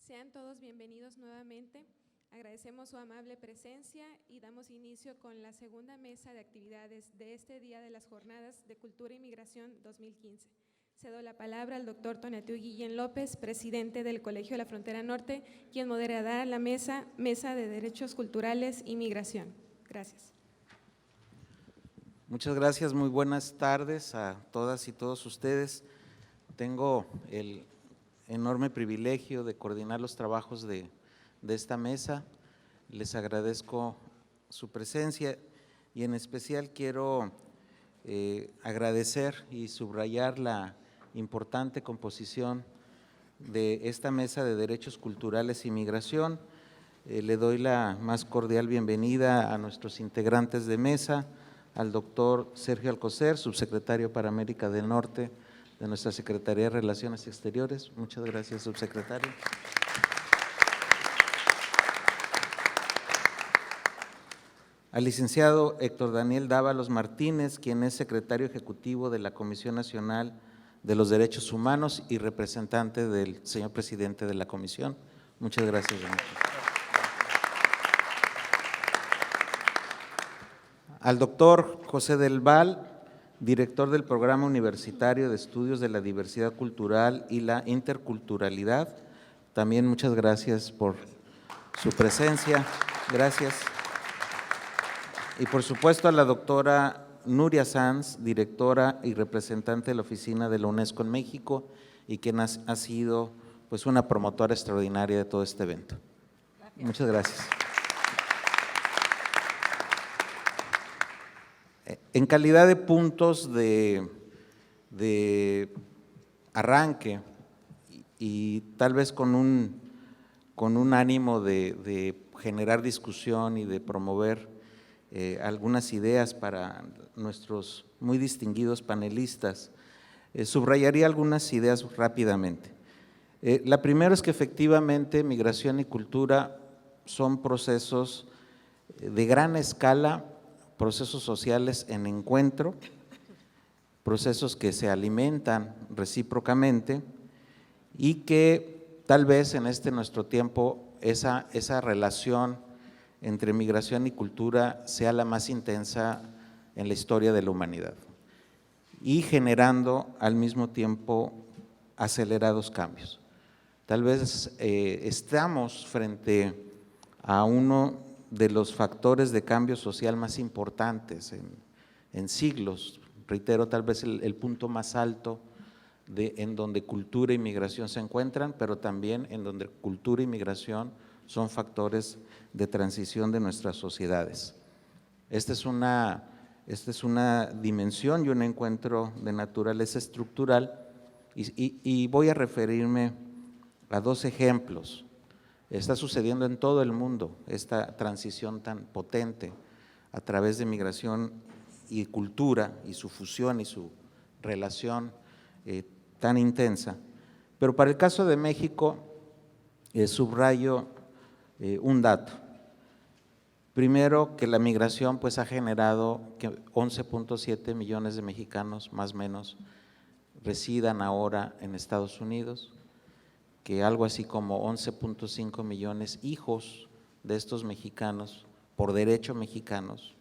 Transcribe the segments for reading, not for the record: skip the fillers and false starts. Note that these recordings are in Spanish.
Sean todos bienvenidos nuevamente. Agradecemos su amable presencia y damos inicio con la segunda mesa de actividades de este día de las Jornadas de Cultura y Migración 2015. Cedo la palabra al doctor Tonatiuh Guillén López, presidente del Colegio de la Frontera Norte, quien moderará la mesa de Derechos Culturales y Migración. Gracias. Muchas gracias, muy buenas tardes a todas y todos ustedes. Tengo el enorme privilegio de coordinar los trabajos de esta mesa. Les agradezco su presencia y en especial quiero agradecer y subrayar la importante composición de esta mesa de Derechos Culturales y Migración. Le doy la más cordial bienvenida a nuestros integrantes de mesa, al doctor Sergio Alcocer, subsecretario para América del Norte de nuestra Secretaría de Relaciones Exteriores. Muchas gracias, subsecretario. Al licenciado Héctor Daniel Dávalos Martínez, quien es secretario ejecutivo de la Comisión Nacional de los Derechos Humanos y representante del señor presidente de la comisión. Muchas gracias, don Héctor. Al doctor José del Val, director del Programa Universitario de Estudios de la Diversidad Cultural y la Interculturalidad. También muchas gracias por su presencia. Gracias. Y por supuesto a la doctora Nuria Sanz, directora y representante de la Oficina de la UNESCO en México y quien ha sido pues una promotora extraordinaria de todo este evento. Gracias. Muchas gracias. En calidad de puntos de arranque y tal vez con un ánimo de generar discusión y de promover algunas ideas para nuestros muy distinguidos panelistas, subrayaría algunas ideas rápidamente. La primera es que efectivamente migración y cultura son procesos de gran escala, procesos sociales en encuentro, procesos que se alimentan recíprocamente y que tal vez en nuestro tiempo esa relación entre migración y cultura sea la más intensa en la historia de la humanidad y generando al mismo tiempo acelerados cambios. Tal vez estamos frente a uno de los factores de cambio social más importantes en siglos, reitero, tal vez el punto más alto en donde cultura y migración se encuentran, pero también en donde cultura y migración son factores de transición de nuestras sociedades. Esta es una dimensión y un encuentro de naturaleza estructural y voy a referirme a dos ejemplos. Está sucediendo en todo el mundo esta transición tan potente a través de migración y cultura y su fusión y su relación tan intensa. Pero para el caso de México, subrayo un dato. Primero, que la migración pues ha generado que 11.7 millones de mexicanos más o menos residan ahora en Estados Unidos, que algo así como 11.5 millones hijos de estos mexicanos, por derecho mexicanos,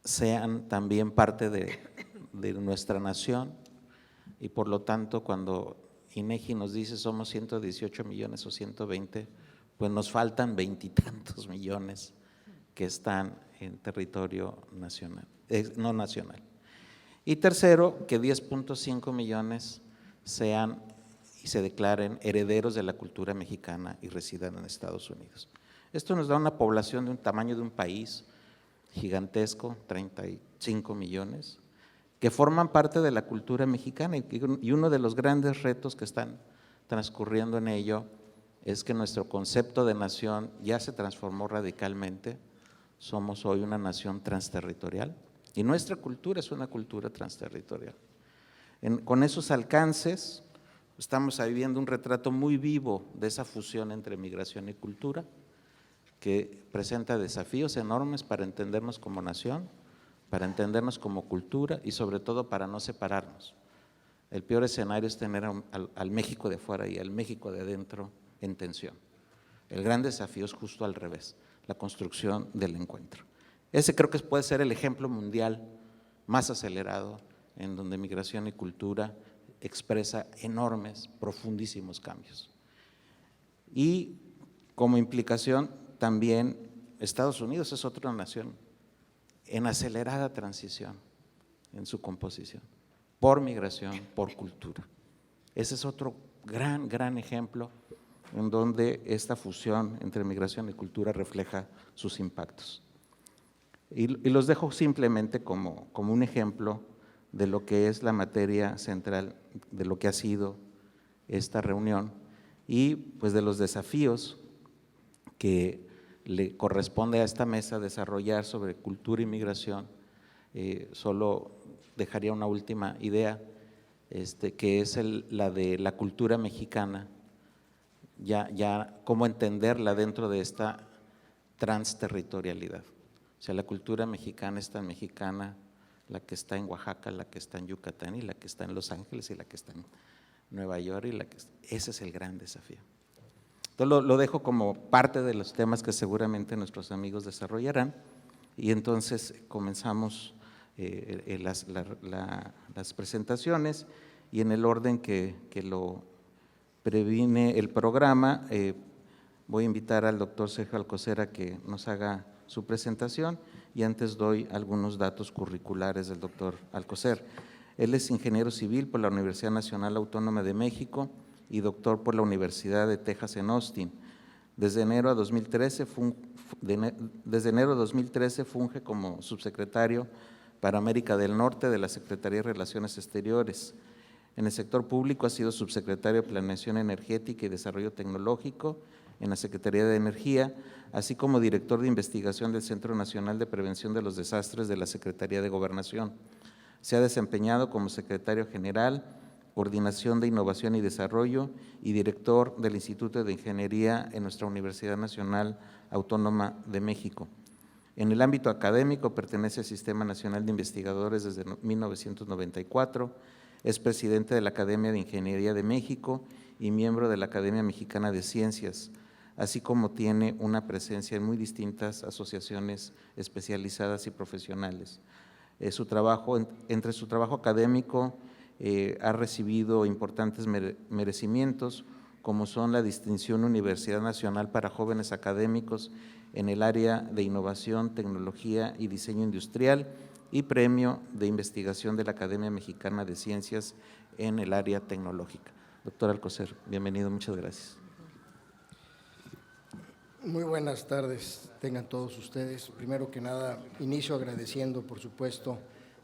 sean también parte de nuestra nación y por lo tanto cuando INEGI nos dice somos 118 millones o 120, pues nos faltan 20 y tantos millones que están en territorio nacional, no nacional. Y tercero, que 10.5 millones sean y se declaren herederos de la cultura mexicana y residan en Estados Unidos. Esto nos da una población de un tamaño de un país gigantesco, 35 millones, que forman parte de la cultura mexicana y uno de los grandes retos que están transcurriendo en ello es que nuestro concepto de nación ya se transformó radicalmente, somos hoy una nación transterritorial y nuestra cultura es una cultura transterritorial. Con esos alcances estamos viviendo un retrato muy vivo de esa fusión entre migración y cultura que presenta desafíos enormes para entendernos como nación, para entendernos como cultura y sobre todo para no separarnos. El peor escenario es tener al México de afuera y al México de adentro en tensión. El gran desafío es justo al revés, la construcción del encuentro. Ese creo que puede ser el ejemplo mundial más acelerado en donde migración y cultura expresa enormes, profundísimos cambios. Y como implicación también Estados Unidos es otra nación en acelerada transición en su composición, por migración, por cultura. Ese es otro gran ejemplo en donde esta fusión entre migración y cultura refleja sus impactos. Y los dejo simplemente como un ejemplo de lo que es la materia central, de lo que ha sido esta reunión y pues de los desafíos que le corresponde a esta mesa desarrollar sobre cultura y migración. Solo dejaría una última idea, que es la de la cultura mexicana, ya cómo entenderla dentro de esta transterritorialidad. O sea, la cultura mexicana es tan mexicana, la que está en Oaxaca, la que está en Yucatán y la que está en Los Ángeles y la que está en Nueva York, ese es el gran desafío. Entonces lo dejo como parte de los temas que seguramente nuestros amigos desarrollarán y entonces comenzamos las presentaciones y en el orden que lo previne el programa, voy a invitar al doctor Sergio Alcocer a que nos haga su presentación y antes doy algunos datos curriculares del doctor Alcocer. Él es ingeniero civil por la Universidad Nacional Autónoma de México y doctor por la Universidad de Texas en Austin. Desde enero de 2013 funge como subsecretario para América del Norte de la Secretaría de Relaciones Exteriores. En el sector público ha sido subsecretario de Planeación Energética y Desarrollo Tecnológico en la Secretaría de Energía, así como director de investigación del Centro Nacional de Prevención de los Desastres de la Secretaría de Gobernación. Se ha desempeñado como secretario general, coordinación de innovación y desarrollo y director del Instituto de Ingeniería en nuestra Universidad Nacional Autónoma de México. En el ámbito académico pertenece al Sistema Nacional de Investigadores desde 1994, es presidente de la Academia de Ingeniería de México y miembro de la Academia Mexicana de Ciencias, así como tiene una presencia en muy distintas asociaciones especializadas y profesionales. Entre su trabajo académico ha recibido importantes merecimientos, como son la distinción Universidad Nacional para Jóvenes Académicos en el área de Innovación, Tecnología y Diseño Industrial y Premio de Investigación de la Academia Mexicana de Ciencias en el área tecnológica. Doctor Alcocer, bienvenido, muchas gracias. Muy buenas tardes, tengan todos ustedes. Primero que nada, inicio agradeciendo, por supuesto,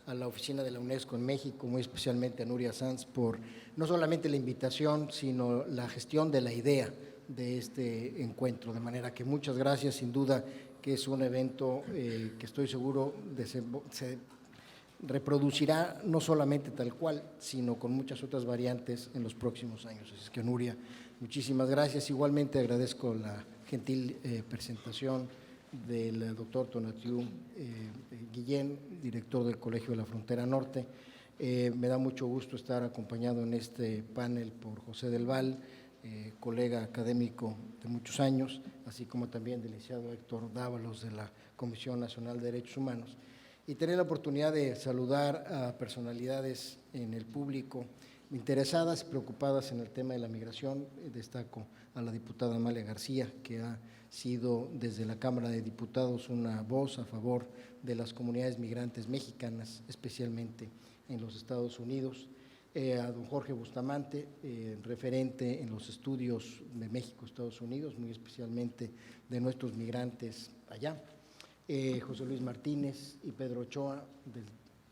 a la Oficina de la UNESCO en México, muy especialmente a Nuria Sanz, por no solamente la invitación, sino la gestión de la idea de este encuentro. De manera que muchas gracias, sin duda que es un evento que estoy seguro se reproducirá no solamente tal cual, sino con muchas otras variantes en los próximos años. Así es que, Nuria, muchísimas gracias. Igualmente agradezco la gentil presentación del doctor Tonatiuh Guillén, director del Colegio de la Frontera Norte. Me da mucho gusto estar acompañado en este panel por José del Val, colega académico de muchos años, así como también del licenciado Héctor Dávalos de la Comisión Nacional de Derechos Humanos, y tener la oportunidad de saludar a personalidades en el público interesadas y preocupadas en el tema de la migración. Destaco a la diputada Amalia García, que ha sido desde la Cámara de Diputados una voz a favor de las comunidades migrantes mexicanas, especialmente en los Estados Unidos, a don Jorge Bustamante, referente en los estudios de México, Estados Unidos, muy especialmente de nuestros migrantes allá, José Luis Martínez y Pedro Ochoa del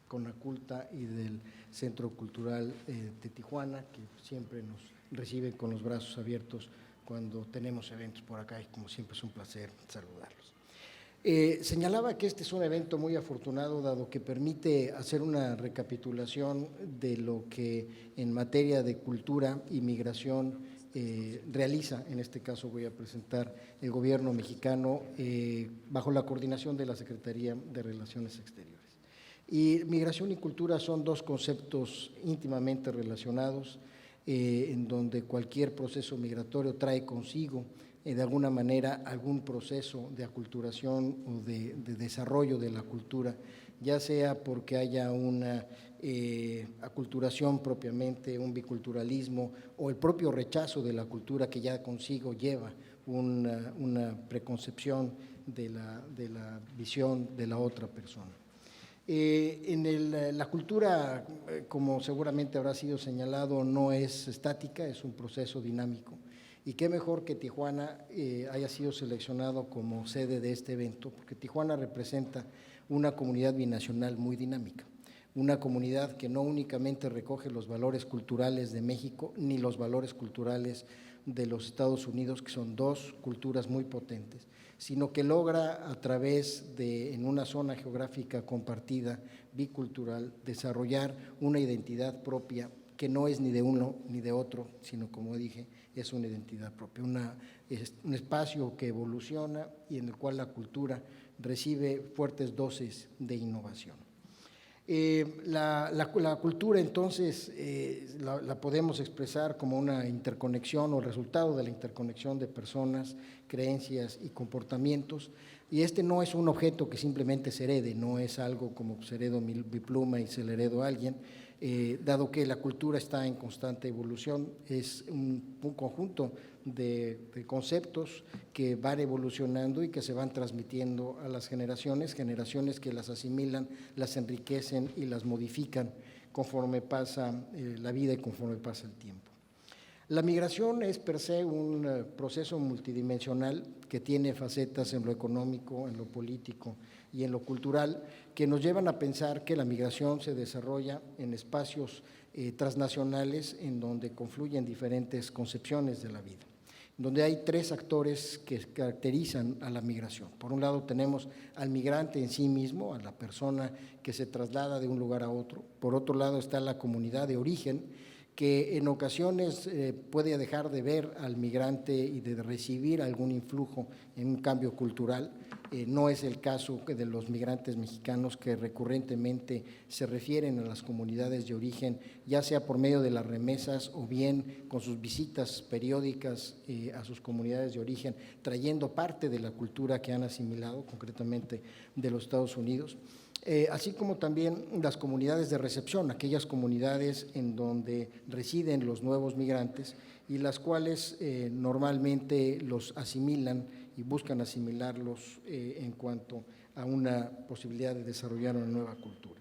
Conaculta y del Centro Cultural de Tijuana, que siempre nos reciben con los brazos abiertos cuando tenemos eventos por acá y como siempre es un placer saludarlos. Señalaba que este es un evento muy afortunado, dado que permite hacer una recapitulación de lo que en materia de cultura y migración realiza. En este caso voy a presentar el gobierno mexicano bajo la coordinación de la Secretaría de Relaciones Exteriores. Y migración y cultura son dos conceptos íntimamente relacionados, en donde cualquier proceso migratorio trae consigo de alguna manera algún proceso de aculturación o de desarrollo de la cultura, ya sea porque haya una aculturación propiamente, un biculturalismo o el propio rechazo de la cultura que ya consigo lleva una preconcepción de la visión de la otra persona. La cultura, como seguramente habrá sido señalado, no es estática, es un proceso dinámico. Y qué mejor que Tijuana haya sido seleccionado como sede de este evento, porque Tijuana representa una comunidad binacional muy dinámica, una comunidad que no únicamente recoge los valores culturales de México ni los valores culturales de los Estados Unidos, que son dos culturas muy potentes, sino que logra a través de, en una zona geográfica compartida, bicultural, desarrollar una identidad propia que no es ni de uno ni de otro, sino, como dije, es una identidad propia, un espacio que evoluciona y en el cual la cultura recibe fuertes dosis de innovación. La cultura, entonces, la podemos expresar como una interconexión o resultado de la interconexión de personas, creencias y comportamientos, y este no es un objeto que simplemente se herede, no es algo como se heredo mi pluma y se le heredo a alguien, dado que la cultura está en constante evolución, es un conjunto de conceptos que van evolucionando y que se van transmitiendo a las generaciones que las asimilan, las enriquecen y las modifican conforme pasa la vida y conforme pasa el tiempo. La migración es per se un proceso multidimensional que tiene facetas en lo económico, en lo político y en lo cultural, que nos llevan a pensar que la migración se desarrolla en espacios transnacionales en donde confluyen diferentes concepciones de la vida, donde hay tres actores que caracterizan a la migración. Por un lado tenemos al migrante en sí mismo, a la persona que se traslada de un lugar a otro. Por otro lado está la comunidad de origen, que en ocasiones puede dejar de ver al migrante y de recibir algún influjo en un cambio cultural. No es el caso de los migrantes mexicanos, que recurrentemente se refieren a las comunidades de origen, ya sea por medio de las remesas o bien con sus visitas periódicas a sus comunidades de origen, trayendo parte de la cultura que han asimilado, concretamente de los Estados Unidos. Así como también las comunidades de recepción, aquellas comunidades en donde residen los nuevos migrantes y las cuales normalmente los asimilan y buscan asimilarlos en cuanto a una posibilidad de desarrollar una nueva cultura.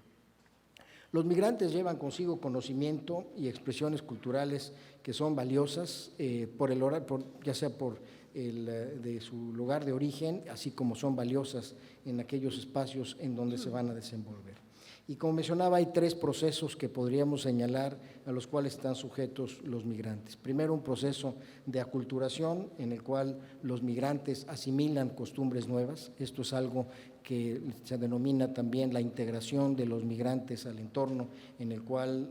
Los migrantes llevan consigo conocimiento y expresiones culturales que son valiosas, ya sea por de su lugar de origen, así como son valiosas en aquellos espacios en donde se van a desenvolver. Y como mencionaba, hay tres procesos que podríamos señalar a los cuales están sujetos los migrantes. Primero, un proceso de aculturación en el cual los migrantes asimilan costumbres nuevas. Esto es algo que se denomina también la integración de los migrantes al entorno en el cual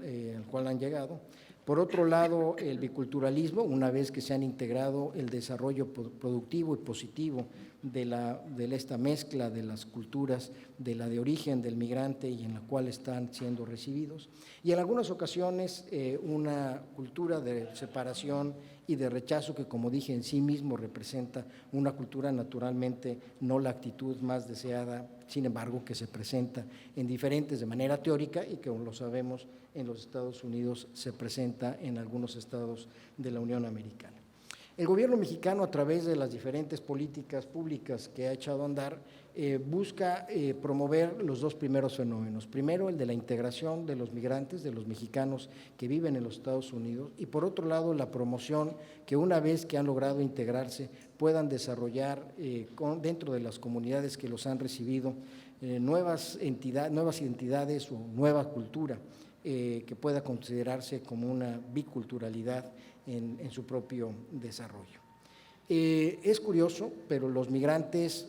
han llegado. Por otro lado, el biculturalismo, una vez que se han integrado el desarrollo productivo y positivo de esta mezcla de las culturas, de la de origen del migrante y en la cual están siendo recibidos. Y en algunas ocasiones una cultura de separación y de rechazo que, como dije, en sí mismo representa una cultura naturalmente no la actitud más deseada, sin embargo, que se presenta en diferentes de manera teórica y que, como lo sabemos, en los Estados Unidos se presenta en algunos estados de la Unión Americana. El gobierno mexicano, a través de las diferentes políticas públicas que ha echado a andar, busca promover los dos primeros fenómenos. Primero, el de la integración de los migrantes, de los mexicanos que viven en los Estados Unidos, y por otro lado, la promoción que una vez que han logrado integrarse puedan desarrollar dentro de las comunidades que los han recibido nuevas identidades o nueva cultura que pueda considerarse como una biculturalidad en su propio desarrollo. Es curioso, pero los migrantes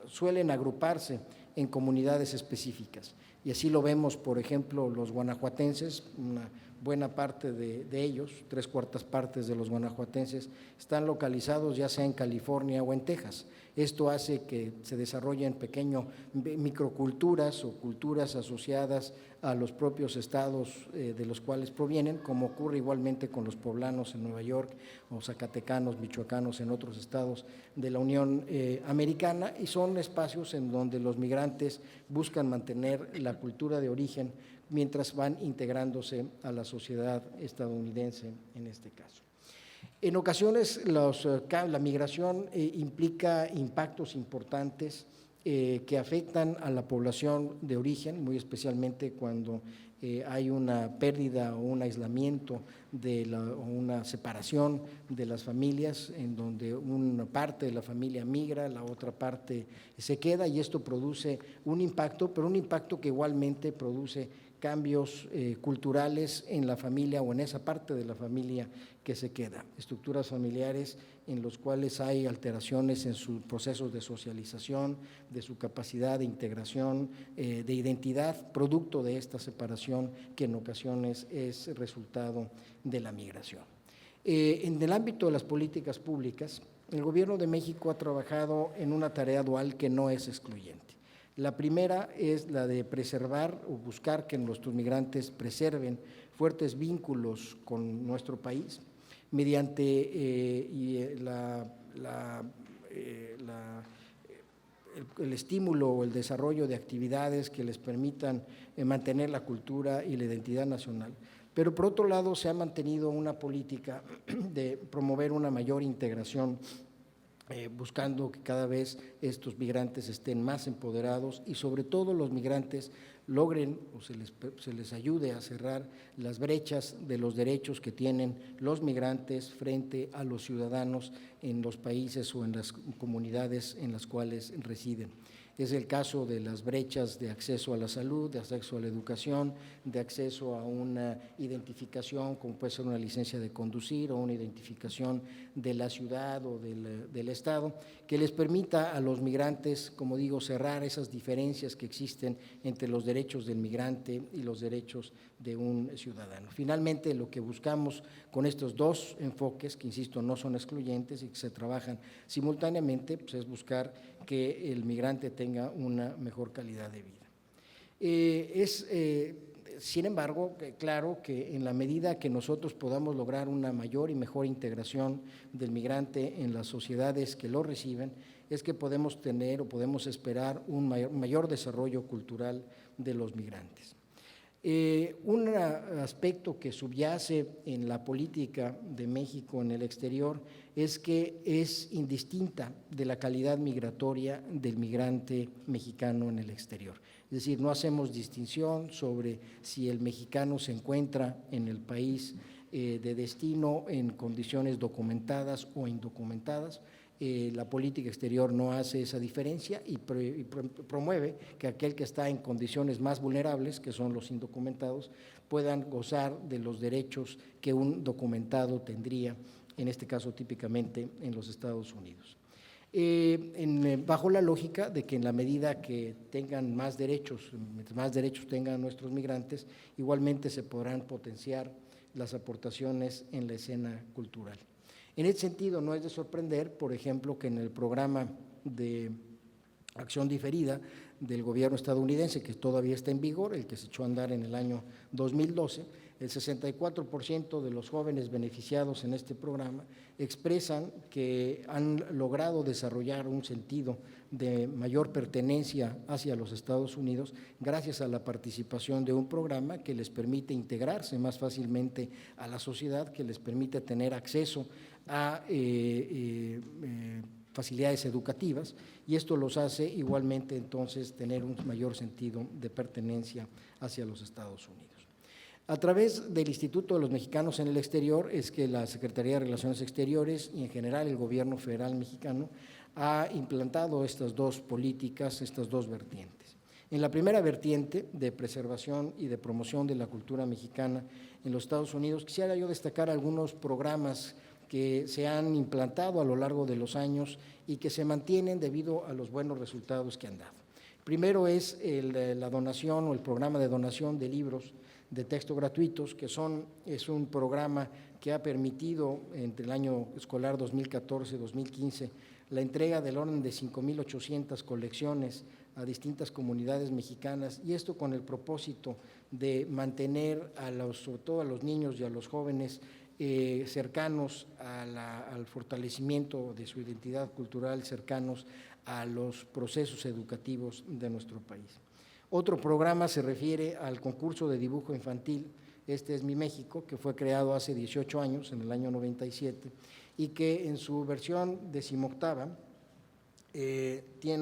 suelen agruparse en comunidades específicas, y así lo vemos, por ejemplo, los guanajuatenses, una buena parte de ellos, 3/4 partes de los guanajuatenses, están localizados ya sea en California o en Texas. Esto hace que se desarrollen pequeñas microculturas o culturas asociadas a los propios estados de los cuales provienen, como ocurre igualmente con los poblanos en Nueva York o zacatecanos, michoacanos en otros estados de la Unión Americana, y son espacios en donde los migrantes buscan mantener la cultura de origen mientras van integrándose a la sociedad estadounidense en este caso. En ocasiones la migración implica impactos importantes que afectan a la población de origen, muy especialmente cuando hay una pérdida o un aislamiento o una separación de las familias, en donde una parte de la familia migra, la otra parte se queda, y esto produce un impacto, pero un impacto que igualmente produce cambios culturales en la familia o en esa parte de la familia que se queda, estructuras familiares en los cuales hay alteraciones en sus procesos de socialización, de su capacidad de integración, de identidad, producto de esta separación que en ocasiones es resultado de la migración. En el ámbito de las políticas públicas, el Gobierno de México ha trabajado en una tarea dual que no es excluyente. La primera es la de preservar o buscar que nuestros migrantes preserven fuertes vínculos con nuestro país mediante el estímulo o el desarrollo de actividades que les permitan mantener la cultura y la identidad nacional. Pero por otro lado se ha mantenido una política de promover una mayor integración, buscando que cada vez estos migrantes estén más empoderados y sobre todo los migrantes logren o se les ayude a cerrar las brechas de los derechos que tienen los migrantes frente a los ciudadanos en los países o en las comunidades en las cuales residen. Es el caso de las brechas de acceso a la salud, de acceso a la educación, de acceso a una identificación, como puede ser una licencia de conducir o una identificación de la ciudad o del estado, que les permita a los migrantes, como digo, cerrar esas diferencias que existen entre los derechos del migrante y los derechos de un ciudadano. Finalmente, lo que buscamos con estos dos enfoques, que insisto, no son excluyentes y que se trabajan simultáneamente, pues es buscar que el migrante tenga una mejor calidad de vida. Sin embargo, claro que en la medida que nosotros podamos lograr una mayor y mejor integración del migrante en las sociedades que lo reciben, es que podemos tener o podemos esperar un mayor desarrollo cultural de los migrantes. Un aspecto que subyace en la política de México en el exterior es que es indistinta de la calidad migratoria del migrante mexicano en el exterior. Es decir, no hacemos distinción sobre si el mexicano se encuentra en el país de destino en condiciones documentadas o indocumentadas. La política exterior no hace esa diferencia y promueve que aquel que está en condiciones más vulnerables, que son los indocumentados, puedan gozar de los derechos que un documentado tendría, en este caso típicamente en los Estados Unidos. Bajo la lógica de que en la medida que tengan más derechos, mientras más derechos tengan nuestros migrantes, igualmente se podrán potenciar las aportaciones en la escena cultural. En ese sentido, no es de sorprender, por ejemplo, que en el programa de acción diferida del gobierno estadounidense, que todavía está en vigor, el que se echó a andar en el año 2012, el 64% de los jóvenes beneficiados en este programa expresan que han logrado desarrollar un sentido de mayor pertenencia hacia los Estados Unidos gracias a la participación de un programa que les permite integrarse más fácilmente a la sociedad, que les permite tener acceso a facilidades educativas, y esto los hace igualmente entonces tener un mayor sentido de pertenencia hacia los Estados Unidos. A través del Instituto de los Mexicanos en el Exterior es que la Secretaría de Relaciones Exteriores y en general el gobierno federal mexicano ha implantado estas dos políticas, estas dos vertientes. En la primera vertiente de preservación y de promoción de la cultura mexicana en los Estados Unidos, quisiera yo destacar algunos programas que se han implantado a lo largo de los años y que se mantienen debido a los buenos resultados que han dado. Primero es la donación o el programa de donación de libros de texto gratuitos, es un programa que ha permitido entre el año escolar 2014-2015 la entrega del orden de 5,800 colecciones a distintas comunidades mexicanas, y esto con el propósito de mantener sobre todo a los niños y a los jóvenes cercanos al fortalecimiento de su identidad cultural, cercanos a los procesos educativos de nuestro país. Otro programa se refiere al concurso de dibujo infantil, Este es mi México, que fue creado hace 18 años, en el año 97, y que en su versión 18ª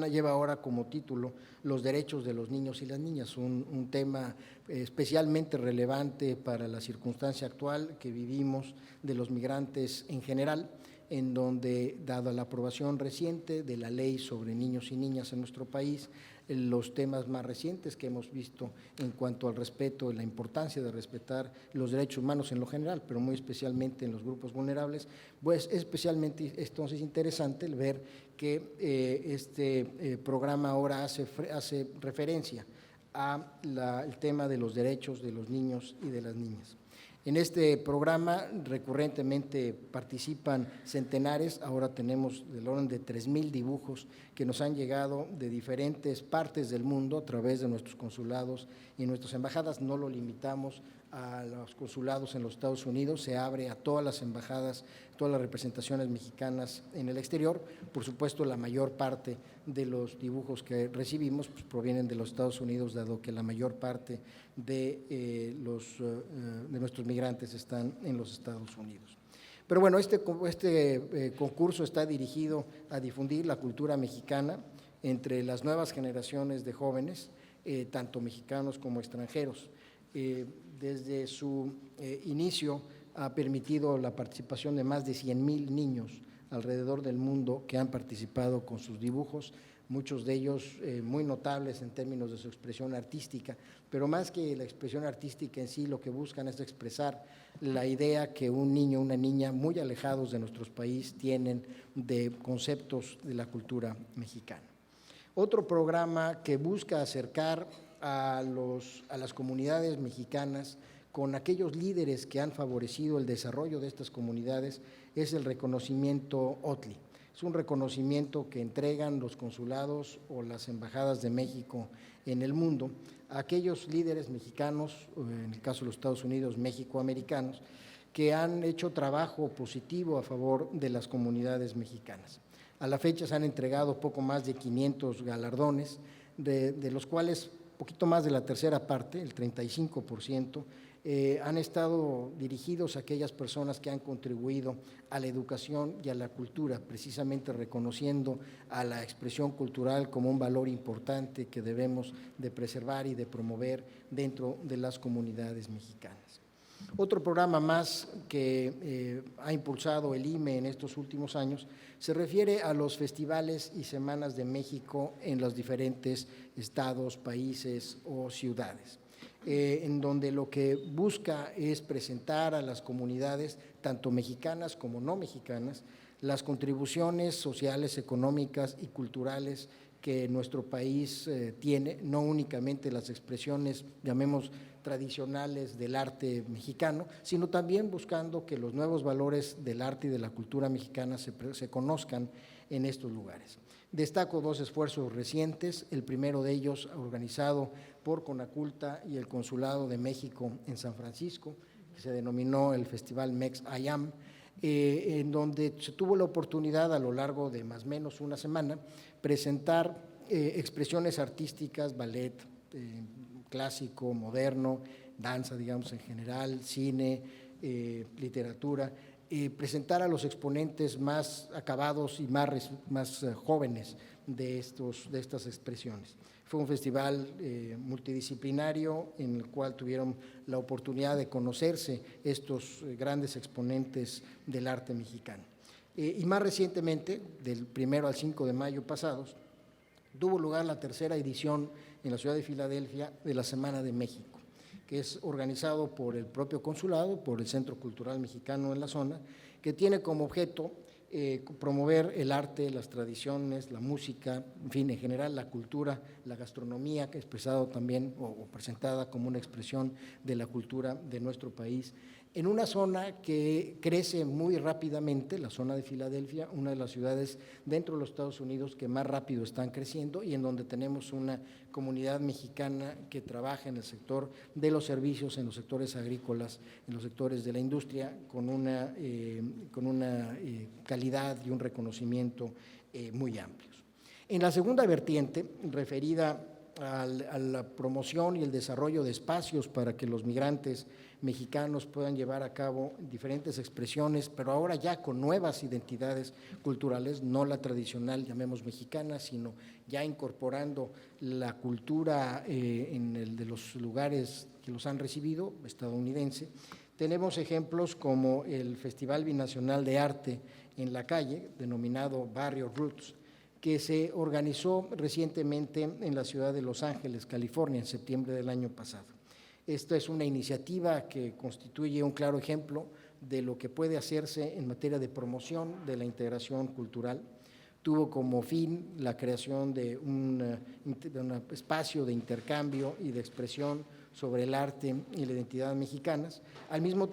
lleva ahora como título Los derechos de los niños y las niñas, un tema especialmente relevante para la circunstancia actual que vivimos de los migrantes en general, en donde, dada la aprobación reciente de la ley sobre niños y niñas en nuestro país, los temas más recientes que hemos visto en cuanto al respeto y la importancia de respetar los derechos humanos en lo general, pero muy especialmente en los grupos vulnerables, pues es especialmente entonces interesante el ver que este programa ahora hace referencia al tema de los derechos de los niños y de las niñas. En este programa recurrentemente participan centenares, ahora tenemos del orden de 3,000 dibujos que nos han llegado de diferentes partes del mundo a través de nuestros consulados y nuestras embajadas. No lo limitamos a los consulados en los Estados Unidos, se abre a todas las embajadas, todas las representaciones mexicanas en el exterior. Por supuesto, la mayor parte de los dibujos que recibimos pues, provienen de los Estados Unidos, dado que la mayor parte de nuestros migrantes están en los Estados Unidos. Pero bueno, este concurso está dirigido a difundir la cultura mexicana entre las nuevas generaciones de jóvenes, tanto mexicanos como extranjeros. Desde su inicio ha permitido la participación de más de 100,000 niños alrededor del mundo que han participado con sus dibujos, muchos de ellos muy notables en términos de su expresión artística, pero más que la expresión artística en sí, lo que buscan es expresar la idea que un niño o una niña muy alejados de nuestro país tienen de conceptos de la cultura mexicana. Otro programa que busca acercar a las comunidades mexicanas con aquellos líderes que han favorecido el desarrollo de estas comunidades es el reconocimiento OTLI. Es un reconocimiento que entregan los consulados o las embajadas de México en el mundo a aquellos líderes mexicanos, en el caso de los Estados Unidos, mexicoamericanos, que han hecho trabajo positivo a favor de las comunidades mexicanas. A la fecha se han entregado poco más de 500 galardones, de los cuales poquito más de la tercera parte, el 35%, han estado dirigidos a aquellas personas que han contribuido a la educación y a la cultura, precisamente reconociendo a la expresión cultural como un valor importante que debemos de preservar y de promover dentro de las comunidades mexicanas. Otro programa más que ha impulsado el IME en estos últimos años se refiere a los festivales y semanas de México en los diferentes estados, países o ciudades, en donde lo que busca es presentar a las comunidades, tanto mexicanas como no mexicanas, las contribuciones sociales, económicas y culturales que nuestro país tiene, no únicamente las expresiones, llamemos tradicionales del arte mexicano, sino también buscando que los nuevos valores del arte y de la cultura mexicana se conozcan en estos lugares. Destaco dos esfuerzos recientes, el primero de ellos organizado por Conaculta y el Consulado de México en San Francisco, que se denominó el Festival Mex-IAM, en donde se tuvo la oportunidad a lo largo de más o menos una semana presentar expresiones artísticas, ballet, clásico, moderno, danza, digamos en general, cine, literatura, presentar a los exponentes más acabados y más jóvenes de estas expresiones. Fue un festival multidisciplinario en el cual tuvieron la oportunidad de conocerse estos grandes exponentes del arte mexicano. Y más recientemente, del 1 al 5 de mayo pasados, tuvo lugar la tercera edición en la ciudad de Filadelfia de la Semana de México, que es organizado por el propio consulado, por el Centro Cultural Mexicano en la zona, que tiene como objeto promover el arte, las tradiciones, la música, en fin, en general la cultura, la gastronomía, que es expresado también o presentada como una expresión de la cultura de nuestro país, en una zona que crece muy rápidamente, la zona de Filadelfia, una de las ciudades dentro de los Estados Unidos que más rápido están creciendo y en donde tenemos una comunidad mexicana que trabaja en el sector de los servicios, en los sectores agrícolas, en los sectores de la industria, con una calidad y un reconocimiento muy amplios. En la segunda vertiente, referida a la promoción y el desarrollo de espacios para que los migrantes mexicanos puedan llevar a cabo diferentes expresiones, pero ahora ya con nuevas identidades culturales, no la tradicional, llamemos mexicana, sino ya incorporando la cultura de los lugares que los han recibido, estadounidense. Tenemos ejemplos como el Festival Binacional de Arte en la Calle, denominado Barrio Roots, que se organizó recientemente en la ciudad de Los Ángeles, California, en septiembre del año pasado. Esta es una iniciativa que constituye un claro ejemplo de lo que puede hacerse en materia de promoción de la integración cultural. Tuvo como fin la creación de un espacio de intercambio y de expresión sobre el arte y la identidad mexicanas, al mismo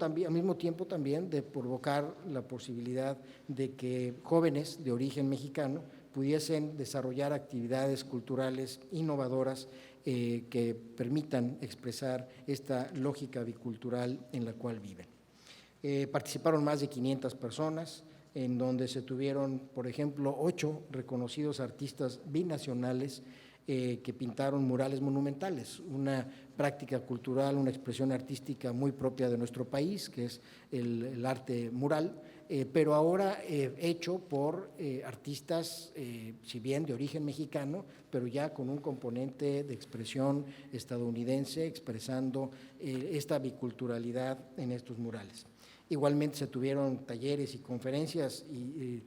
tiempo también de provocar la posibilidad de que jóvenes de origen mexicano pudiesen desarrollar actividades culturales innovadoras que permitan expresar esta lógica bicultural en la cual viven. Participaron más de 500 personas, en donde se tuvieron, por ejemplo, 8 reconocidos artistas binacionales que pintaron murales monumentales, una práctica cultural, una expresión artística muy propia de nuestro país, que es el arte mural, pero ahora hecho por artistas, si bien de origen mexicano, pero ya con un componente de expresión estadounidense, expresando esta biculturalidad en estos murales. Igualmente se tuvieron talleres y conferencias y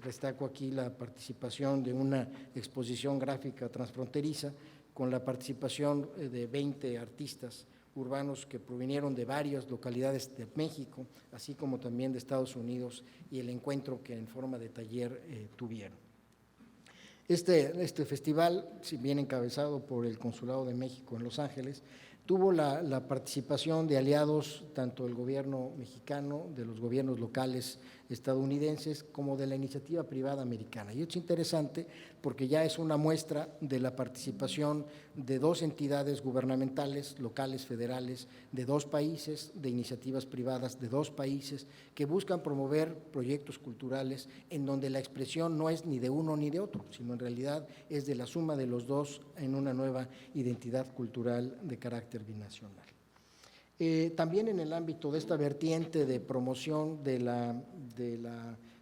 destaco aquí la participación de una exposición gráfica transfronteriza con la participación de 20 artistas urbanos que provinieron de varias localidades de México, así como también de Estados Unidos, y el encuentro que en forma de taller tuvieron. Este festival, si bien encabezado por el Consulado de México en Los Ángeles, tuvo la participación de aliados tanto del gobierno mexicano, de los gobiernos locales estadounidenses, como de la iniciativa privada americana. Y es interesante porque ya es una muestra de la participación de 2 entidades gubernamentales, locales, federales, de 2 países, de iniciativas privadas de 2 países, que buscan promover proyectos culturales en donde la expresión no es ni de uno ni de otro, sino en realidad es de la suma de los 2 en una nueva identidad cultural de carácter binacional. También en el ámbito de esta vertiente de promoción del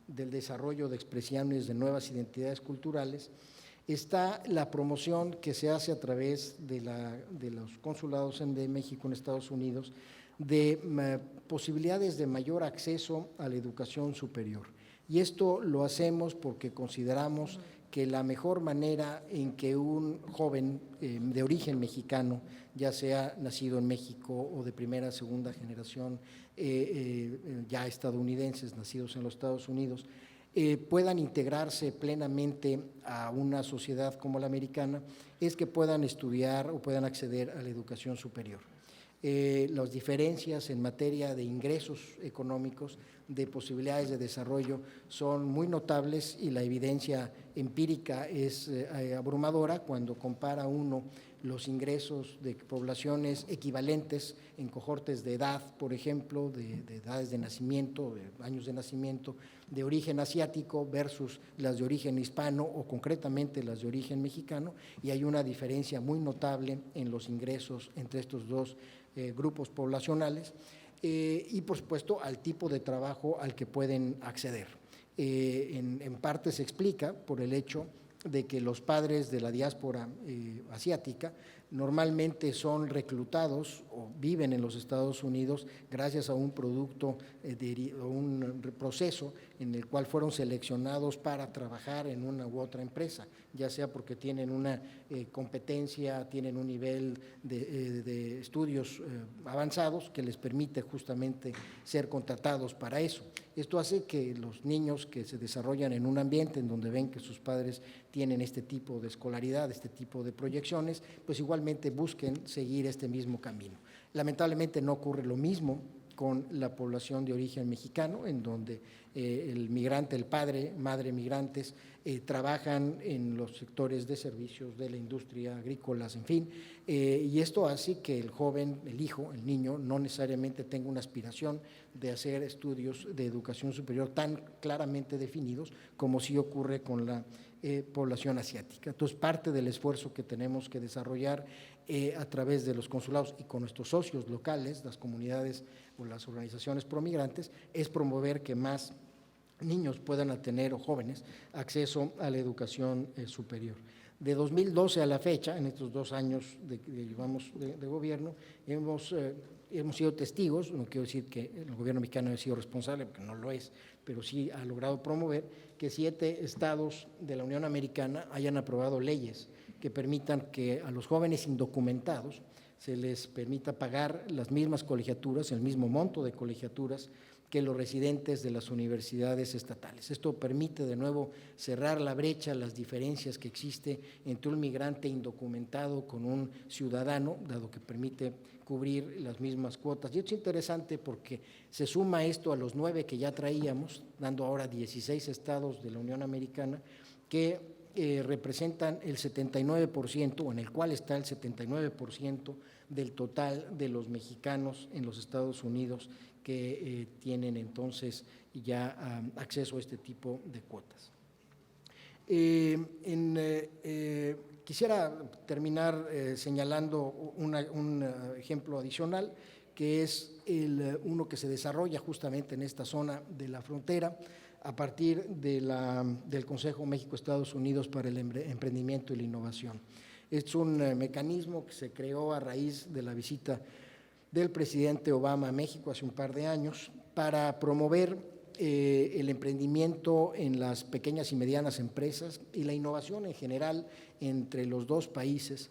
desarrollo de expresiones de nuevas identidades culturales, está la promoción que se hace a través de los consulados de México en Estados Unidos de posibilidades de mayor acceso a la educación superior. Y esto lo hacemos porque consideramos que la mejor manera en que un joven de origen mexicano, ya sea nacido en México o de primera, segunda generación, ya estadounidenses, nacidos en los Estados Unidos, puedan integrarse plenamente a una sociedad como la americana, es que puedan estudiar o puedan acceder a la educación superior. Las diferencias en materia de ingresos económicos, de posibilidades de desarrollo son muy notables y la evidencia empírica es abrumadora cuando compara uno los ingresos de poblaciones equivalentes en cohortes de edad, por ejemplo, de edades de nacimiento, de años de nacimiento, de origen asiático versus las de origen hispano o concretamente las de origen mexicano, y hay una diferencia muy notable en los ingresos entre estos 2 grupos poblacionales y por supuesto al tipo de trabajo al que pueden acceder. En parte se explica por el hecho de que los padres de la diáspora asiática normalmente son reclutados o viven en los Estados Unidos gracias a un producto o un proceso en el cual fueron seleccionados para trabajar en una u otra empresa, ya sea porque tienen una competencia, tienen un nivel de estudios avanzados que les permite justamente ser contratados para eso. Esto hace que los niños que se desarrollan en un ambiente en donde ven que sus padres tienen este tipo de escolaridad, este tipo de proyecciones, pues igualmente busquen seguir este mismo camino. Lamentablemente no ocurre lo mismo con la población de origen mexicano, en donde el migrante, el padre, madre migrantes, trabajan en los sectores de servicios, de la industria, agrícolas, en fin, y esto hace que el joven, el hijo, el niño, no necesariamente tenga una aspiración de hacer estudios de educación superior tan claramente definidos como sí ocurre con la población asiática. Entonces, parte del esfuerzo que tenemos que desarrollar a través de los consulados y con nuestros socios locales, las comunidades o las organizaciones promigrantes, es promover que más niños puedan tener, o jóvenes, acceso a la educación superior. De 2012 a la fecha, en estos 2 años que llevamos de gobierno, hemos sido testigos, no quiero decir que el gobierno mexicano haya sido responsable, porque no lo es, pero sí ha logrado promover que 7 estados de la Unión Americana hayan aprobado leyes que permitan que a los jóvenes indocumentados se les permita pagar las mismas colegiaturas, el mismo monto de colegiaturas que los residentes de las universidades estatales. Esto permite de nuevo cerrar la brecha, las diferencias que existe entre un migrante indocumentado con un ciudadano, dado que permite cubrir las mismas cuotas. Y esto es interesante porque se suma esto a los 9 que ya traíamos, dando ahora 16 estados de la Unión Americana, que representan el 79%, o en el cual está el 79% del total de los mexicanos en los Estados Unidos que tienen entonces ya acceso a este tipo de cuotas. Quisiera terminar señalando un ejemplo adicional, que es uno que se desarrolla justamente en esta zona de la frontera, a partir del Consejo México-Estados Unidos para el Emprendimiento y la Innovación. Es un mecanismo que se creó a raíz de la visita del presidente Obama a México hace un par de años para promover el emprendimiento en las pequeñas y medianas empresas y la innovación en general entre los dos países,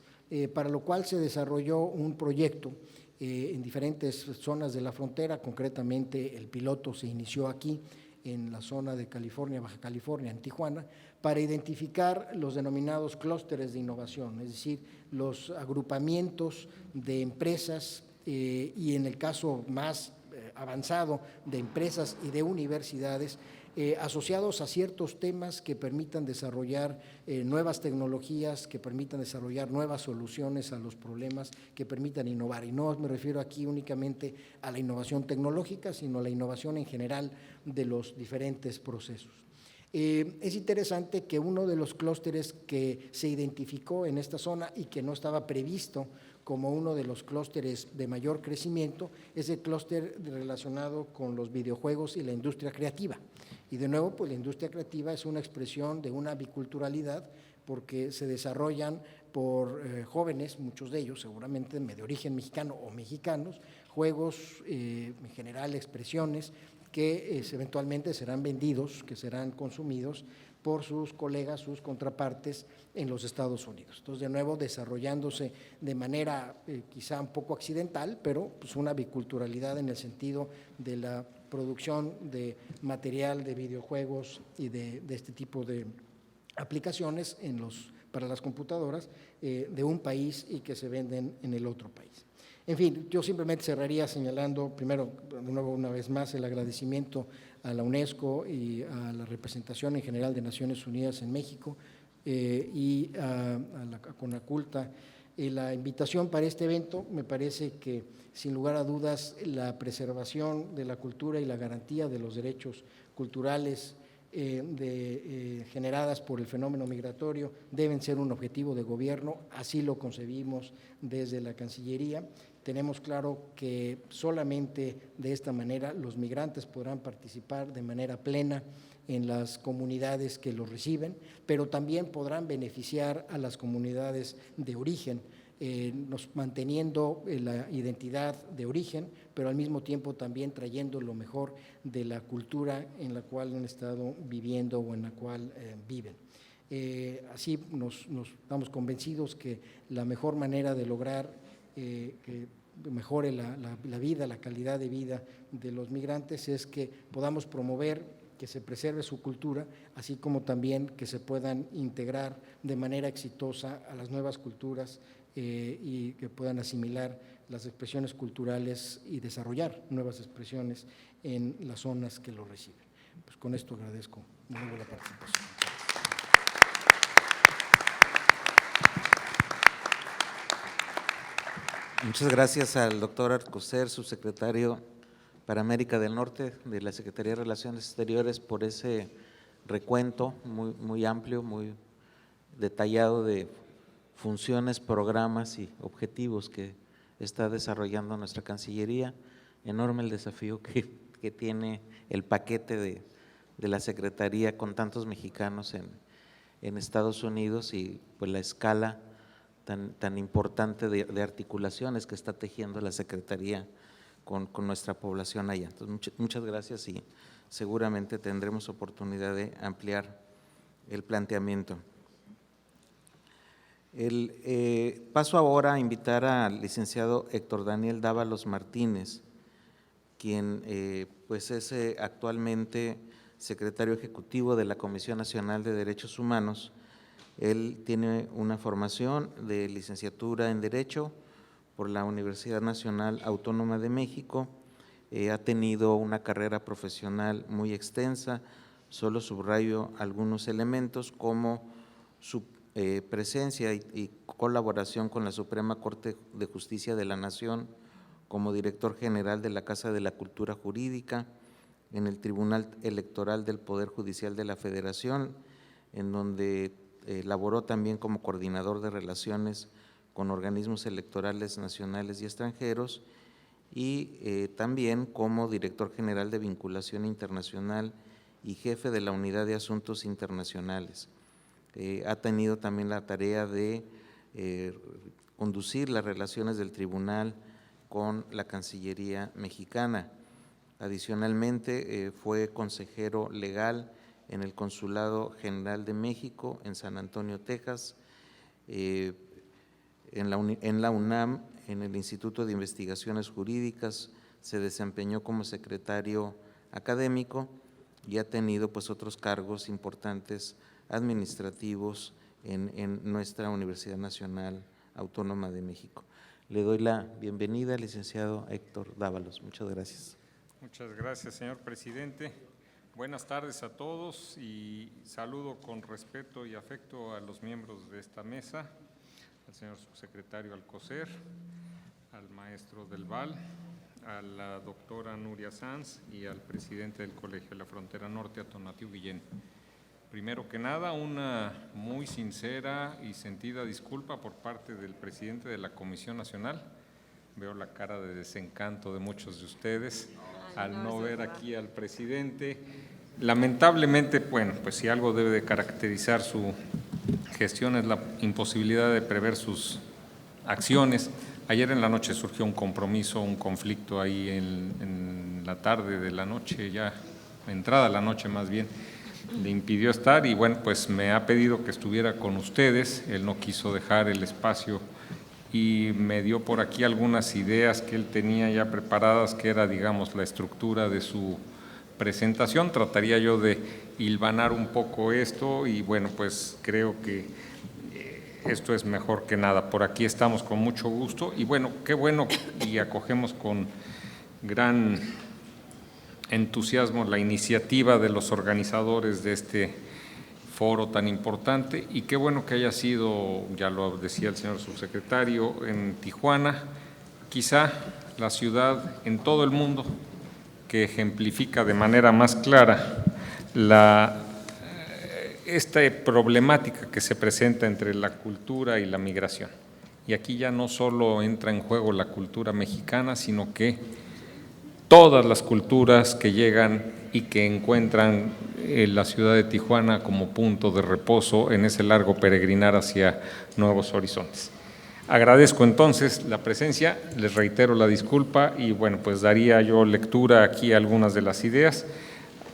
para lo cual se desarrolló un proyecto en diferentes zonas de la frontera. Concretamente, el piloto se inició aquí en la zona de California, Baja California, en Tijuana, para identificar los denominados clústeres de innovación, es decir, los agrupamientos de empresas y en el caso más avanzado de empresas y de universidades asociados a ciertos temas que permitan desarrollar nuevas tecnologías, que permitan desarrollar nuevas soluciones a los problemas, que permitan innovar. Y no me refiero aquí únicamente a la innovación tecnológica, sino a la innovación en general de los diferentes procesos. Es interesante que uno de los clústeres que se identificó en esta zona y que no estaba previsto como uno de los clústeres de mayor crecimiento es el clúster relacionado con los videojuegos y la industria creativa. Y de nuevo, pues la industria creativa es una expresión de una biculturalidad porque se desarrollan por jóvenes, muchos de ellos seguramente de origen mexicano o mexicanos, juegos, en general expresiones que eventualmente serán vendidos, que serán consumidos por sus colegas, sus contrapartes en los Estados Unidos. Entonces, de nuevo, desarrollándose de manera quizá un poco accidental, pero pues una biculturalidad en el sentido de la producción de material de videojuegos y de este tipo de aplicaciones para las computadoras de un país y que se venden en el otro país. En fin, yo simplemente cerraría señalando, primero, de nuevo, una vez más, el agradecimiento a la UNESCO y a la representación en general de Naciones Unidas en México y a Conaculta. La invitación para este evento me parece que, sin lugar a dudas, la preservación de la cultura y la garantía de los derechos culturales generadas por el fenómeno migratorio deben ser un objetivo de gobierno, así lo concebimos desde la Cancillería. Tenemos claro que solamente de esta manera los migrantes podrán participar de manera plena en las comunidades que los reciben, pero también podrán beneficiar a las comunidades de origen manteniendo la identidad de origen, pero al mismo tiempo también trayendo lo mejor de la cultura en la cual han estado viviendo o en la cual viven. Así nos estamos convencidos que la mejor manera de lograr que mejore la vida, la calidad de vida de los migrantes es que podamos promover que se preserve su cultura, así como también que se puedan integrar de manera exitosa a las nuevas culturas y que puedan asimilar las expresiones culturales y desarrollar nuevas expresiones en las zonas que lo reciben. Pues con esto agradezco de nuevo la participación. Muchas gracias al doctor Alcocer, subsecretario para América del Norte de la Secretaría de Relaciones Exteriores, por ese recuento muy amplio, muy detallado de funciones, programas y objetivos que está desarrollando nuestra Cancillería. Enorme el desafío que tiene el paquete de la Secretaría con tantos mexicanos en Estados Unidos y pues la escala tan importante de articulaciones que está tejiendo la Secretaría con nuestra población allá. Entonces, muchas gracias y seguramente tendremos oportunidad de ampliar el planteamiento. Paso ahora a invitar al licenciado Héctor Daniel Dávalos Martínez, quien pues es actualmente secretario ejecutivo de la Comisión Nacional de Derechos Humanos. Él tiene una formación de licenciatura en Derecho por la Universidad Nacional Autónoma de México, ha tenido una carrera profesional muy extensa. Solo subrayo algunos elementos como su presencia y colaboración con la Suprema Corte de Justicia de la Nación como director general de la Casa de la Cultura Jurídica, en el Tribunal Electoral del Poder Judicial de la Federación, en donde laboró también como coordinador de relaciones con organismos electorales nacionales y extranjeros, y también como director general de vinculación internacional y jefe de la Unidad de Asuntos Internacionales. Ha tenido también la tarea de conducir las relaciones del tribunal con la Cancillería mexicana. Adicionalmente, fue consejero legal en el Consulado General de México en San Antonio, Texas, en la UNAM, en el Instituto de Investigaciones Jurídicas, se desempeñó como secretario académico y ha tenido pues otros cargos importantes administrativos en nuestra Universidad Nacional Autónoma de México. Le doy la bienvenida al licenciado Héctor Dávalos. Muchas gracias. Muchas gracias, señor presidente. Buenas tardes a todos y saludo con respeto y afecto a los miembros de esta mesa, al señor subsecretario Alcocer, al maestro Del Val, a la doctora Nuria Sanz y al presidente del Colegio de la Frontera Norte, a Tonatiuh Guillén. Primero que nada, una muy sincera y sentida disculpa por parte del presidente de la Comisión Nacional. Veo la cara de desencanto de muchos de ustedes al no ver aquí al presidente. Lamentablemente, bueno, pues si algo debe de caracterizar su gestión es la imposibilidad de prever sus acciones. Ayer en la noche surgió un compromiso, un conflicto ahí en la tarde de la noche, ya entrada la noche más bien, le impidió estar y bueno, pues me ha pedido que estuviera con ustedes. Él no quiso dejar el espacio y me dio por aquí algunas ideas que él tenía ya preparadas, que era, digamos, la estructura de su presentación. Trataría yo de hilvanar un poco esto y bueno, pues creo que esto es mejor que nada. Por aquí estamos con mucho gusto y bueno, qué bueno, y acogemos con gran entusiasmo la iniciativa de los organizadores de este foro tan importante y qué bueno que haya sido, ya lo decía el señor subsecretario, en Tijuana, quizá la ciudad en todo el mundo que ejemplifica de manera más clara esta problemática que se presenta entre la cultura y la migración. Y aquí ya no solo entra en juego la cultura mexicana, sino que todas las culturas que llegan y que encuentran la ciudad de Tijuana como punto de reposo en ese largo peregrinar hacia nuevos horizontes. Agradezco entonces la presencia, les reitero la disculpa y bueno, pues daría yo lectura aquí a algunas de las ideas,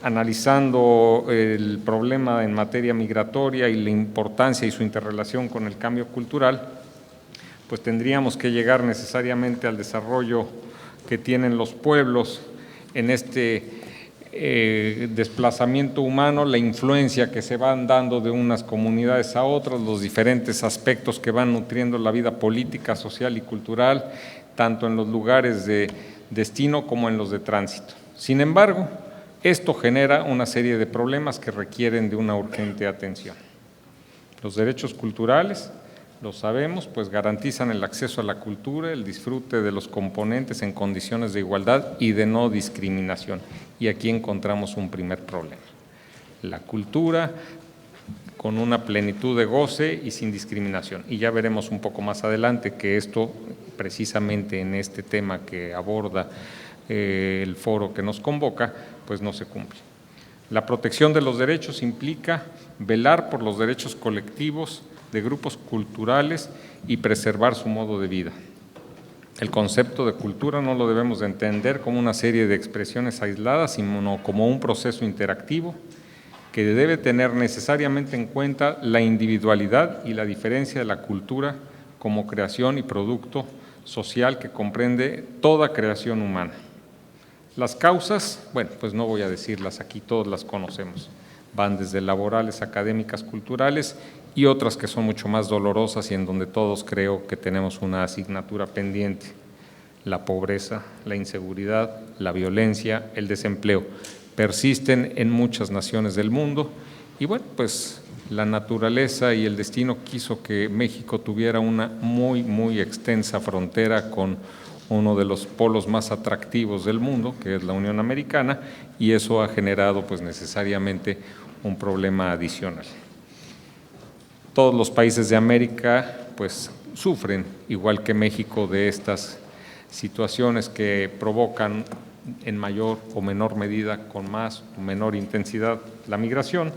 analizando el problema en materia migratoria y la importancia y su interrelación con el cambio cultural, pues tendríamos que llegar necesariamente al desarrollo que tienen los pueblos en este desplazamiento humano, la influencia que se van dando de unas comunidades a otras, los diferentes aspectos que van nutriendo la vida política, social y cultural, tanto en los lugares de destino como en los de tránsito. Sin embargo, esto genera una serie de problemas que requieren de una urgente atención. Los derechos culturales, lo sabemos, pues garantizan el acceso a la cultura, el disfrute de los componentes en condiciones de igualdad y de no discriminación. Y aquí encontramos un primer problema. La cultura con una plenitud de goce y sin discriminación. Y ya veremos un poco más adelante que esto, precisamente en este tema que aborda el foro que nos convoca, pues no se cumple. La protección de los derechos implica velar por los derechos colectivos de grupos culturales y preservar su modo de vida. El concepto de cultura no lo debemos de entender como una serie de expresiones aisladas, sino como un proceso interactivo que debe tener necesariamente en cuenta la individualidad y la diferencia de la cultura como creación y producto social que comprende toda creación humana. Las causas, bueno, pues no voy a decirlas aquí, todas las conocemos. Van desde laborales, académicas, culturales y otras que son mucho más dolorosas y en donde todos creo que tenemos una asignatura pendiente. La pobreza, la inseguridad, la violencia, el desempleo persisten en muchas naciones del mundo y bueno, pues la naturaleza y el destino quiso que México tuviera una muy extensa frontera con uno de los polos más atractivos del mundo, que es la Unión Americana, y eso ha generado pues necesariamente un problema adicional. Todos los países de América pues sufren, igual que México, de estas situaciones que provocan en mayor o menor medida, con más o menor intensidad, la migración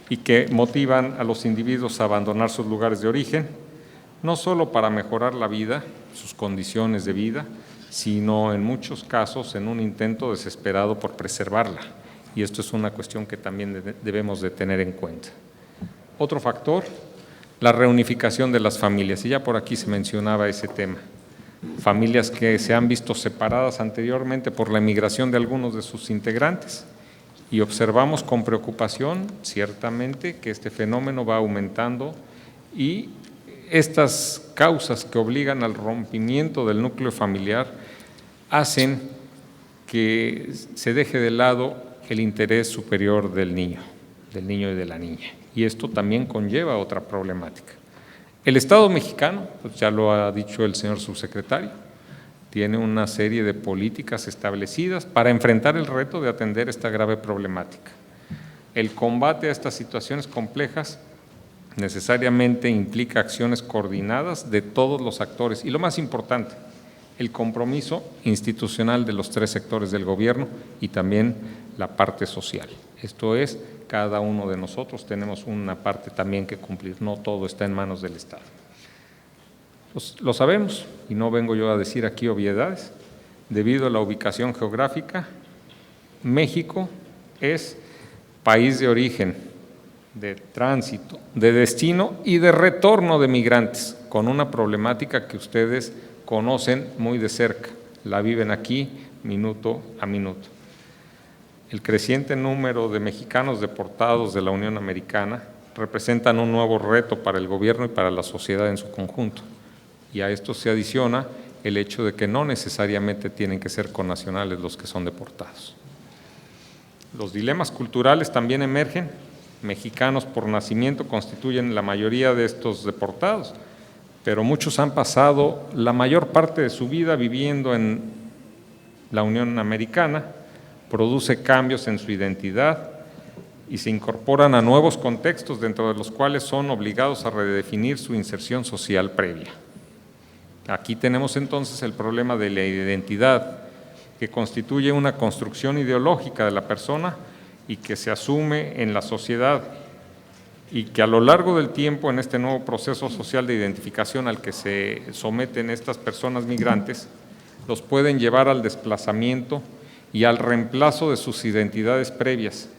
y que motivan a los individuos a abandonar sus lugares de origen, no solo para mejorar la vida, sus condiciones de vida, sino en muchos casos en un intento desesperado por preservarla. Y esto es una cuestión que también debemos de tener en cuenta. Otro factor, la reunificación de las familias, y ya por aquí se mencionaba ese tema. Familias que se han visto separadas anteriormente por la emigración de algunos de sus integrantes y observamos con preocupación, ciertamente, que este fenómeno va aumentando y estas causas que obligan al rompimiento del núcleo familiar hacen que se deje de lado el interés superior del niño y de la niña. Y esto también conlleva otra problemática. El Estado mexicano, pues ya lo ha dicho el señor subsecretario, tiene una serie de políticas establecidas para enfrentar el reto de atender esta grave problemática. El combate a estas situaciones complejas necesariamente implica acciones coordinadas de todos los actores y lo más importante, el compromiso institucional de los tres sectores del gobierno y también la parte social. Esto es, cada uno de nosotros tenemos una parte también que cumplir, no todo está en manos del Estado. Lo sabemos y no vengo yo a decir aquí obviedades, debido a la ubicación geográfica, México es país de origen, de tránsito, de destino y de retorno de migrantes, con una problemática que ustedes conocen muy de cerca, la viven aquí minuto a minuto. El creciente número de mexicanos deportados de la Unión Americana representan un nuevo reto para el gobierno y para la sociedad en su conjunto. Y a esto se adiciona el hecho de que no necesariamente tienen que ser connacionales los que son deportados. Los dilemas culturales también emergen. Mexicanos por nacimiento constituyen la mayoría de estos deportados, pero muchos han pasado la mayor parte de su vida viviendo en la Unión Americana, produce cambios en su identidad y se incorporan a nuevos contextos dentro de los cuales son obligados a redefinir su inserción social previa. Aquí tenemos entonces el problema de la identidad, que constituye una construcción ideológica de la persona y que se asume en la sociedad. y que a lo largo del tiempo, en este nuevo proceso social de identificación al que se someten estas personas migrantes, los pueden llevar al desplazamiento y al reemplazo de sus identidades previas,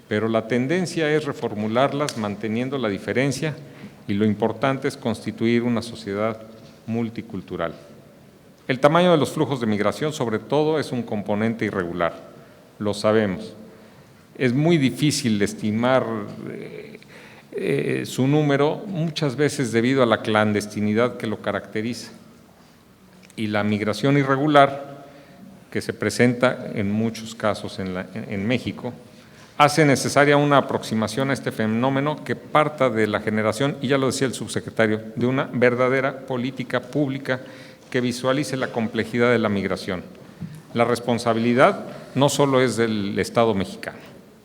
pero la tendencia es reformularlas manteniendo la diferencia, y lo importante es constituir una sociedad multicultural. El tamaño de los flujos de migración, sobre todo, es un componente irregular, lo sabemos. Es muy difícil estimar su número, muchas veces debido a la clandestinidad que lo caracteriza. Y la migración irregular, que se presenta en muchos casos en México, hace necesaria una aproximación a este fenómeno que parta de la generación, y ya lo decía el subsecretario, de una verdadera política pública que visualice la complejidad de la migración. La responsabilidad no solo es del Estado mexicano,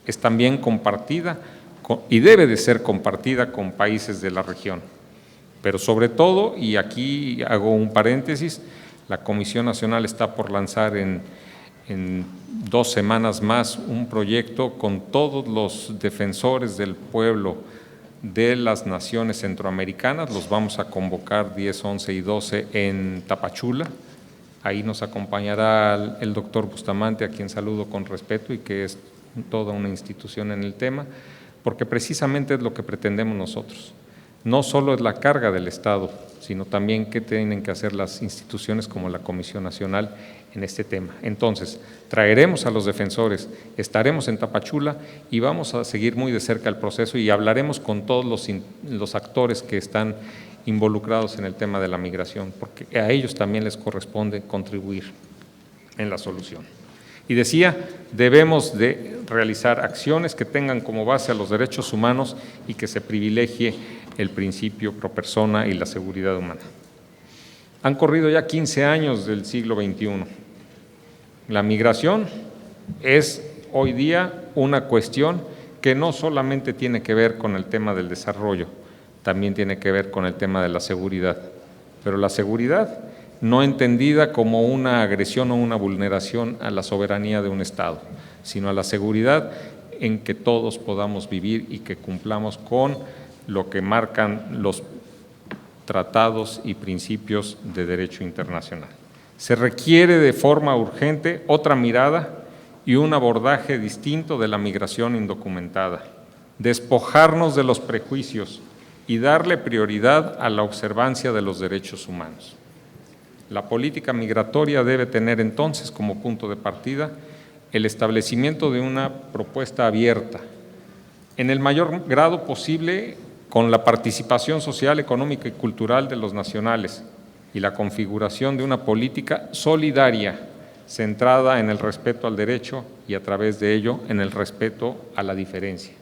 es también compartida y debe de ser compartida con países de la región. Pero sobre todo, y aquí hago un paréntesis, la Comisión Nacional está por lanzar en 2 semanas más un proyecto con todos los defensores del pueblo de las naciones centroamericanas. Los vamos a convocar 10, 11 y 12 en Tapachula. Ahí nos acompañará el doctor Bustamante, a quien saludo con respeto y que es toda una institución en el tema, porque precisamente es lo que pretendemos nosotros. No solo es la carga del Estado, sino también qué tienen que hacer las instituciones como la Comisión Nacional en este tema. Entonces, traeremos a los defensores, estaremos en Tapachula y vamos a seguir muy de cerca el proceso y hablaremos con todos los actores que están involucrados en el tema de la migración, porque a ellos también les corresponde contribuir en la solución. Y decía, debemos de realizar acciones que tengan como base a los derechos humanos y que se privilegie el principio pro persona y la seguridad humana. Han corrido ya 15 años del siglo XXI. La migración es hoy día una cuestión que no solamente tiene que ver con el tema del desarrollo, también tiene que ver con el tema de la seguridad. Pero la seguridad no entendida como una agresión o una vulneración a la soberanía de un Estado, sino a la seguridad en que todos podamos vivir y que cumplamos con lo que marcan los tratados y principios de derecho internacional. Se requiere de forma urgente otra mirada y un abordaje distinto de la migración indocumentada, despojarnos de los prejuicios y darle prioridad a la observancia de los derechos humanos. La política migratoria debe tener entonces como punto de partida el establecimiento de una propuesta abierta, en el mayor grado posible con la participación social, económica y cultural de los nacionales y la configuración de una política solidaria centrada en el respeto al derecho y a través de ello en el respeto a la diferencia.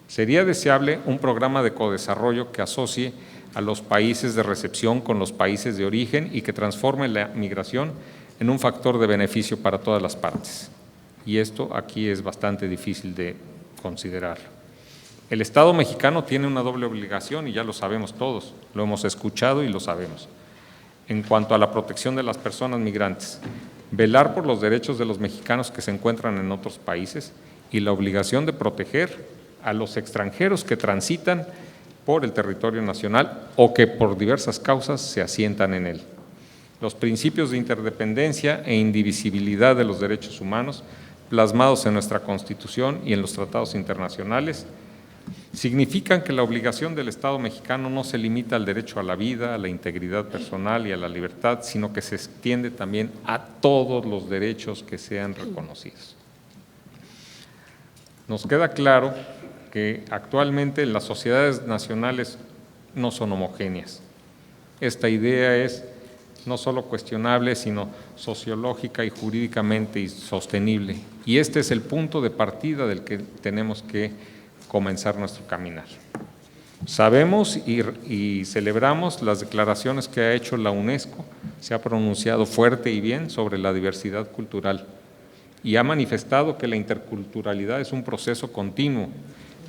Sería deseable un programa de codesarrollo que asocie a los países de recepción con los países de origen y que transforme la migración en un factor de beneficio para todas las partes. Y esto aquí es bastante difícil de considerar. El Estado mexicano tiene una doble obligación y ya lo sabemos todos, lo hemos escuchado y lo sabemos. En cuanto a la protección de las personas migrantes, velar por los derechos de los mexicanos que se encuentran en otros países y la obligación de proteger a los extranjeros que transitan por el territorio nacional o que por diversas causas se asientan en él. Los principios de interdependencia e indivisibilidad de los derechos humanos, plasmados en nuestra Constitución y en los tratados internacionales, significan que la obligación del Estado mexicano no se limita al derecho a la vida, a la integridad personal y a la libertad, sino que se extiende también a todos los derechos que sean reconocidos. Nos queda claro que actualmente las sociedades nacionales no son homogéneas. Esta idea es no solo cuestionable, sino sociológica y jurídicamente insostenible. Y este es el punto de partida del que tenemos que comenzar nuestro caminar. Sabemos y celebramos las declaraciones que ha hecho la UNESCO, se ha pronunciado fuerte y bien sobre la diversidad cultural y ha manifestado que la interculturalidad es un proceso continuo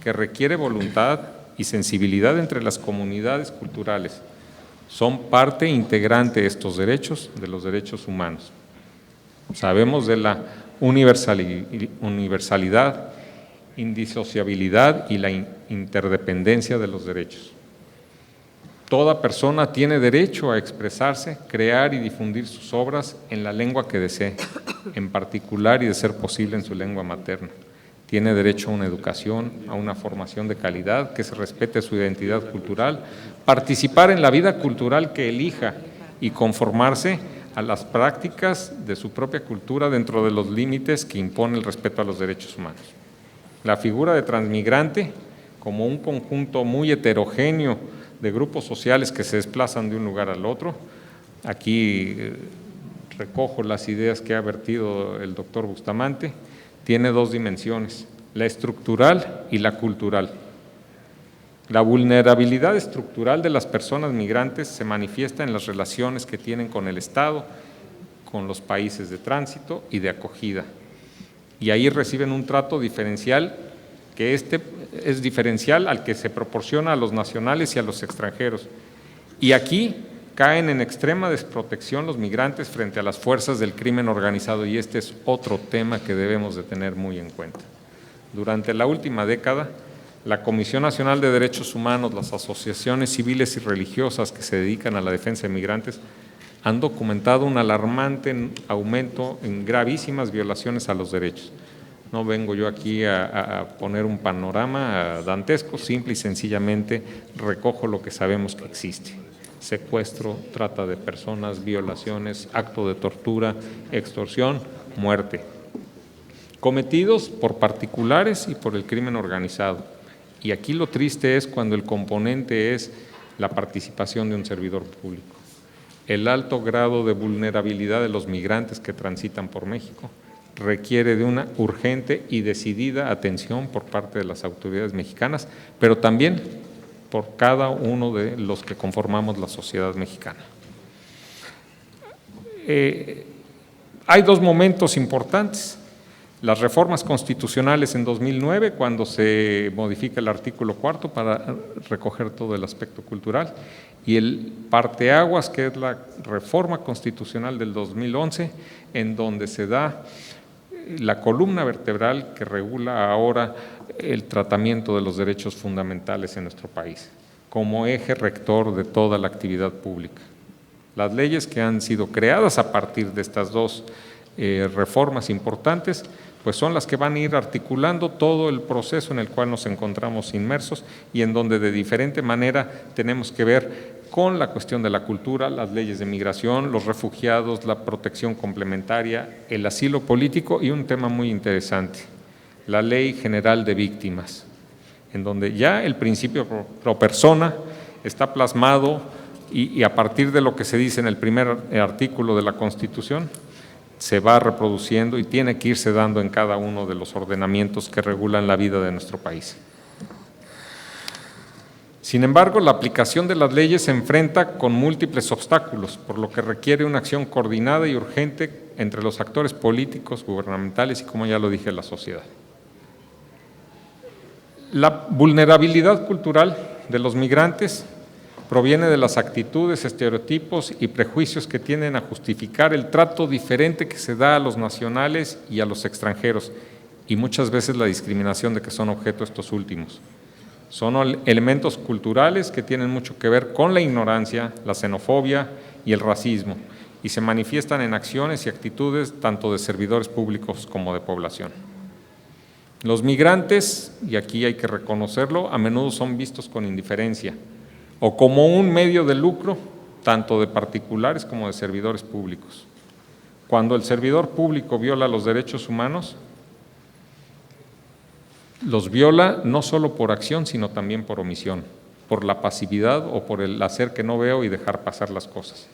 que requiere voluntad y sensibilidad entre las comunidades culturales. Son parte integrante estos derechos de los derechos humanos. Sabemos de la universalidad indisociabilidad y la interdependencia de los derechos. Toda persona tiene derecho a expresarse, crear y difundir sus obras en la lengua que desee, en particular y de ser posible en su lengua materna. Tiene derecho a una educación, a una formación de calidad, que se respete su identidad cultural, participar en la vida cultural que elija y conformarse a las prácticas de su propia cultura dentro de los límites que impone el respeto a los derechos humanos. La figura de transmigrante, como un conjunto muy heterogéneo de grupos sociales que se desplazan de un lugar al otro, aquí recojo las ideas que ha vertido el doctor Bustamante, tiene dos dimensiones, la estructural y la cultural. La vulnerabilidad estructural de las personas migrantes se manifiesta en las relaciones que tienen con el Estado, con los países de tránsito y de acogida. Y ahí reciben un trato diferencial, que es diferencial al que se proporciona a los nacionales y a los extranjeros. Y aquí caen en extrema desprotección los migrantes frente a las fuerzas del crimen organizado, y este es otro tema que debemos de tener muy en cuenta. Durante la última década, la Comisión Nacional de Derechos Humanos, las asociaciones civiles y religiosas que se dedican a la defensa de migrantes han documentado un alarmante aumento en gravísimas violaciones a los derechos. No vengo yo aquí a poner un panorama dantesco, simple y sencillamente recojo lo que sabemos que existe. Secuestro, trata de personas, violaciones, acto de tortura, extorsión, muerte, cometidos por particulares y por el crimen organizado. Y aquí lo triste es cuando el componente es la participación de un servidor público. El alto grado de vulnerabilidad de los migrantes que transitan por México requiere de una urgente y decidida atención por parte de las autoridades mexicanas, pero también por cada uno de los que conformamos la sociedad mexicana. Hay dos momentos importantes: las reformas constitucionales en 2009, cuando se modifica el artículo 4 para recoger todo el aspecto cultural, y el parteaguas, que es la reforma constitucional del 2011, en donde se da la columna vertebral que regula ahora el tratamiento de los derechos fundamentales en nuestro país, como eje rector de toda la actividad pública. Las leyes que han sido creadas a partir de estas dos reformas importantes, pues son las que van a ir articulando todo el proceso en el cual nos encontramos inmersos y en donde de diferente manera tenemos que ver con la cuestión de la cultura, las leyes de migración, los refugiados, la protección complementaria, el asilo político y un tema muy interesante, la Ley General de Víctimas, en donde ya el principio pro persona está plasmado y a partir de lo que se dice en el primer artículo de la Constitución, se va reproduciendo y tiene que irse dando en cada uno de los ordenamientos que regulan la vida de nuestro país. Sin embargo, la aplicación de las leyes se enfrenta con múltiples obstáculos, por lo que requiere una acción coordinada y urgente entre los actores políticos, gubernamentales y, como ya lo dije, la sociedad. La vulnerabilidad cultural de los migrantes proviene de las actitudes, estereotipos y prejuicios que tienden a justificar el trato diferente que se da a los nacionales y a los extranjeros, y muchas veces la discriminación de que son objeto estos últimos. Son elementos culturales que tienen mucho que ver con la ignorancia, la xenofobia y el racismo, y se manifiestan en acciones y actitudes tanto de servidores públicos como de población. Los migrantes, y aquí hay que reconocerlo, a menudo son vistos con indiferencia o como un medio de lucro, tanto de particulares como de servidores públicos. Cuando el servidor público viola los derechos humanos, los viola no solo por acción, sino también por omisión, por la pasividad o por el hacer que no veo y dejar pasar las cosas.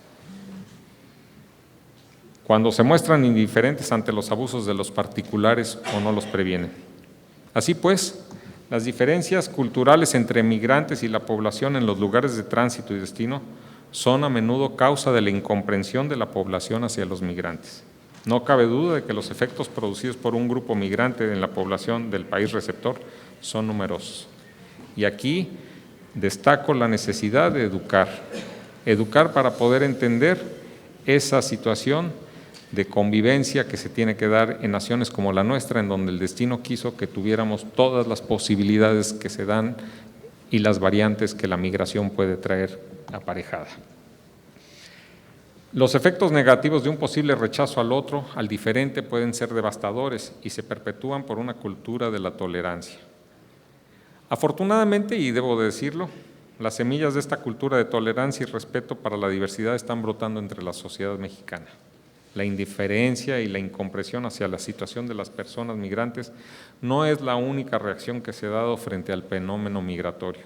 Cuando se muestran indiferentes ante los abusos de los particulares o no los previenen. Así pues, las diferencias culturales entre migrantes y la población en los lugares de tránsito y destino son a menudo causa de la incomprensión de la población hacia los migrantes. No cabe duda de que los efectos producidos por un grupo migrante en la población del país receptor son numerosos. Y aquí destaco la necesidad de educar para poder entender esa situación de convivencia que se tiene que dar en naciones como la nuestra, en donde el destino quiso que tuviéramos todas las posibilidades que se dan y las variantes que la migración puede traer aparejada. Los efectos negativos de un posible rechazo al otro, al diferente, pueden ser devastadores y se perpetúan por una cultura de la tolerancia. Afortunadamente, y debo decirlo, las semillas de esta cultura de tolerancia y respeto para la diversidad están brotando entre la sociedad mexicana. La indiferencia y la incomprensión hacia la situación de las personas migrantes no es la única reacción que se ha dado frente al fenómeno migratorio.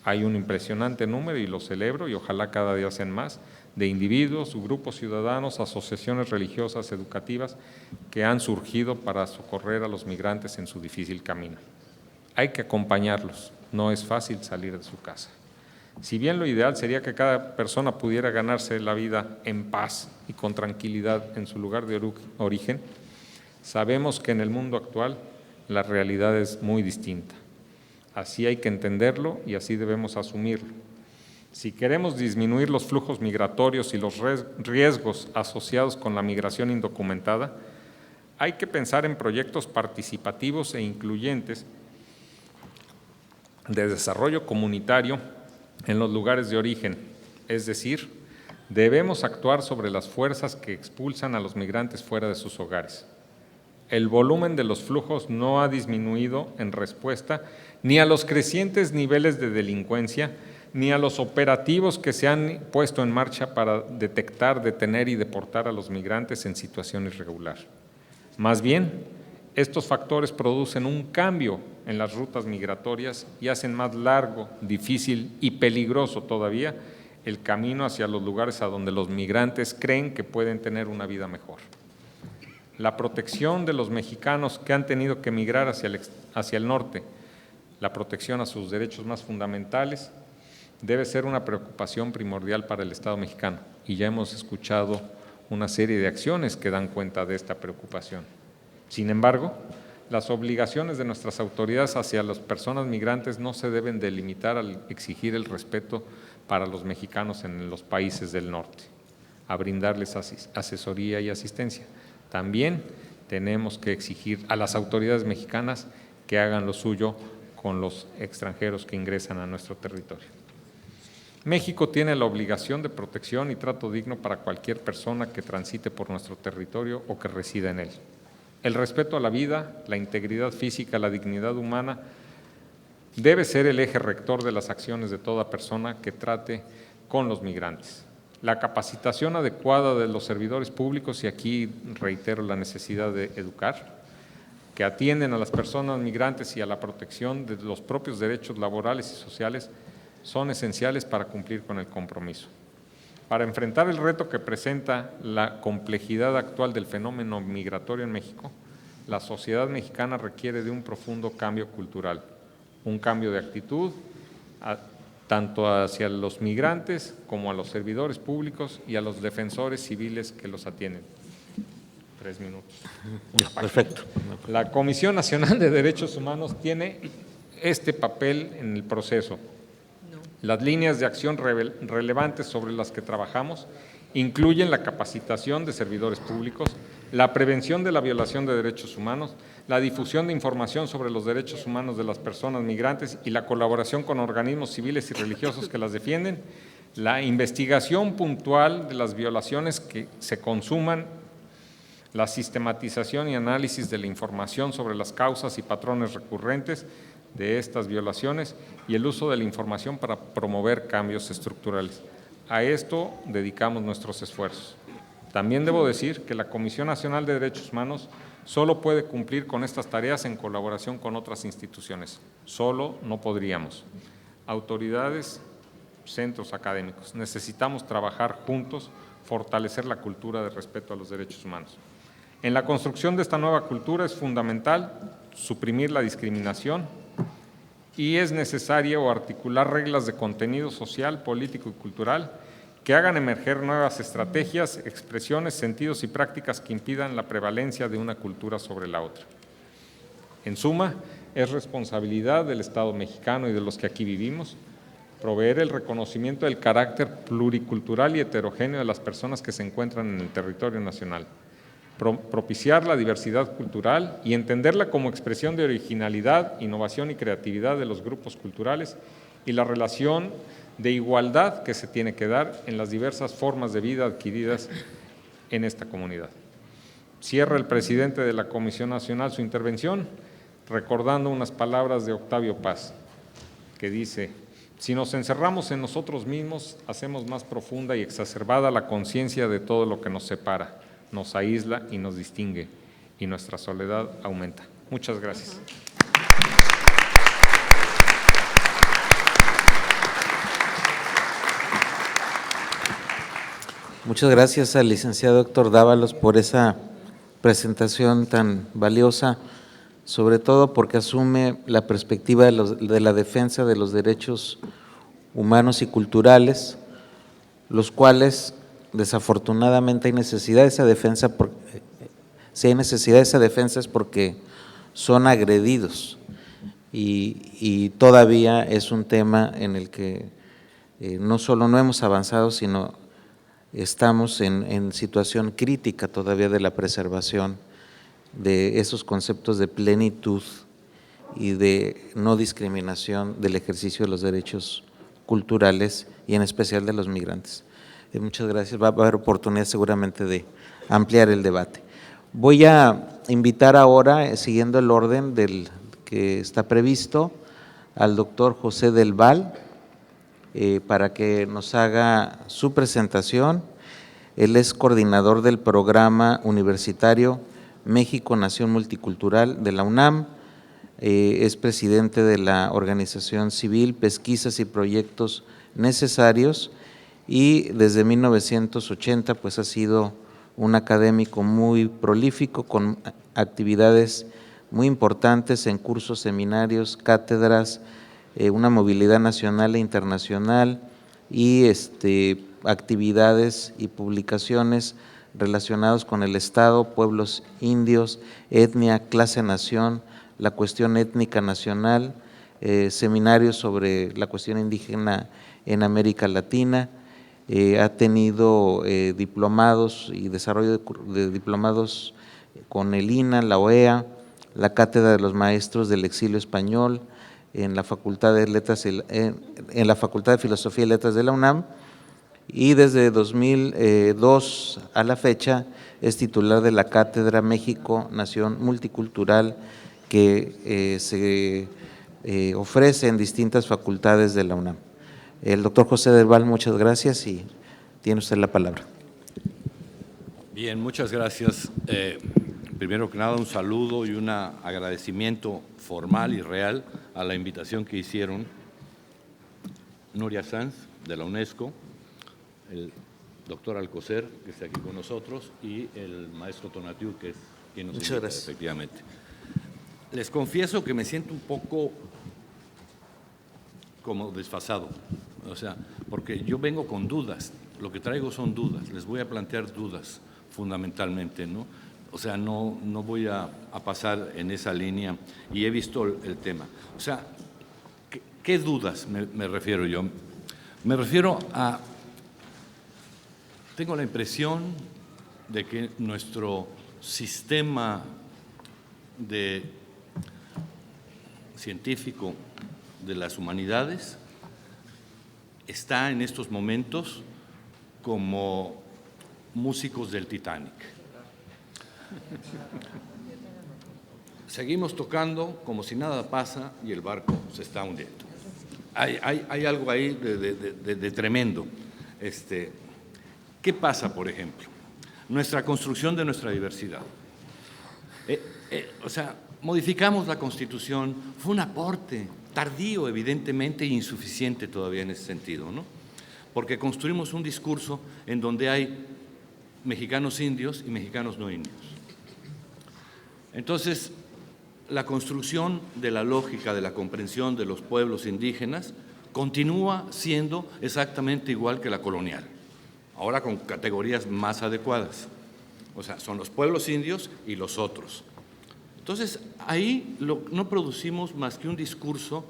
Hay un impresionante número, y lo celebro, y ojalá cada día sean más, de individuos, grupos ciudadanos, asociaciones religiosas, educativas, que han surgido para socorrer a los migrantes en su difícil camino. Hay que acompañarlos, no es fácil salir de su casa. Si bien lo ideal sería que cada persona pudiera ganarse la vida en paz y con tranquilidad en su lugar de origen, sabemos que en el mundo actual la realidad es muy distinta. Así hay que entenderlo y así debemos asumirlo. Si queremos disminuir los flujos migratorios y los riesgos asociados con la migración indocumentada, hay que pensar en proyectos participativos e incluyentes de desarrollo comunitario en los lugares de origen, es decir, debemos actuar sobre las fuerzas que expulsan a los migrantes fuera de sus hogares. El volumen de los flujos no ha disminuido en respuesta ni a los crecientes niveles de delincuencia, ni a los operativos que se han puesto en marcha para detectar, detener y deportar a los migrantes en situación irregular. Más bien, estos factores producen un cambio en las rutas migratorias y hacen más largo, difícil y peligroso todavía el camino hacia los lugares a donde los migrantes creen que pueden tener una vida mejor. La protección de los mexicanos que han tenido que migrar hacia el norte, la protección a sus derechos más fundamentales, debe ser una preocupación primordial para el Estado mexicano, y ya hemos escuchado una serie de acciones que dan cuenta de esta preocupación. Sin embargo, las obligaciones de nuestras autoridades hacia las personas migrantes no se deben de limitar al exigir el respeto para los mexicanos en los países del norte, a brindarles asesoría y asistencia. También tenemos que exigir a las autoridades mexicanas que hagan lo suyo con los extranjeros que ingresan a nuestro territorio. México tiene la obligación de protección y trato digno para cualquier persona que transite por nuestro territorio o que resida en él. El respeto a la vida, la integridad física, la dignidad humana debe ser el eje rector de las acciones de toda persona que trate con los migrantes. La capacitación adecuada de los servidores públicos, y aquí reitero la necesidad de educar, que atienden a las personas migrantes y a la protección de los propios derechos laborales y sociales, son esenciales para cumplir con el compromiso. Para enfrentar el reto que presenta la complejidad actual del fenómeno migratorio en México, la sociedad mexicana requiere de un profundo cambio cultural, un cambio de actitud, tanto hacia los migrantes como a los servidores públicos y a los defensores civiles que los atienden. 3 minutos. Perfecto. La Comisión Nacional de Derechos Humanos tiene este papel en el proceso. Las líneas de acción relevantes sobre las que trabajamos incluyen la capacitación de servidores públicos, la prevención de la violación de derechos humanos, la difusión de información sobre los derechos humanos de las personas migrantes y la colaboración con organismos civiles y religiosos que las defienden, la investigación puntual de las violaciones que se consuman, la sistematización y análisis de la información sobre las causas y patrones recurrentes de estas violaciones y el uso de la información para promover cambios estructurales. A esto dedicamos nuestros esfuerzos. También debo decir que la Comisión Nacional de Derechos Humanos solo puede cumplir con estas tareas en colaboración con otras instituciones. Solo no podríamos. Autoridades, centros académicos, necesitamos trabajar juntos, fortalecer la cultura de respeto a los derechos humanos. En la construcción de esta nueva cultura es fundamental suprimir la discriminación y es necesario articular reglas de contenido social, político y cultural que hagan emerger nuevas estrategias, expresiones, sentidos y prácticas que impidan la prevalencia de una cultura sobre la otra. En suma, es responsabilidad del Estado mexicano y de los que aquí vivimos proveer el reconocimiento del carácter pluricultural y heterogéneo de las personas que se encuentran en el territorio nacional, propiciar la diversidad cultural y entenderla como expresión de originalidad, innovación y creatividad de los grupos culturales y la relación de igualdad que se tiene que dar en las diversas formas de vida adquiridas en esta comunidad. Cierra el presidente de la Comisión Nacional su intervención recordando unas palabras de Octavio Paz, que dice: si nos encerramos en nosotros mismos, hacemos más profunda y exacerbada la conciencia de todo lo que nos separa, nos aísla y nos distingue, y nuestra soledad aumenta. Muchas gracias. Muchas gracias al licenciado Héctor Dávalos por esa presentación tan valiosa, sobre todo porque asume la perspectiva de la defensa de los derechos humanos y culturales, los cuales desafortunadamente hay necesidad de esa defensa, si hay necesidad de esa defensa es porque son agredidos y todavía es un tema en el que no solo no hemos avanzado, sino estamos en situación crítica todavía de la preservación de esos conceptos de plenitud y de no discriminación del ejercicio de los derechos culturales y en especial de los migrantes. Muchas gracias, va a haber oportunidad seguramente de ampliar el debate. Voy a invitar ahora, siguiendo el orden del que está previsto, al doctor José del Val, para que nos haga su presentación. Él es coordinador del Programa Universitario México Nación Multicultural de la UNAM, es presidente de la organización civil Pesquisas y Proyectos Necesarios y desde 1980 pues ha sido un académico muy prolífico con actividades muy importantes en cursos, seminarios, cátedras, una movilidad nacional e internacional y actividades y publicaciones relacionados con el Estado, pueblos indios, etnia, clase-nación, la cuestión étnica nacional, seminarios sobre la cuestión indígena en América Latina, ha tenido diplomados y desarrollo de diplomados con el INA, la OEA, la Cátedra de los Maestros del Exilio Español, en la Facultad de Letras, en la Facultad de Filosofía y Letras de la UNAM, y desde 2002 a la fecha es titular de la Cátedra México Nación Multicultural que se ofrece en distintas facultades de la UNAM. El doctor José del Val, muchas gracias y tiene usted la palabra. Bien, muchas gracias. Primero que nada, un saludo y un agradecimiento formal y real a la invitación que hicieron Nuria Sanz, de la UNESCO, el doctor Alcocer, que está aquí con nosotros, y el maestro Tonatiuh, que es quien nos invita, efectivamente. Les confieso que me siento un poco como desfasado, o sea, porque yo vengo con dudas, lo que traigo son dudas, les voy a plantear dudas fundamentalmente, ¿no? O sea, no voy a pasar en esa línea y he visto el tema. O sea, ¿qué dudas me refiero yo? Me refiero a… Tengo la impresión de que nuestro sistema científico de las humanidades está en estos momentos como músicos del Titanic. Seguimos tocando como si nada pasa y el barco se está hundiendo. Hay algo ahí de tremendo. ¿Qué pasa, por ejemplo? Nuestra construcción de nuestra diversidad. O sea, modificamos la Constitución, fue un aporte tardío, evidentemente, e insuficiente todavía en ese sentido, ¿no? Porque construimos un discurso en donde hay mexicanos indios y mexicanos no indios. Entonces, la construcción de la lógica de la comprensión de los pueblos indígenas continúa siendo exactamente igual que la colonial, ahora con categorías más adecuadas. O sea, son los pueblos indios y los otros. Entonces, ahí no producimos más que un discurso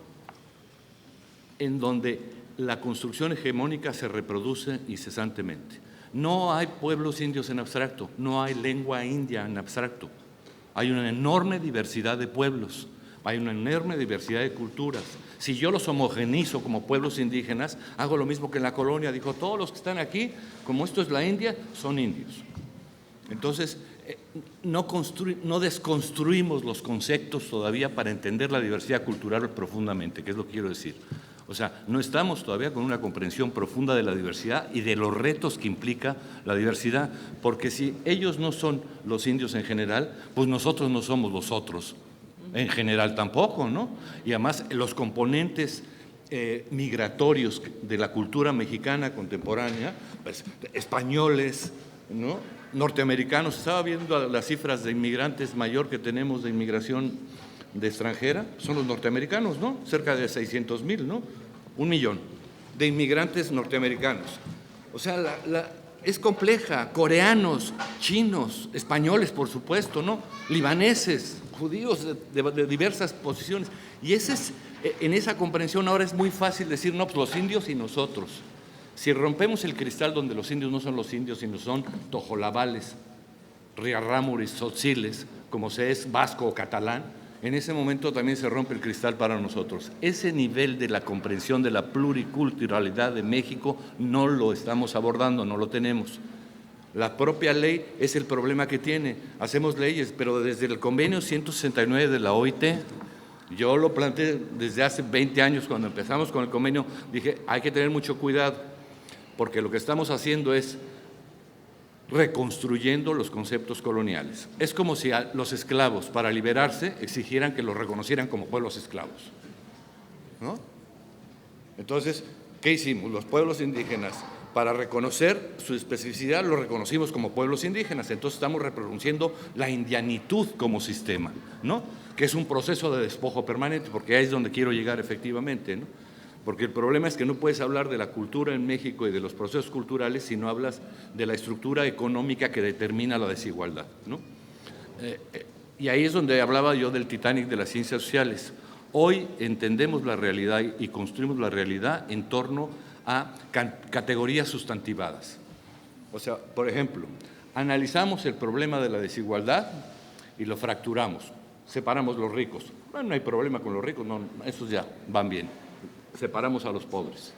en donde la construcción hegemónica se reproduce incesantemente. No hay pueblos indios en abstracto, no hay lengua india en abstracto. Hay una enorme diversidad de pueblos, hay una enorme diversidad de culturas. Si yo los homogenizo como pueblos indígenas, hago lo mismo que en la colonia. Dijo, todos los que están aquí, como esto es la India, son indios. Entonces, no desconstruimos los conceptos todavía para entender la diversidad cultural profundamente, que es lo que quiero decir. O sea, no estamos todavía con una comprensión profunda de la diversidad y de los retos que implica la diversidad, porque si ellos no son los indios en general, pues nosotros no somos los otros en general tampoco, ¿no? Y además los componentes migratorios de la cultura mexicana contemporánea, pues, españoles, ¿no?, norteamericanos. Estaba viendo las cifras de inmigrantes mayor que tenemos de inmigración de extranjera, son los norteamericanos, ¿no? Cerca de 600,000, ¿no? 1 millón de inmigrantes norteamericanos. O sea, es compleja. Coreanos, chinos, españoles, por supuesto, ¿no? Libaneses, judíos de diversas posiciones. Y en esa comprensión ahora es muy fácil decir, no, pues los indios y nosotros. Si rompemos el cristal donde los indios no son los indios, sino son tojolabales, riarrámuris, tzotziles, como se es vasco o catalán, en ese momento también se rompe el cristal para nosotros. Ese nivel de la comprensión de la pluriculturalidad de México no lo estamos abordando, no lo tenemos. La propia ley es el problema que tiene. Hacemos leyes, pero desde el convenio 169 de la OIT, yo lo planteé desde hace 20 años, cuando empezamos con el convenio, dije, hay que tener mucho cuidado, porque lo que estamos haciendo es reconstruyendo los conceptos coloniales. Es como si a los esclavos, para liberarse, exigieran que los reconocieran como pueblos esclavos, ¿no? Entonces, ¿qué hicimos? Los pueblos indígenas, para reconocer su especificidad, los reconocimos como pueblos indígenas. Entonces estamos reproduciendo la indianitud como sistema, ¿no?, que es un proceso de despojo permanente, porque ahí es donde quiero llegar efectivamente, ¿no? Porque el problema es que no puedes hablar de la cultura en México y de los procesos culturales si no hablas de la estructura económica que determina la desigualdad, ¿no? Y ahí es donde hablaba yo del Titanic de las ciencias sociales. Hoy entendemos la realidad y construimos la realidad en torno a categorías sustantivadas. O sea, por ejemplo, analizamos el problema de la desigualdad y lo fracturamos. Separamos los ricos. Bueno, no hay problema con los ricos, no, esos ya van bien. Separamos a los pobres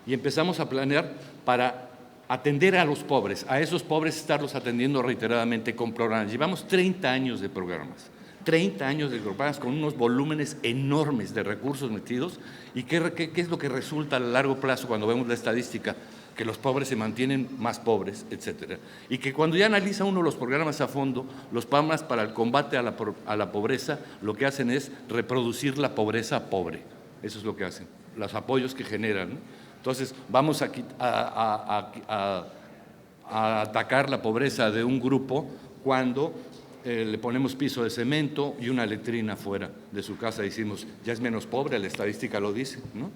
y empezamos a planear para atender a los pobres, a esos pobres estarlos atendiendo reiteradamente con programas. Llevamos 30 años de programas, 30 años de programas con unos volúmenes enormes de recursos metidos. ¿Y qué es lo que resulta a largo plazo cuando vemos la estadística? Que los pobres se mantienen más pobres, etcétera. Y que cuando ya analiza uno los programas a fondo, los programas para el combate a la pobreza, lo que hacen es reproducir la pobreza pobre. Eso es lo que hacen, los apoyos que generan, ¿no? Entonces, vamos a atacar la pobreza de un grupo cuando le ponemos piso de cemento y una letrina fuera de su casa. Decimos, ya es menos pobre, la estadística lo dice, ¿no?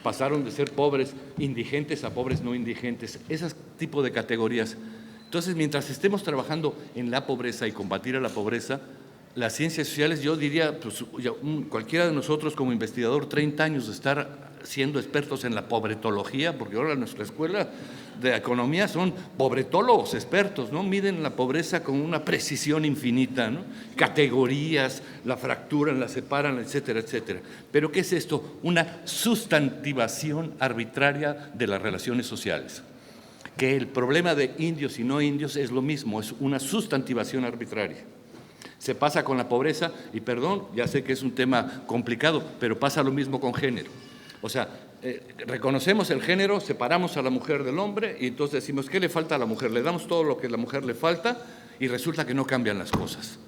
Pasaron de ser pobres indigentes a pobres no indigentes, ese tipo de categorías. Entonces, mientras estemos trabajando en la pobreza y combatir a la pobreza, las ciencias sociales, yo diría, pues, cualquiera de nosotros como investigador, 30 años de estar siendo expertos en la pobretología, porque ahora nuestra escuela de economía son pobretólogos expertos, ¿no? Miden la pobreza con una precisión infinita, ¿no? Categorías, la fracturan, la separan, etcétera, etcétera. Pero ¿qué es esto? Una sustantivación arbitraria de las relaciones sociales. Que el problema de indios y no indios es lo mismo, es una sustantivación arbitraria. Se pasa con la pobreza, y perdón, ya sé que es un tema complicado, pero pasa lo mismo con género. O sea, reconocemos el género, separamos a la mujer del hombre y entonces decimos, ¿qué le falta a la mujer? Le damos todo lo que a la mujer le falta y resulta que no cambian las cosas,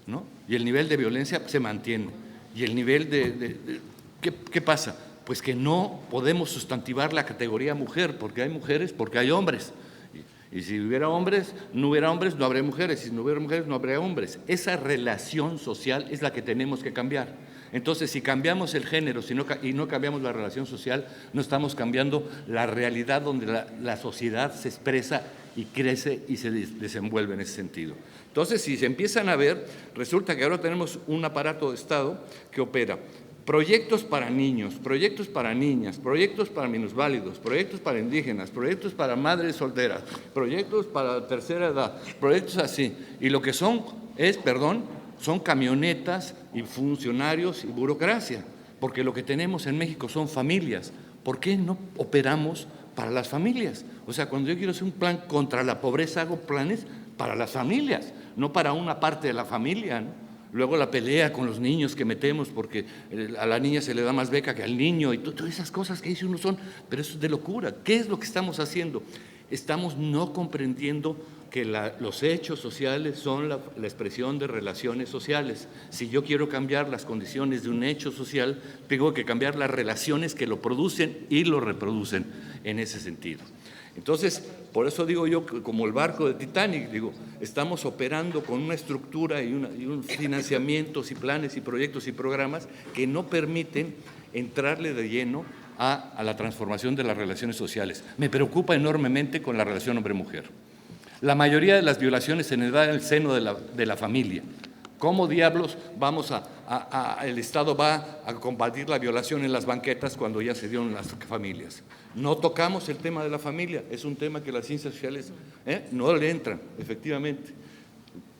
¿no? Y el nivel de violencia se mantiene. Y el nivel ¿qué pasa? Pues que no podemos sustantivar la categoría mujer, porque hay mujeres, porque hay hombres. Y si hubiera hombres, no habría mujeres. Si no hubiera mujeres, no habría hombres. Esa relación social es la que tenemos que cambiar. Entonces, si cambiamos el género y no cambiamos la relación social, no estamos cambiando la realidad donde la sociedad se expresa y crece y se desenvuelve en ese sentido. Entonces, si se empiezan a ver, resulta que ahora tenemos un aparato de Estado que opera proyectos para niños, proyectos para niñas, proyectos para minusválidos, proyectos para indígenas, proyectos para madres solteras, proyectos para tercera edad, proyectos así. Y lo que son son camionetas y funcionarios y burocracia, porque lo que tenemos en México son familias. ¿Por qué no operamos para las familias? O sea, cuando yo quiero hacer un plan contra la pobreza, hago planes para las familias, no para una parte de la familia, ¿no? Luego la pelea con los niños que metemos porque a la niña se le da más beca que al niño y todas esas cosas que dice uno pero eso es de locura. ¿Qué es lo que estamos haciendo? Estamos no comprendiendo que los hechos sociales son la expresión de relaciones sociales. Si yo quiero cambiar las condiciones de un hecho social, tengo que cambiar las relaciones que lo producen y lo reproducen en ese sentido. Entonces, por eso digo yo, como el barco de Titanic, estamos operando con una estructura y un financiamientos y planes y proyectos y programas que no permiten entrarle de lleno a la transformación de las relaciones sociales. Me preocupa enormemente con la relación hombre-mujer. La mayoría de las violaciones se dan en el seno de la familia. ¿Cómo diablos el Estado va a combatir la violación en las banquetas cuando ya se dio en las familias? No tocamos el tema de la familia, es un tema que las ciencias sociales no le entran, efectivamente.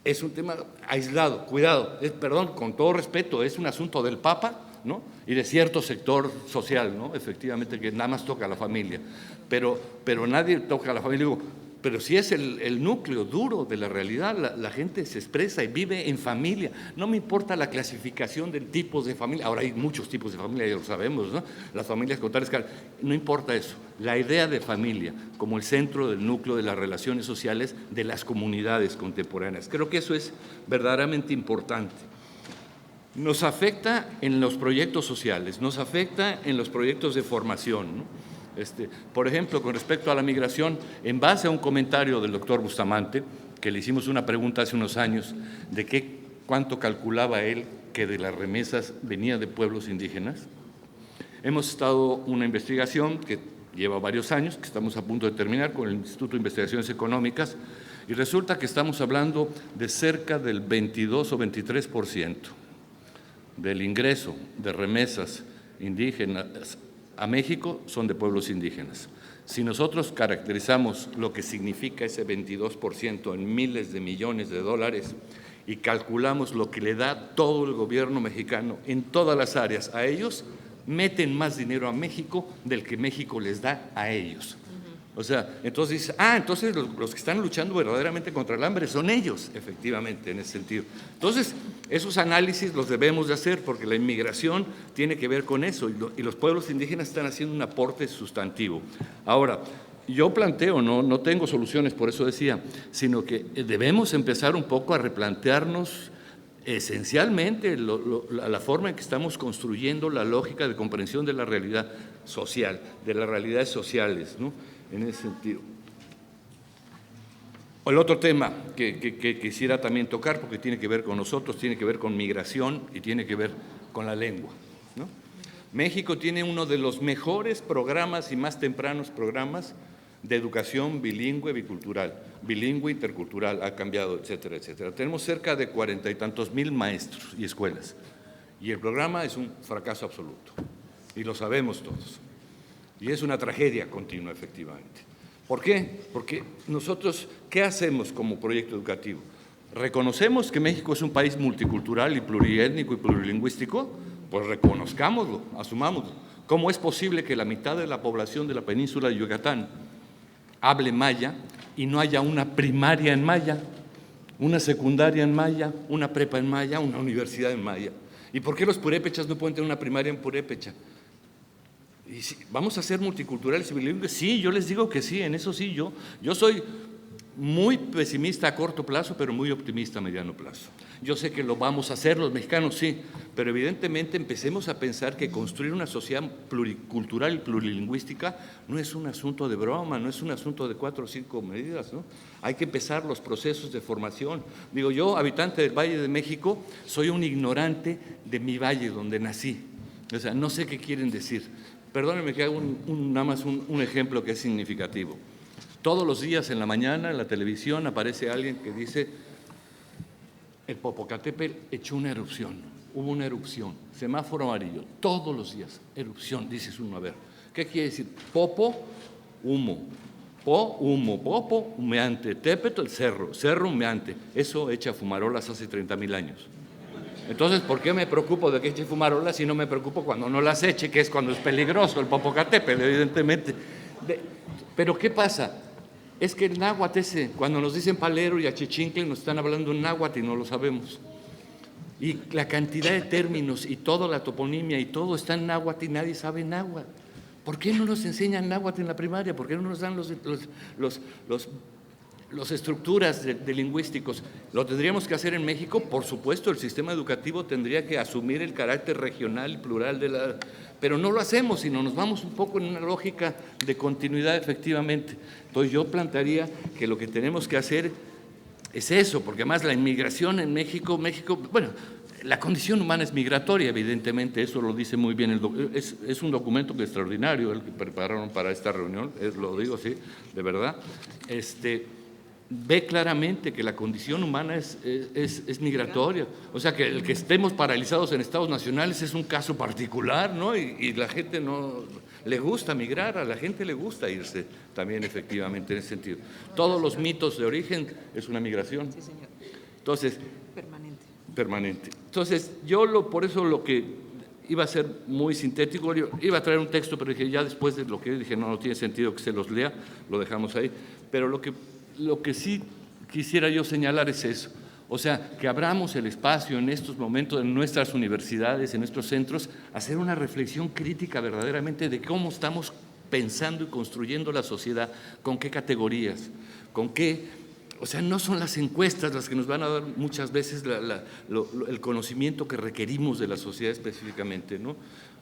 Es un tema aislado, cuidado, perdón, con todo respeto, es un asunto del Papa, ¿no? Y de cierto sector social, ¿no? Efectivamente, que nada más toca a la familia, pero nadie toca a la familia. Pero si es el núcleo duro de la realidad, la gente se expresa y vive en familia. No me importa la clasificación de tipos de familia, ahora hay muchos tipos de familia, ya lo sabemos, ¿no? Las familias con tales, no importa eso. La idea de familia como el centro del núcleo de las relaciones sociales de las comunidades contemporáneas. Creo que eso es verdaderamente importante. Nos afecta en los proyectos sociales, nos afecta en los proyectos de formación, ¿no? Por ejemplo, con respecto a la migración, en base a un comentario del doctor Bustamante, que le hicimos una pregunta hace unos años de cuánto calculaba él que de las remesas venía de pueblos indígenas, hemos estado una investigación que lleva varios años, que estamos a punto de terminar con el Instituto de Investigaciones Económicas, y resulta que estamos hablando de cerca del 22 o 23% del ingreso de remesas indígenas a México son de pueblos indígenas. Si nosotros caracterizamos lo que significa ese 22% en miles de millones de dólares y calculamos lo que le da todo el gobierno mexicano en todas las áreas a ellos, meten más dinero a México del que México les da a ellos. O sea, entonces dice, entonces los que están luchando verdaderamente contra el hambre son ellos, efectivamente, en ese sentido. Entonces, esos análisis los debemos de hacer porque la inmigración tiene que ver con eso y los pueblos indígenas están haciendo un aporte sustantivo. Ahora, yo planteo, no tengo soluciones, por eso decía, sino que debemos empezar un poco a replantearnos esencialmente la forma en que estamos construyendo la lógica de comprensión de la realidad social, de las realidades sociales, ¿no? En ese sentido. El otro tema que quisiera también tocar, porque tiene que ver con nosotros, tiene que ver con migración y tiene que ver con la lengua, ¿no? México tiene uno de los mejores programas y más tempranos programas de educación bilingüe, bicultural, bilingüe, intercultural, ha cambiado, etcétera, etcétera. Tenemos cerca de 40 y tantos mil maestros y escuelas, y el programa es un fracaso absoluto, y lo sabemos todos. Y es una tragedia continua, efectivamente. ¿Por qué? Porque nosotros, ¿qué hacemos como proyecto educativo? ¿Reconocemos que México es un país multicultural y pluriétnico y plurilingüístico? Pues reconozcámoslo, asumámoslo. ¿Cómo es posible que la mitad de la población de la península de Yucatán hable maya y no haya una primaria en maya, una secundaria en maya, una prepa en maya, una universidad en maya? ¿Y por qué los purépechas no pueden tener una primaria en purépecha? Y si, ¿vamos a ser multiculturales y bilingües? Sí, yo les digo que sí, en eso sí, yo soy muy pesimista a corto plazo, pero muy optimista a mediano plazo. Yo sé que lo vamos a hacer los mexicanos, sí, pero evidentemente empecemos a pensar que construir una sociedad pluricultural y plurilingüística no es un asunto de broma, no es un asunto de 4 o 5 medidas, ¿no? Hay que empezar los procesos de formación. Digo, yo, habitante del Valle de México, soy un ignorante de mi valle donde nací. O sea, no sé qué quieren decir. Perdónenme que haga nada más un ejemplo que es significativo. Todos los días en la mañana en la televisión aparece alguien que dice el Popocatépetl echó una erupción. hubo una erupción, semáforo amarillo, todos los días, erupción, dices uno, a ver, ¿qué quiere decir? Popo, humo, humo, popo, humeante, Tepetl, el cerro, cerro humeante, eso echa fumarolas hace 30,000 años. Entonces, ¿por qué me preocupo de que eche fumarolas si no me preocupo cuando no las eche, que es cuando es peligroso el Popocatépetl, evidentemente? Pero ¿qué pasa? Es que el náhuatl ese, cuando nos dicen Palero y Achichincle, nos están hablando en náhuatl y no lo sabemos. Y la cantidad de términos y toda la toponimia y todo está en náhuatl y nadie sabe náhuatl. ¿Por qué no nos enseñan náhuatl en la primaria? ¿Por qué no nos dan las estructuras de lingüísticos? ¿Lo tendríamos que hacer en México? Por supuesto, el sistema educativo tendría que asumir el carácter regional y plural pero no lo hacemos, sino nos vamos un poco en una lógica de continuidad, efectivamente. Entonces yo plantearía que lo que tenemos que hacer es eso, porque además la inmigración en México, bueno, la condición humana es migratoria, evidentemente, eso lo dice muy bien, es un documento extraordinario el que prepararon para esta reunión, lo digo así, de verdad, ve claramente que la condición humana es migratoria, o sea que el que estemos paralizados en estados nacionales es un caso particular, ¿no? Y la gente no le gusta migrar, a la gente le gusta irse también, efectivamente, en ese sentido. Todos los mitos de origen es una migración. Sí, señor. Entonces, Permanente. Entonces, yo por eso lo que iba a ser muy sintético, yo iba a traer un texto, pero dije, ya después de lo que dije, no tiene sentido que se los lea, lo dejamos ahí. Pero lo que sí quisiera yo señalar es eso. O sea, que abramos el espacio en estos momentos en nuestras universidades, en nuestros centros, hacer una reflexión crítica verdaderamente de cómo estamos pensando y construyendo la sociedad, con qué categorías, con qué. O sea, no son las encuestas las que nos van a dar muchas veces el conocimiento que requerimos de la sociedad específicamente, ¿no?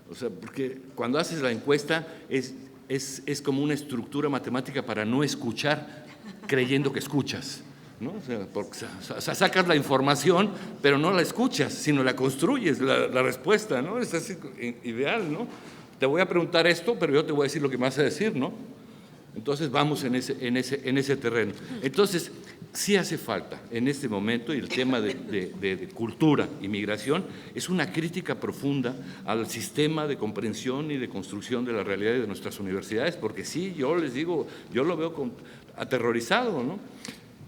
O sea, porque cuando haces la encuesta es como una estructura matemática para no escuchar creyendo que escuchas, ¿no? O sea, sacas la información, pero no la escuchas, sino la construyes, la respuesta, ¿no? Es así ideal, ¿no? Te voy a preguntar esto, pero yo te voy a decir lo que me vas a decir, ¿no? Entonces vamos en ese terreno. Entonces, sí hace falta en este momento, y el tema de cultura y migración es una crítica profunda al sistema de comprensión y de construcción de la realidad de nuestras universidades, porque sí, yo les digo, yo lo veo aterrorizado, ¿no?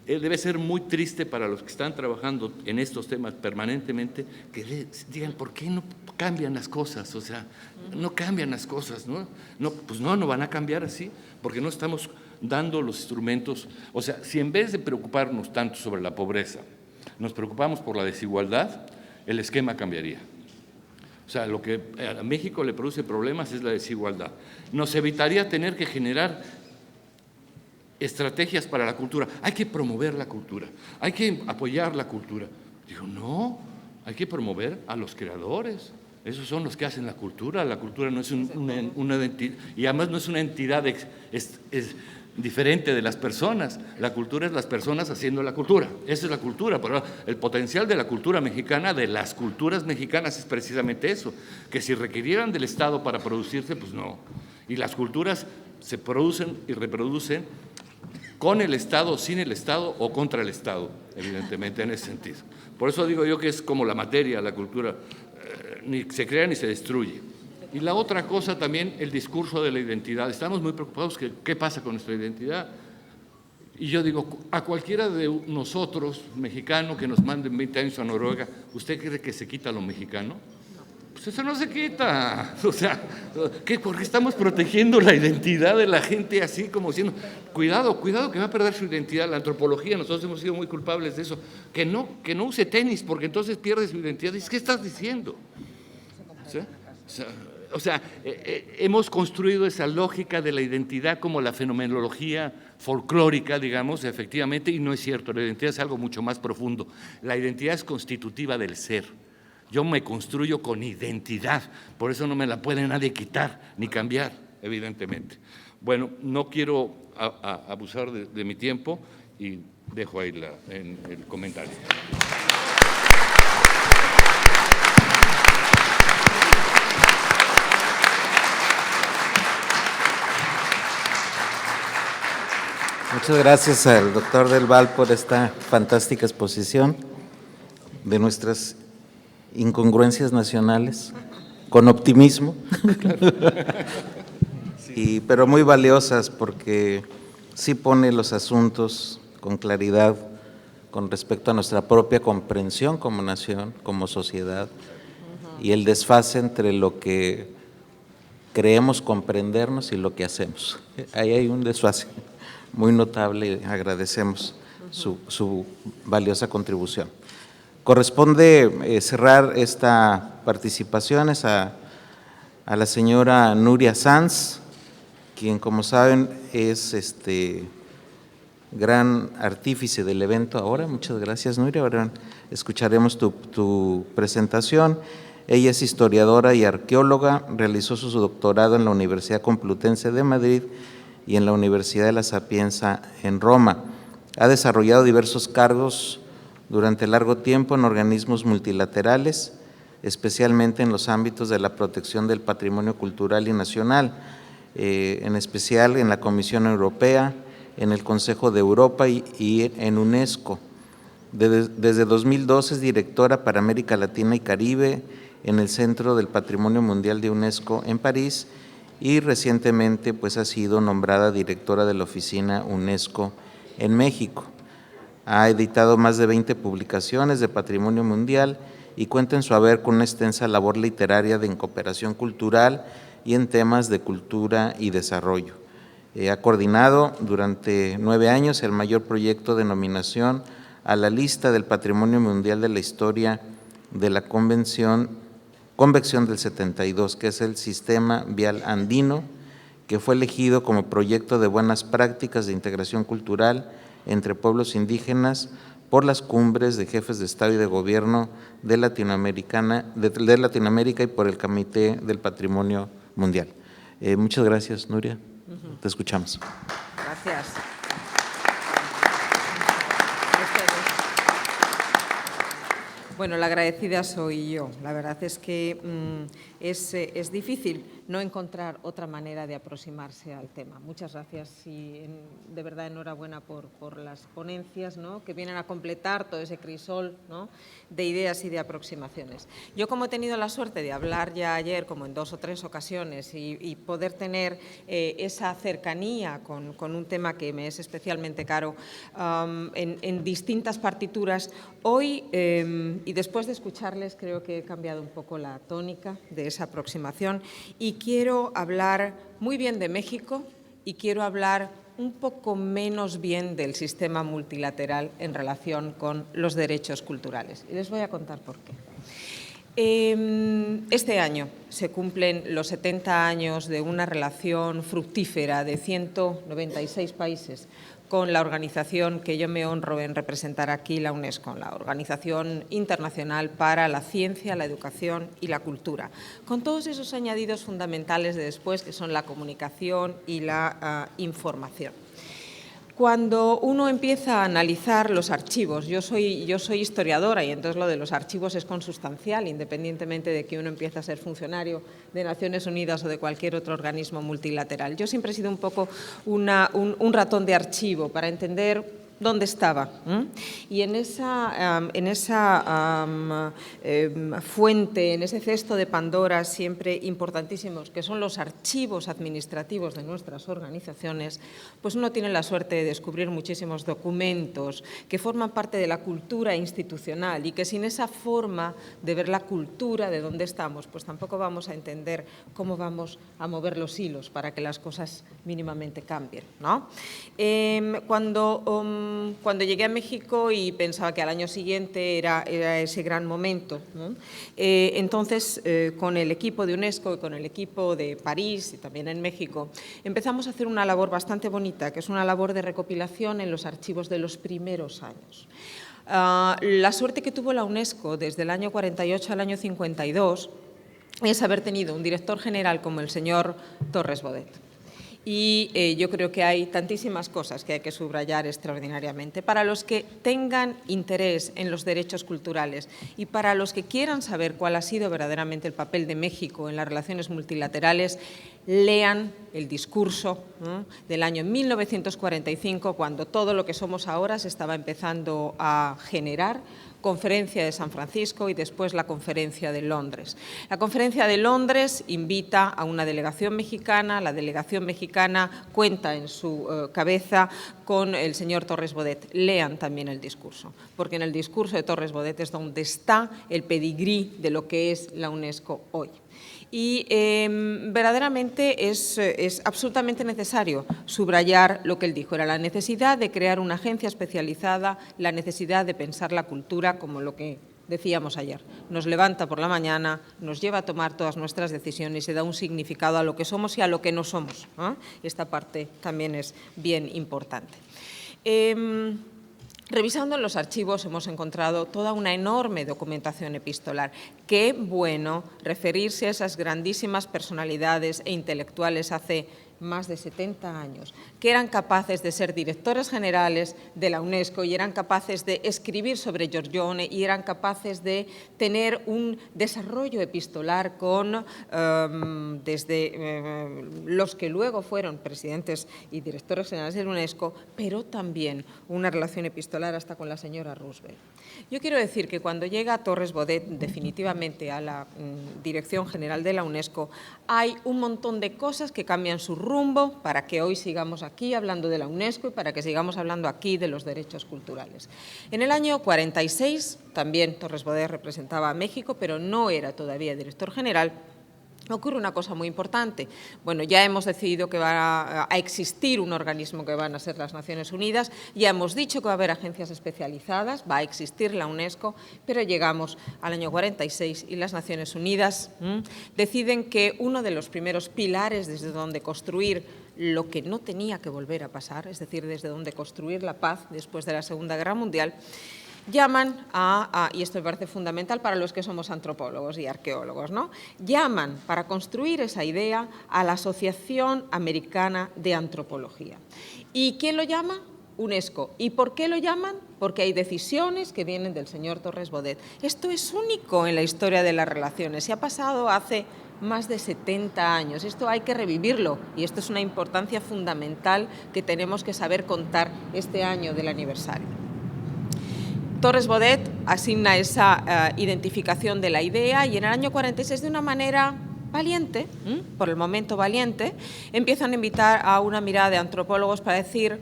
Debe ser muy triste para los que están trabajando en estos temas permanentemente, que digan, ¿por qué no cambian las cosas? O sea, no cambian las cosas, ¿no? Pues no van a cambiar así, porque no estamos dando los instrumentos. O sea, si en vez de preocuparnos tanto sobre la pobreza, nos preocupamos por la desigualdad, el esquema cambiaría. O sea, lo que a México le produce problemas es la desigualdad. Nos evitaría tener que generar estrategias para la cultura. Hay que promover la cultura, hay que apoyar la cultura. Digo, no, hay que promover a los creadores. Esos son los que hacen la cultura. La cultura no es una entidad, y además no es una entidad es diferente de las personas. La cultura es las personas haciendo la cultura. Esa es la cultura. Pero el potencial de la cultura mexicana, de las culturas mexicanas, es precisamente eso, que si requirieran del Estado para producirse, pues no. Y las culturas se producen y reproducen con el Estado, sin el Estado o contra el Estado, evidentemente, en ese sentido. Por eso digo yo que es como la materia, la cultura, ni se crea ni se destruye. Y la otra cosa también, el discurso de la identidad. Estamos muy preocupados qué pasa con nuestra identidad. Y yo digo, a cualquiera de nosotros, mexicano, que nos manden 20 años a Noruega, ¿usted cree que se quita lo mexicano? Pues eso no se quita. O sea, porque estamos protegiendo la identidad de la gente así como diciendo, cuidado que va a perder su identidad. La antropología, nosotros hemos sido muy culpables de eso. Que no use tenis porque entonces pierde su identidad. ¿Qué estás diciendo? O sea, hemos construido esa lógica de la identidad como la fenomenología folclórica, digamos, efectivamente, y no es cierto. La identidad es algo mucho más profundo. La identidad es constitutiva del ser. Yo me construyo con identidad, por eso no me la puede nadie quitar ni cambiar, evidentemente. Bueno, no quiero abusar de mi tiempo y dejo ahí el comentario. Muchas gracias al doctor Del Val por esta fantástica exposición de nuestras incongruencias nacionales, con optimismo, pero muy valiosas porque sí pone los asuntos con claridad con respecto a nuestra propia comprensión como nación, como sociedad, y el desfase entre lo que creemos comprendernos y lo que hacemos. Ahí hay un desfase muy notable y agradecemos su valiosa contribución. Corresponde cerrar esta participación a la señora Nuria Sanz, quien, como saben, es gran artífice del evento ahora. Muchas gracias, Nuria. Ahora escucharemos tu presentación. Ella es historiadora y arqueóloga, realizó su doctorado en la Universidad Complutense de Madrid y en la Universidad de La Sapienza en Roma. Ha desarrollado diversos cargos durante largo tiempo en organismos multilaterales, especialmente en los ámbitos de la protección del patrimonio cultural y nacional, en especial en la Comisión Europea, en el Consejo de Europa y en UNESCO. Desde 2012 es directora para América Latina y Caribe en el Centro del Patrimonio Mundial de UNESCO en París y recientemente pues ha sido nombrada directora de la Oficina UNESCO en México. Ha editado más de 20 publicaciones de patrimonio mundial y cuenta en su haber con una extensa labor literaria de cooperación cultural y en temas de cultura y desarrollo. Ha coordinado durante 9 años el mayor proyecto de nominación a la lista del Patrimonio Mundial de la Historia de la Convención del 72, que es el Sistema Vial Andino, que fue elegido como proyecto de buenas prácticas de integración cultural entre pueblos indígenas por las cumbres de jefes de Estado y de Gobierno de Latinoamérica y por el Comité del Patrimonio Mundial. Muchas gracias, Nuria. Te escuchamos. Gracias. Bueno, la agradecida soy yo. La verdad es que es difícil no encontrar otra manera de aproximarse al tema. Muchas gracias y de verdad enhorabuena por las ponencias, ¿no?, que vienen a completar todo ese crisol, ¿no?, de ideas y de aproximaciones. Yo, como he tenido la suerte de hablar ya ayer como en 2 o 3 ocasiones y poder tener esa cercanía con un tema que me es especialmente caro en distintas partituras, hoy y después de escucharles creo que he cambiado un poco la tónica de esa aproximación y quiero hablar muy bien de México y quiero hablar un poco menos bien del sistema multilateral en relación con los derechos culturales. Y les voy a contar por qué. Este año se cumplen los 70 años de una relación fructífera de 196 países con la organización que yo me honro en representar aquí, la UNESCO, la Organización Internacional para la Ciencia, la Educación y la Cultura, con todos esos añadidos fundamentales de después, que son la comunicación y la información. Cuando uno empieza a analizar los archivos, yo soy historiadora y entonces lo de los archivos es consustancial, independientemente de que uno empiece a ser funcionario de Naciones Unidas o de cualquier otro organismo multilateral. Yo siempre he sido un poco un ratón de archivo para entender dónde estaba. Y en esa fuente, en ese cesto de Pandora siempre importantísimos, que son los archivos administrativos de nuestras organizaciones, pues uno tiene la suerte de descubrir muchísimos documentos que forman parte de la cultura institucional y que sin esa forma de ver la cultura de dónde estamos, pues tampoco vamos a entender cómo vamos a mover los hilos para que las cosas mínimamente cambien, ¿no? Cuando llegué a México y pensaba que al año siguiente era ese gran momento, ¿no? Entonces, con el equipo de UNESCO y con el equipo de París y también en México, empezamos a hacer una labor bastante bonita, que es una labor de recopilación en los archivos de los primeros años. La suerte que tuvo la UNESCO desde el año 48 al año 52 es haber tenido un director general como el señor Torres Bodet. Y yo creo que hay tantísimas cosas que hay que subrayar extraordinariamente. Para los que tengan interés en los derechos culturales y para los que quieran saber cuál ha sido verdaderamente el papel de México en las relaciones multilaterales, lean el discurso del año 1945, cuando todo lo que somos ahora se estaba empezando a generar. Conferencia de San Francisco y después la Conferencia de Londres. La Conferencia de Londres invita a una delegación mexicana, la delegación mexicana cuenta en su cabeza con el señor Torres Bodet. Lean también el discurso, porque en el discurso de Torres Bodet es donde está el pedigrí de lo que es la UNESCO hoy. Y verdaderamente es absolutamente necesario subrayar lo que él dijo. Era la necesidad de crear una agencia especializada, la necesidad de pensar la cultura como lo que decíamos ayer. Nos levanta por la mañana, nos lleva a tomar todas nuestras decisiones y da un significado a lo que somos y a lo que no somos. Esta parte también es bien importante. Revisando en los archivos hemos encontrado toda una enorme documentación epistolar. Qué bueno referirse a esas grandísimas personalidades e intelectuales hace más de 70 años, que eran capaces de ser directores generales de la UNESCO y eran capaces de escribir sobre Giorgione y eran capaces de tener un desarrollo epistolar con desde los que luego fueron presidentes y directores generales de la UNESCO, pero también una relación epistolar hasta con la señora Roosevelt. Yo quiero decir que cuando llega Torres Bodet definitivamente a la dirección general de la UNESCO, hay un montón de cosas que cambian su rumbo para que hoy sigamos aquí hablando de la UNESCO y para que sigamos hablando aquí de los derechos culturales. En el año 46, también Torres Bodet representaba a México, pero no era todavía director general. Ocurre una cosa muy importante. Bueno, ya hemos decidido que va a existir un organismo que van a ser las Naciones Unidas, ya hemos dicho que va a haber agencias especializadas, va a existir la UNESCO, pero llegamos al año 46 y las Naciones Unidas deciden que uno de los primeros pilares desde donde construir lo que no tenía que volver a pasar, es decir, desde donde construir la paz después de la Segunda Guerra Mundial, llaman y esto me parece fundamental para los que somos antropólogos y arqueólogos, ¿no? Llaman para construir esa idea a la Asociación Americana de Antropología. ¿Y quién lo llama? UNESCO. ¿Y por qué lo llaman? Porque hay decisiones que vienen del señor Torres Bodet. Esto es único en la historia de las relaciones. Se ha pasado hace más de 70 años. Esto hay que revivirlo y esto es una importancia fundamental que tenemos que saber contar este año del aniversario. Torres Bodet asigna esa identificación de la idea y en el año 46 de una manera valiente, por el momento valiente, empiezan a invitar a una mirada de antropólogos para decir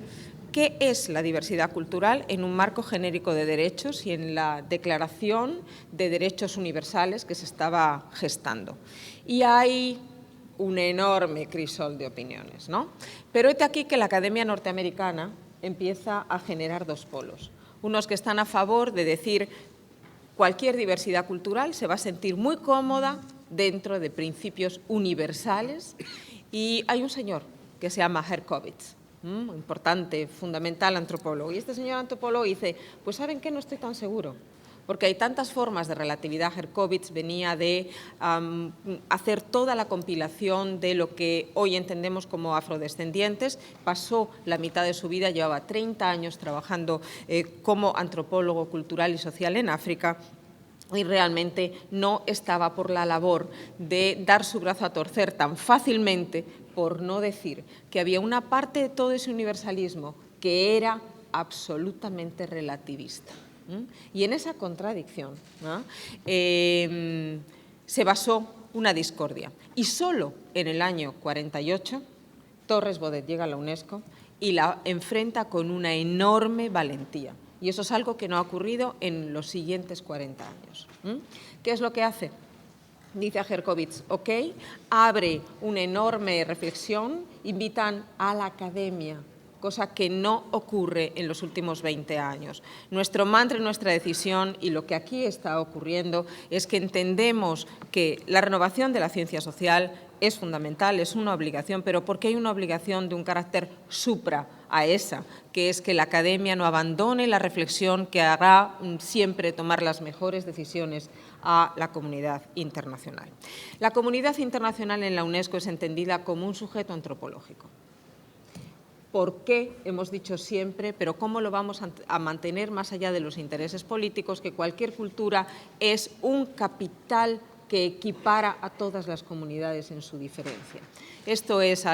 qué es la diversidad cultural en un marco genérico de derechos y en la Declaración de Derechos Universales que se estaba gestando. Y hay un enorme crisol de opiniones, ¿no? Pero hete aquí que la Academia Norteamericana empieza a generar dos polos. Unos que están a favor de decir cualquier diversidad cultural se va a sentir muy cómoda dentro de principios universales y hay un señor que se llama Herkovitz, importante, fundamental antropólogo, y este señor antropólogo dice, pues ¿saben qué? No estoy tan seguro, porque hay tantas formas de relatividad. Herkovitz venía de hacer toda la compilación de lo que hoy entendemos como afrodescendientes, pasó la mitad de su vida, llevaba 30 años trabajando como antropólogo cultural y social en África, y realmente no estaba por la labor de dar su brazo a torcer tan fácilmente, por no decir que había una parte de todo ese universalismo que era absolutamente relativista. Y en esa contradicción se basó una discordia. Y solo en el año 48 Torres Bodet llega a la UNESCO y la enfrenta con una enorme valentía. Y eso es algo que no ha ocurrido en los siguientes 40 años. ¿Qué es lo que hace? Dice a Herkovitz, ok, abre una enorme reflexión, invitan a la academia, cosa que no ocurre en los últimos 20 años. Nuestro mantra y nuestra decisión, y lo que aquí está ocurriendo, es que entendemos que la renovación de la ciencia social es fundamental, es una obligación, pero porque hay una obligación de un carácter supra a esa, que es que la academia no abandone la reflexión que hará siempre tomar las mejores decisiones a la comunidad internacional. La comunidad internacional en la UNESCO es entendida como un sujeto antropológico. ¿Por qué? Hemos dicho siempre, pero ¿cómo lo vamos a mantener más allá de los intereses políticos? Que cualquier cultura es un capital que equipara a todas las comunidades en su diferencia. Esto es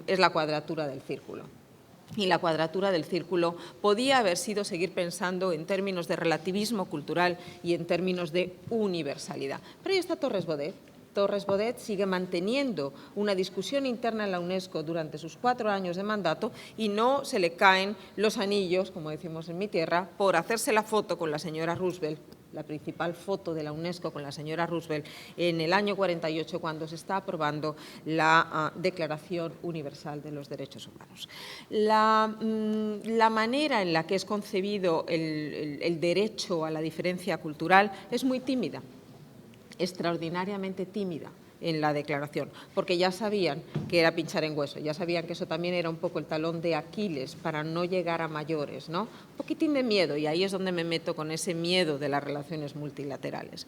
es la cuadratura del círculo. Y la cuadratura del círculo podía haber sido seguir pensando en términos de relativismo cultural y en términos de universalidad. Pero ahí está Torres Bodet. Torres Bodet sigue manteniendo una discusión interna en la UNESCO durante sus 4 años de mandato y no se le caen los anillos, como decimos en mi tierra, por hacerse la foto con la señora Roosevelt, la principal foto de la UNESCO con la señora Roosevelt en el año 48, cuando se está aprobando la Declaración Universal de los Derechos Humanos. La manera en la que es concebido el derecho a la diferencia cultural es muy tímida, extraordinariamente tímida en la declaración, porque ya sabían que era pinchar en hueso, ya sabían que eso también era un poco el talón de Aquiles para no llegar a mayores, ¿no? Un poquitín de miedo, y ahí es donde me meto con ese miedo de las relaciones multilaterales.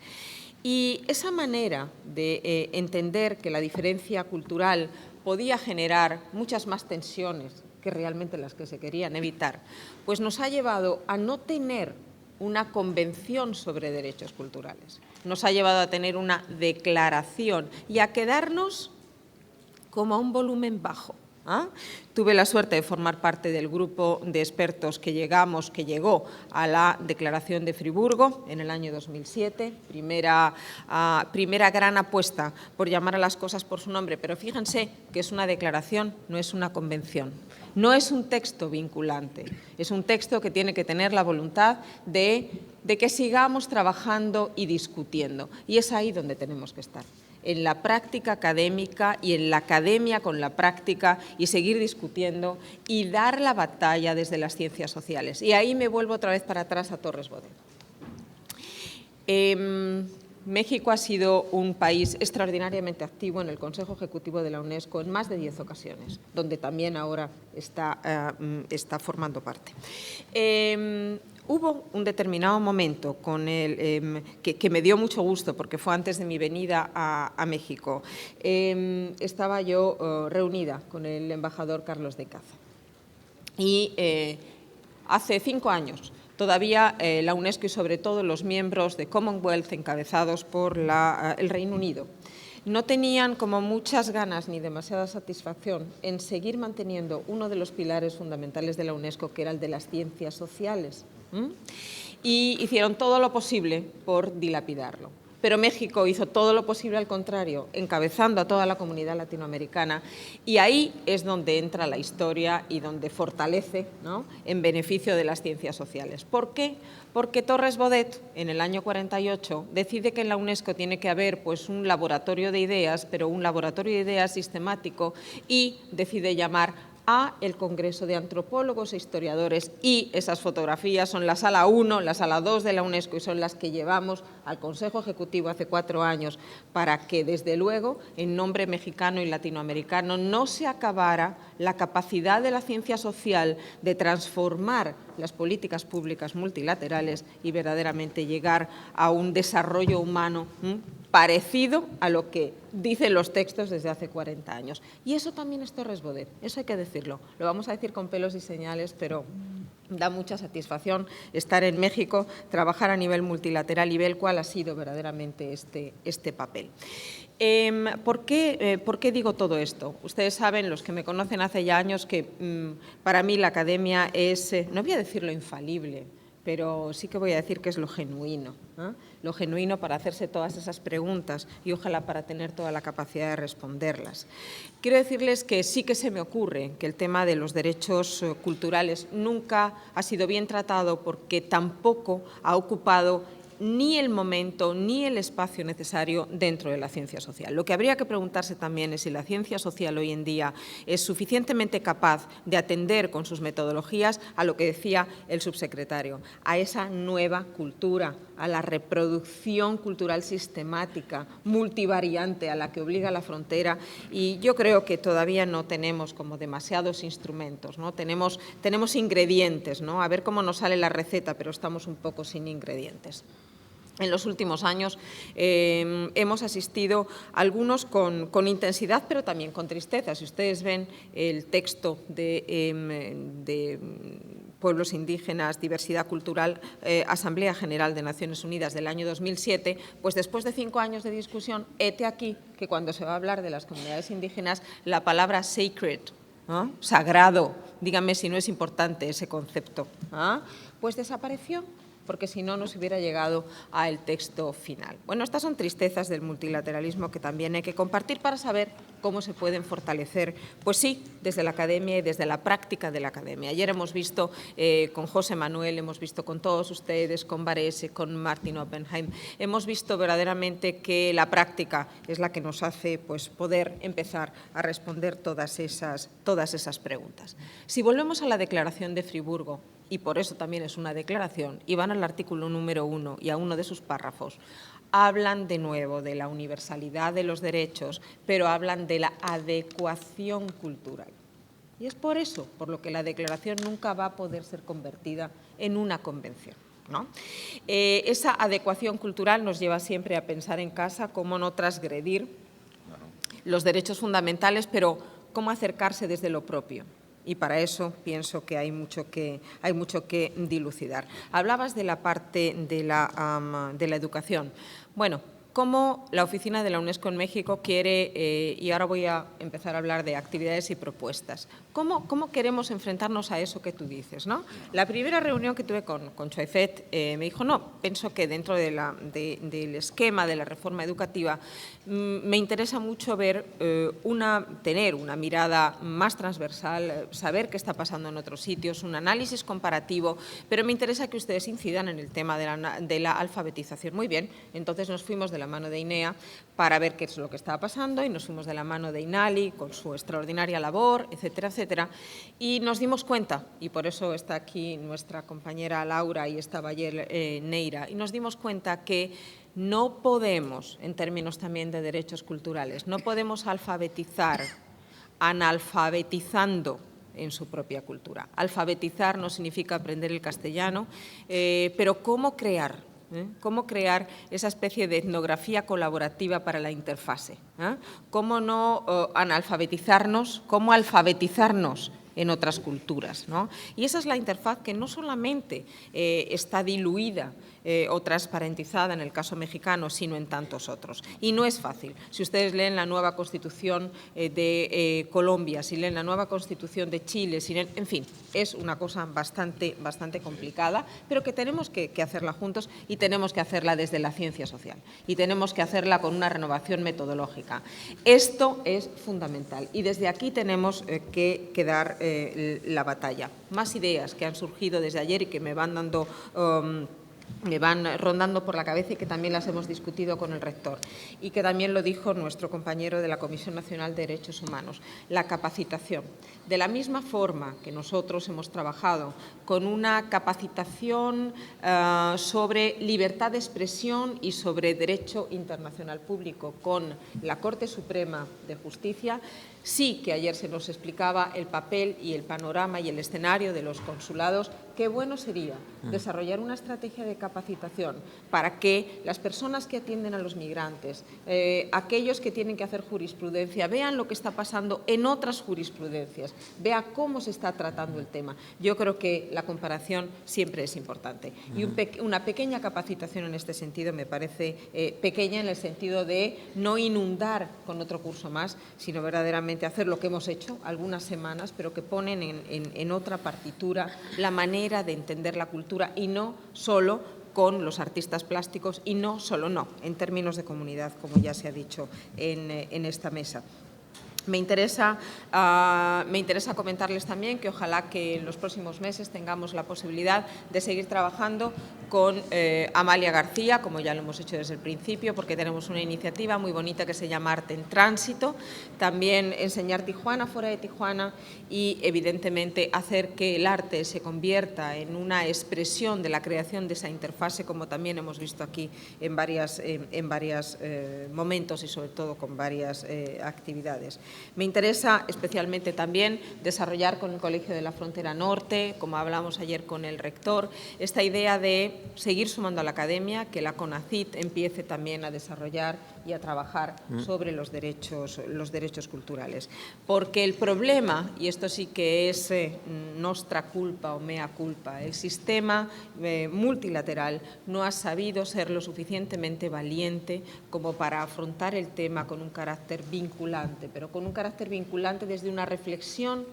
Y esa manera de entender que la diferencia cultural podía generar muchas más tensiones que realmente las que se querían evitar, pues nos ha llevado a no tener una convención sobre derechos culturales. Nos ha llevado a tener una declaración y a quedarnos como a un volumen bajo. Tuve la suerte de formar parte del grupo de expertos que llegó a la Declaración de Friburgo en el año 2007, primera gran apuesta por llamar a las cosas por su nombre, pero fíjense que es una declaración, no es una convención. No es un texto vinculante, es un texto que tiene que tener la voluntad de que sigamos trabajando y discutiendo. Y es ahí donde tenemos que estar, en la práctica académica y en la academia con la práctica, y seguir discutiendo y dar la batalla desde las ciencias sociales. Y ahí me vuelvo otra vez para atrás a Torres Bodet. México ha sido un país extraordinariamente activo en el Consejo Ejecutivo de la UNESCO en más de 10 ocasiones, donde también ahora está formando parte. Hubo un determinado momento que me dio mucho gusto, porque fue antes de mi venida a México. Estaba yo reunida con el embajador Carlos de Caza. Y hace 5 años, todavía la UNESCO y sobre todo los miembros de Commonwealth encabezados por el Reino Unido no tenían como muchas ganas ni demasiada satisfacción en seguir manteniendo uno de los pilares fundamentales de la UNESCO, que era el de las ciencias sociales. Y hicieron todo lo posible por dilapidarlo. Pero México hizo todo lo posible al contrario, encabezando a toda la comunidad latinoamericana, y ahí es donde entra la historia y donde fortalece, ¿no?, en beneficio de las ciencias sociales. ¿Por qué? Porque Torres Bodet, en el año 48, decide que en la UNESCO tiene que haber pues, un laboratorio de ideas, pero un laboratorio de ideas sistemático, y decide llamar a el Congreso de Antropólogos e Historiadores, y esas fotografías son la sala 1, la sala 2 de la UNESCO, y son las que llevamos al Consejo Ejecutivo hace 4 años para que, desde luego, en nombre mexicano y latinoamericano, no se acabara la capacidad de la ciencia social de transformar las políticas públicas multilaterales y verdaderamente llegar a un desarrollo humano parecido a lo que dicen los textos desde hace 40 años. Y eso también es Torres Bodet, eso hay que decirlo. Lo vamos a decir con pelos y señales, pero da mucha satisfacción estar en México, trabajar a nivel multilateral y ver cuál ha sido verdaderamente este papel. ¿Por qué digo todo esto? Ustedes saben, los que me conocen hace ya años, que para mí la academia es, no voy a decirlo infalible, pero sí que voy a decir que es lo genuino, ¿eh? Lo genuino para hacerse todas esas preguntas y ojalá para tener toda la capacidad de responderlas. Quiero decirles que sí que se me ocurre que el tema de los derechos culturales nunca ha sido bien tratado, porque tampoco ha ocupado ni el momento ni el espacio necesario dentro de la ciencia social. Lo que habría que preguntarse también es si la ciencia social hoy en día es suficientemente capaz de atender con sus metodologías a lo que decía el subsecretario, a esa nueva cultura, a la reproducción cultural sistemática, multivariante, a la que obliga la frontera. Y yo creo que todavía no tenemos como demasiados instrumentos, ¿no? Tenemos ingredientes, ¿no? A ver cómo nos sale la receta, pero estamos un poco sin ingredientes. En los últimos años hemos asistido, algunos con intensidad, pero también con tristeza. Si ustedes ven el texto Pueblos Indígenas, Diversidad Cultural, Asamblea General de Naciones Unidas del año 2007, pues después de 5 años de discusión, hete aquí que cuando se va a hablar de las comunidades indígenas, la palabra sacred, ¿no?, sagrado, díganme si no es importante ese concepto, ¿ah?, pues desapareció, porque si no, no se hubiera llegado al texto final. Bueno, estas son tristezas del multilateralismo que también hay que compartir para saber cómo se pueden fortalecer, pues sí, desde la academia y desde la práctica de la academia. Ayer hemos visto con José Manuel, hemos visto con todos ustedes, con Varese, con Martin Oppenheim, hemos visto verdaderamente que la práctica es la que nos hace pues, poder empezar a responder todas esas preguntas. Si volvemos a la Declaración de Friburgo, y por eso también es una declaración, y van al artículo número 1 y a uno de sus párrafos, hablan de nuevo de la universalidad de los derechos, pero hablan de la adecuación cultural. Y es por eso por lo que la declaración nunca va a poder ser convertida en una convención, ¿no? Esa adecuación cultural nos lleva siempre a pensar en casa cómo no transgredir los derechos fundamentales, pero cómo acercarse desde lo propio. Y para eso pienso que hay mucho que dilucidar. Hablabas de la parte de la educación. Bueno, cómo la Oficina de la UNESCO en México quiere, y ahora voy a empezar a hablar de actividades y propuestas, ¿cómo queremos enfrentarnos a eso que tú dices, ¿no? La primera reunión que tuve con Choefet me dijo, no, pienso que dentro del esquema de la reforma educativa me interesa mucho ver, tener una mirada más transversal, saber qué está pasando en otros sitios, un análisis comparativo, pero me interesa que ustedes incidan en el tema de la alfabetización. Muy bien, entonces nos fuimos de la mano de INEA para ver qué es lo que estaba pasando y nos fuimos de la mano de INALI con su extraordinaria labor, etcétera, etcétera, y nos dimos cuenta, y por eso está aquí nuestra compañera Laura y estaba ayer Neira, y nos dimos cuenta que no podemos, en términos también de derechos culturales, no podemos alfabetizar analfabetizando en su propia cultura. Alfabetizar no significa aprender el castellano, pero ¿cómo crear? ¿Cómo crear esa especie de etnografía colaborativa para la interfase? ¿Cómo no analfabetizarnos? ¿Cómo alfabetizarnos en otras culturas, ¿no? Y esa es la interfaz que no solamente está diluida o transparentizada en el caso mexicano, sino en tantos otros. Y no es fácil. Si ustedes leen la nueva Constitución de Colombia, si leen la nueva Constitución de Chile, en fin, es una cosa bastante complicada, pero que tenemos que hacerla juntos y tenemos que hacerla desde la ciencia social y tenemos que hacerla con una renovación metodológica. Esto es fundamental y desde aquí tenemos que dar la batalla. Más ideas que han surgido desde ayer y que me van rondando por la cabeza y que también las hemos discutido con el rector y que también lo dijo nuestro compañero de la Comisión Nacional de Derechos Humanos, la capacitación. De la misma forma que nosotros hemos trabajado con una capacitación sobre libertad de expresión y sobre derecho internacional público con la Corte Suprema de Justicia, sí que ayer se nos explicaba el papel y el panorama y el escenario de los consulados. Qué bueno sería desarrollar una estrategia de capacitación para que las personas que atienden a los migrantes, aquellos que tienen que hacer jurisprudencia, vean lo que está pasando en otras jurisprudencias, vean cómo se está tratando el tema. Yo creo que la comparación siempre es importante. Y una pequeña capacitación en este sentido me parece pequeña en el sentido de no inundar con otro curso más, sino verdaderamente hacer lo que hemos hecho algunas semanas, pero que ponen en otra partitura la manera de entender la cultura y no solo con los artistas plásticos y no solo en términos de comunidad, como ya se ha dicho en esta mesa. Me interesa comentarles también que ojalá que en los próximos meses tengamos la posibilidad de seguir trabajando con Amalia García, como ya lo hemos hecho desde el principio, porque tenemos una iniciativa muy bonita que se llama Arte en Tránsito, también enseñar Tijuana fuera de Tijuana y, evidentemente, hacer que el arte se convierta en una expresión de la creación de esa interfase, como también hemos visto aquí en varios momentos y, sobre todo, con varias actividades. Me interesa especialmente también desarrollar con el Colegio de la Frontera Norte, como hablamos ayer con el rector, esta idea de seguir sumando a la academia, que la CONACYT empiece también a desarrollar y a trabajar sobre los derechos culturales. Porque el problema, y esto sí que es nostra culpa o mea culpa, el sistema multilateral no ha sabido ser lo suficientemente valiente como para afrontar el tema con un carácter vinculante, pero con un carácter vinculante desde una reflexión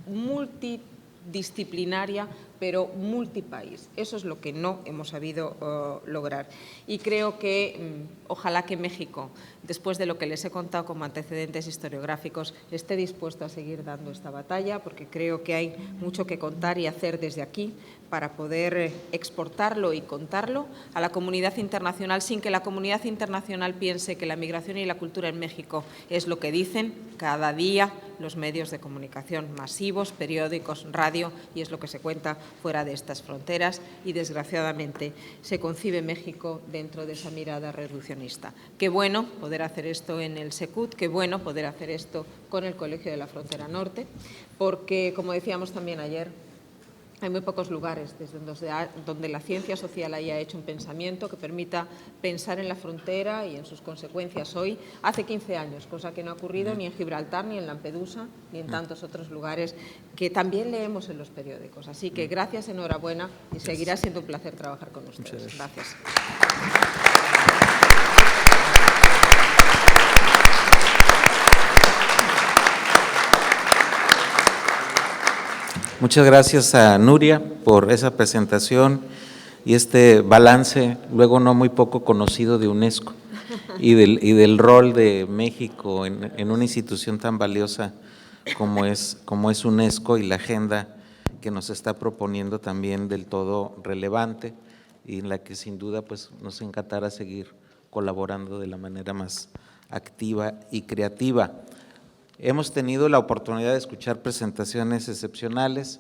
multidisciplinaria, pero multipaís. Eso es lo que no hemos sabido lograr. Y creo que ojalá que México, después de lo que les he contado como antecedentes historiográficos, esté dispuesto a seguir dando esta batalla, porque creo que hay mucho que contar y hacer desde aquí para poder exportarlo y contarlo a la comunidad internacional, sin que la comunidad internacional piense que la migración y la cultura en México es lo que dicen cada día los medios de comunicación masivos, periódicos, radio, y es lo que se cuenta fuera de estas fronteras, y desgraciadamente se concibe México dentro de esa mirada reduccionista. Qué bueno poder hacer esto en el SECUT, qué bueno poder hacer esto con el Colegio de la Frontera Norte, porque, como decíamos también ayer, hay muy pocos lugares donde la ciencia social haya hecho un pensamiento que permita pensar en la frontera y en sus consecuencias hoy, hace 15 años, cosa que no ha ocurrido ni en Gibraltar, ni en Lampedusa, ni en tantos otros lugares que también leemos en los periódicos. Así que gracias, enhorabuena, y seguirá siendo un placer trabajar con ustedes. Gracias. Muchas gracias a Nuria por esa presentación y este balance, luego no muy poco conocido, de UNESCO y del rol de México en una institución tan valiosa como es UNESCO, y la agenda que nos está proponiendo también del todo relevante, y en la que sin duda pues nos encantará seguir colaborando de la manera más activa y creativa. Hemos tenido la oportunidad de escuchar presentaciones excepcionales.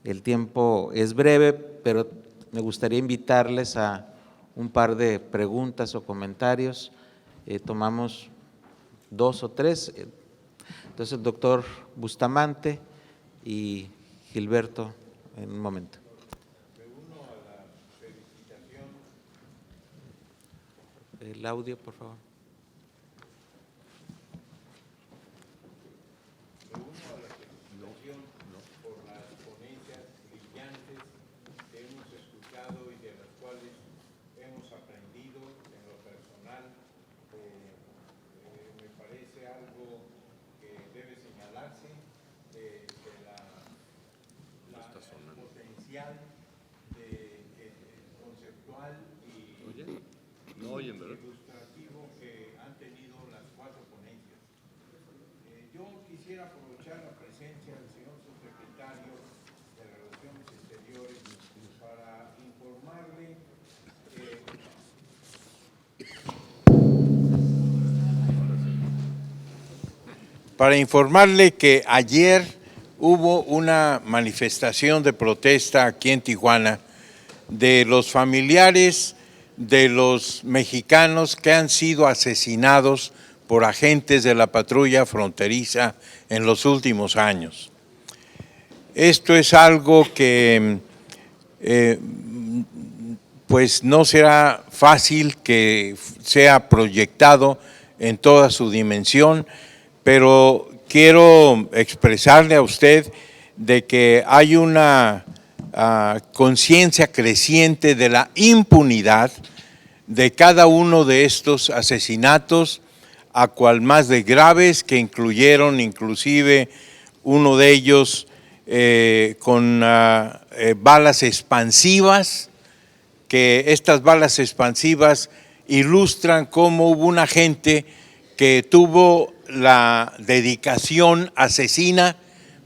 El tiempo es breve, pero me gustaría invitarles a un par de preguntas o comentarios. Tomamos 2 o 3. Entonces, el doctor Bustamante y Gilberto en un momento. Me uno a la felicitación. El audio, por favor. Por las ponencias brillantes que hemos escuchado y de las cuales hemos aprendido en lo personal. Me parece algo que debe señalarse, el potencial conceptual y ilustrativo que han tenido las 4 ponencias. Yo quisiera aprovechar la presencia del señor subsecretario de Relaciones Exteriores para informarle que ayer hubo una manifestación de protesta aquí en Tijuana de los familiares de los mexicanos que han sido asesinados por agentes de la patrulla fronteriza en los últimos años. Esto es algo que pues no será fácil que sea proyectado en toda su dimensión, pero quiero expresarle a usted de que hay una conciencia creciente de la impunidad de cada uno de estos asesinatos, a cual más de graves, que incluyeron inclusive uno de ellos con balas expansivas, que estas balas expansivas ilustran cómo hubo una gente que tuvo la dedicación asesina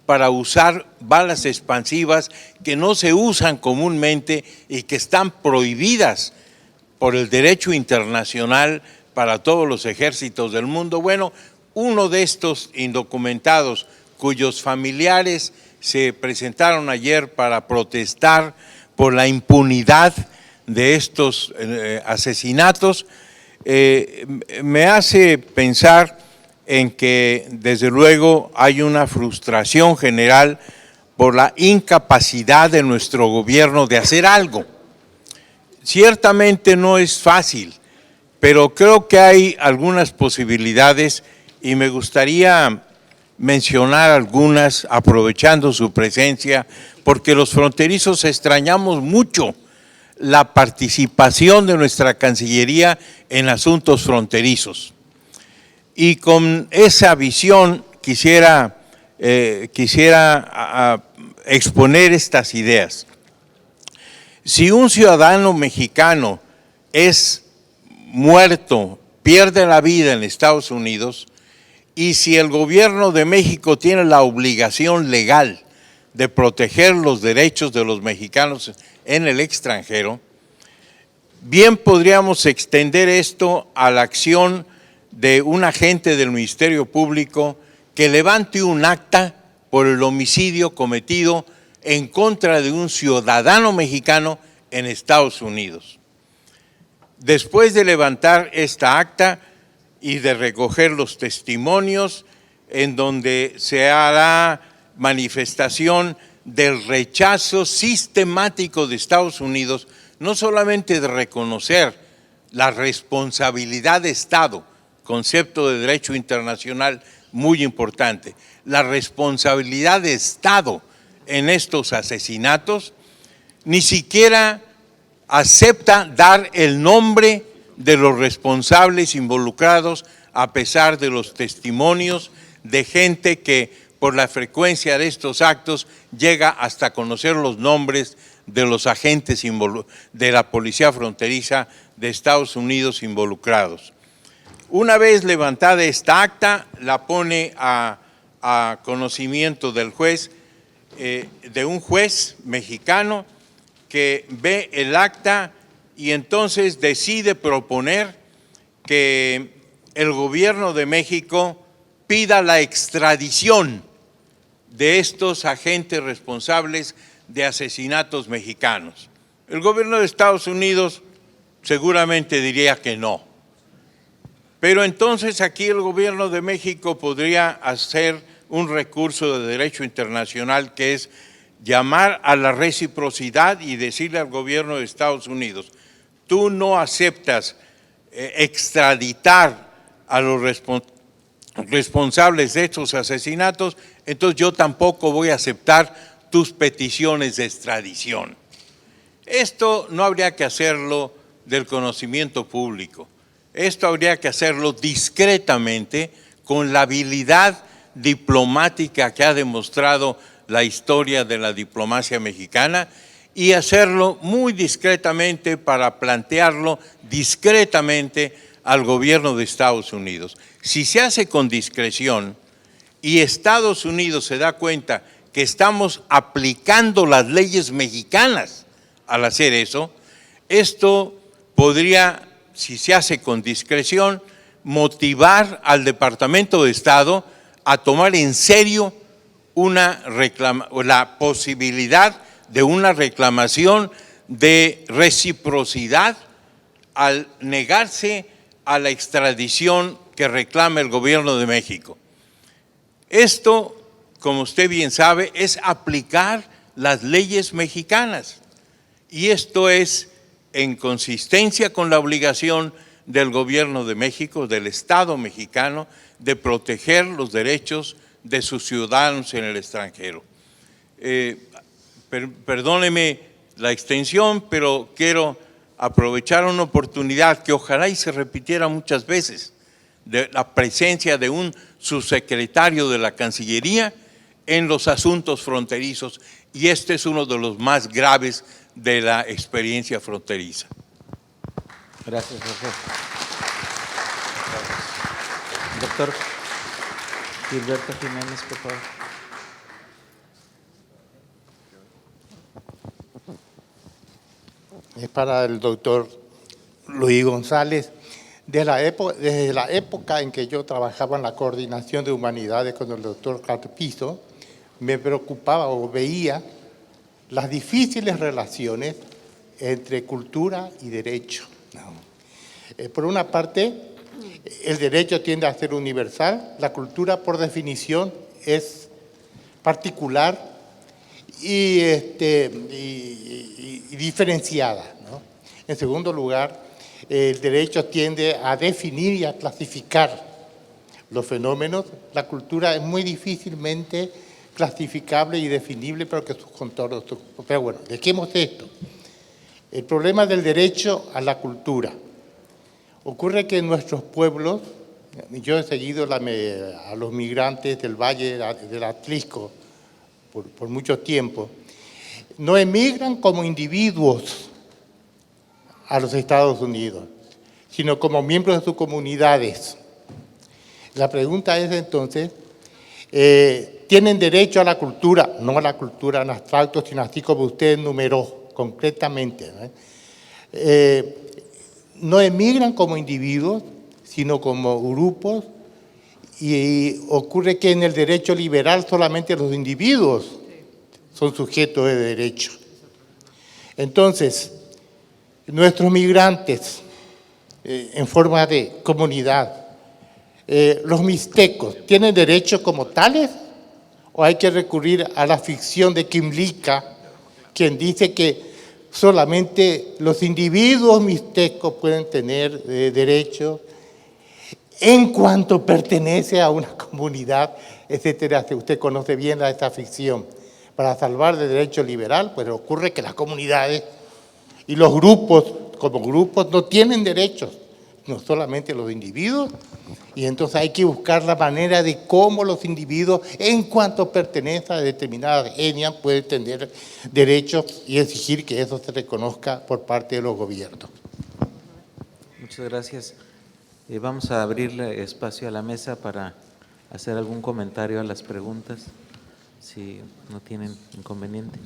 para usar balas expansivas que no se usan comúnmente y que están prohibidas por el derecho internacional para todos los ejércitos del mundo. Bueno, uno de estos indocumentados cuyos familiares se presentaron ayer para protestar por la impunidad de estos asesinatos, me hace pensar en que desde luego hay una frustración general por la incapacidad de nuestro gobierno de hacer algo. Ciertamente no es fácil, pero creo que hay algunas posibilidades y me gustaría mencionar algunas aprovechando su presencia, porque los fronterizos extrañamos mucho la participación de nuestra Cancillería en asuntos fronterizos. Y con esa visión quisiera exponer estas ideas. Si un ciudadano mexicano es muerto, pierde la vida en Estados Unidos, y si el gobierno de México tiene la obligación legal de proteger los derechos de los mexicanos en el extranjero, bien podríamos extender esto a la acción de un agente del Ministerio Público que levante un acta por el homicidio cometido en contra de un ciudadano mexicano en Estados Unidos. Después de levantar esta acta y de recoger los testimonios en donde se hará manifestación del rechazo sistemático de Estados Unidos, no solamente de reconocer la responsabilidad de Estado, concepto de derecho internacional muy importante, la responsabilidad de Estado en estos asesinatos, ni siquiera acepta dar el nombre de los responsables involucrados, a pesar de los testimonios de gente que por la frecuencia de estos actos llega hasta conocer los nombres de los agentes de la Policía Fronteriza de Estados Unidos involucrados. Una vez levantada esta acta, la pone a conocimiento del juez, de un juez mexicano que ve el acta y entonces decide proponer que el gobierno de México pida la extradición de estos agentes responsables de asesinatos mexicanos. El gobierno de Estados Unidos seguramente diría que no. Pero entonces aquí el gobierno de México podría hacer un recurso de derecho internacional, que es llamar a la reciprocidad y decirle al gobierno de Estados Unidos: tú no aceptas extraditar a los responsables de estos asesinatos, entonces yo tampoco voy a aceptar tus peticiones de extradición. Esto no habría que hacerlo del conocimiento público. Esto habría que hacerlo discretamente, con la habilidad diplomática que ha demostrado la historia de la diplomacia mexicana, y hacerlo muy discretamente para plantearlo discretamente al gobierno de Estados Unidos. Si se hace con discreción y Estados Unidos se da cuenta que estamos aplicando las leyes mexicanas al hacer eso, esto podría, si se hace con discreción, motivar al Departamento de Estado a tomar en serio la posibilidad de una reclamación de reciprocidad al negarse a la extradición que reclama el gobierno de México. Esto, como usted bien sabe, es aplicar las leyes mexicanas, y esto es en consistencia con la obligación del gobierno de México, del Estado mexicano, de proteger los derechos de sus ciudadanos en el extranjero. Perdóneme la extensión, pero quiero aprovechar una oportunidad que ojalá y se repitiera muchas veces, de la presencia de un subsecretario de la Cancillería en los asuntos fronterizos, y este es uno de los más graves de la experiencia fronteriza. Gracias, Jorge. Doctor Gilberto Jiménez, por favor. Es para el doctor Luis González. Desde la época en que yo trabajaba en la coordinación de humanidades con el doctor Carpizo, me preocupaba o veía las difíciles relaciones entre cultura y derecho. Por una parte, el derecho tiende a ser universal, la cultura por definición es particular y diferenciada, ¿no? En segundo lugar, el derecho tiende a definir y a clasificar los fenómenos. La cultura es muy difícilmente clasificable y definible, pero que sus contornos. Pero bueno, dejemos esto. El problema del derecho a la cultura. Ocurre que en nuestros pueblos, yo he seguido a los migrantes del Valle del Atlisco por mucho tiempo, no emigran como individuos a los Estados Unidos, sino como miembros de sus comunidades. La pregunta es entonces, ¿tienen derecho a la cultura? No a la cultura en abstracto, sino así como usted enumeró concretamente, ¿no? No emigran como individuos, sino como grupos, y ocurre que en el derecho liberal solamente los individuos son sujetos de derecho. Entonces, nuestros migrantes en forma de comunidad, los mixtecos, ¿tienen derecho como tales? ¿O hay que recurrir a la ficción de Quimlica, quien dice que solamente los individuos mixtecos pueden tener derecho en cuanto pertenece a una comunidad, etcétera? Usted conoce bien esta ficción. Para salvar del derecho liberal, pues ocurre que las comunidades y los grupos, como grupos, no tienen derechos, no solamente los individuos, y entonces hay que buscar la manera de cómo los individuos, en cuanto pertenecen a determinadas etnias, pueden tener derechos y exigir que eso se reconozca por parte de los gobiernos. Muchas gracias. Vamos a abrirle espacio a la mesa para hacer algún comentario a las preguntas, si no tienen inconveniente.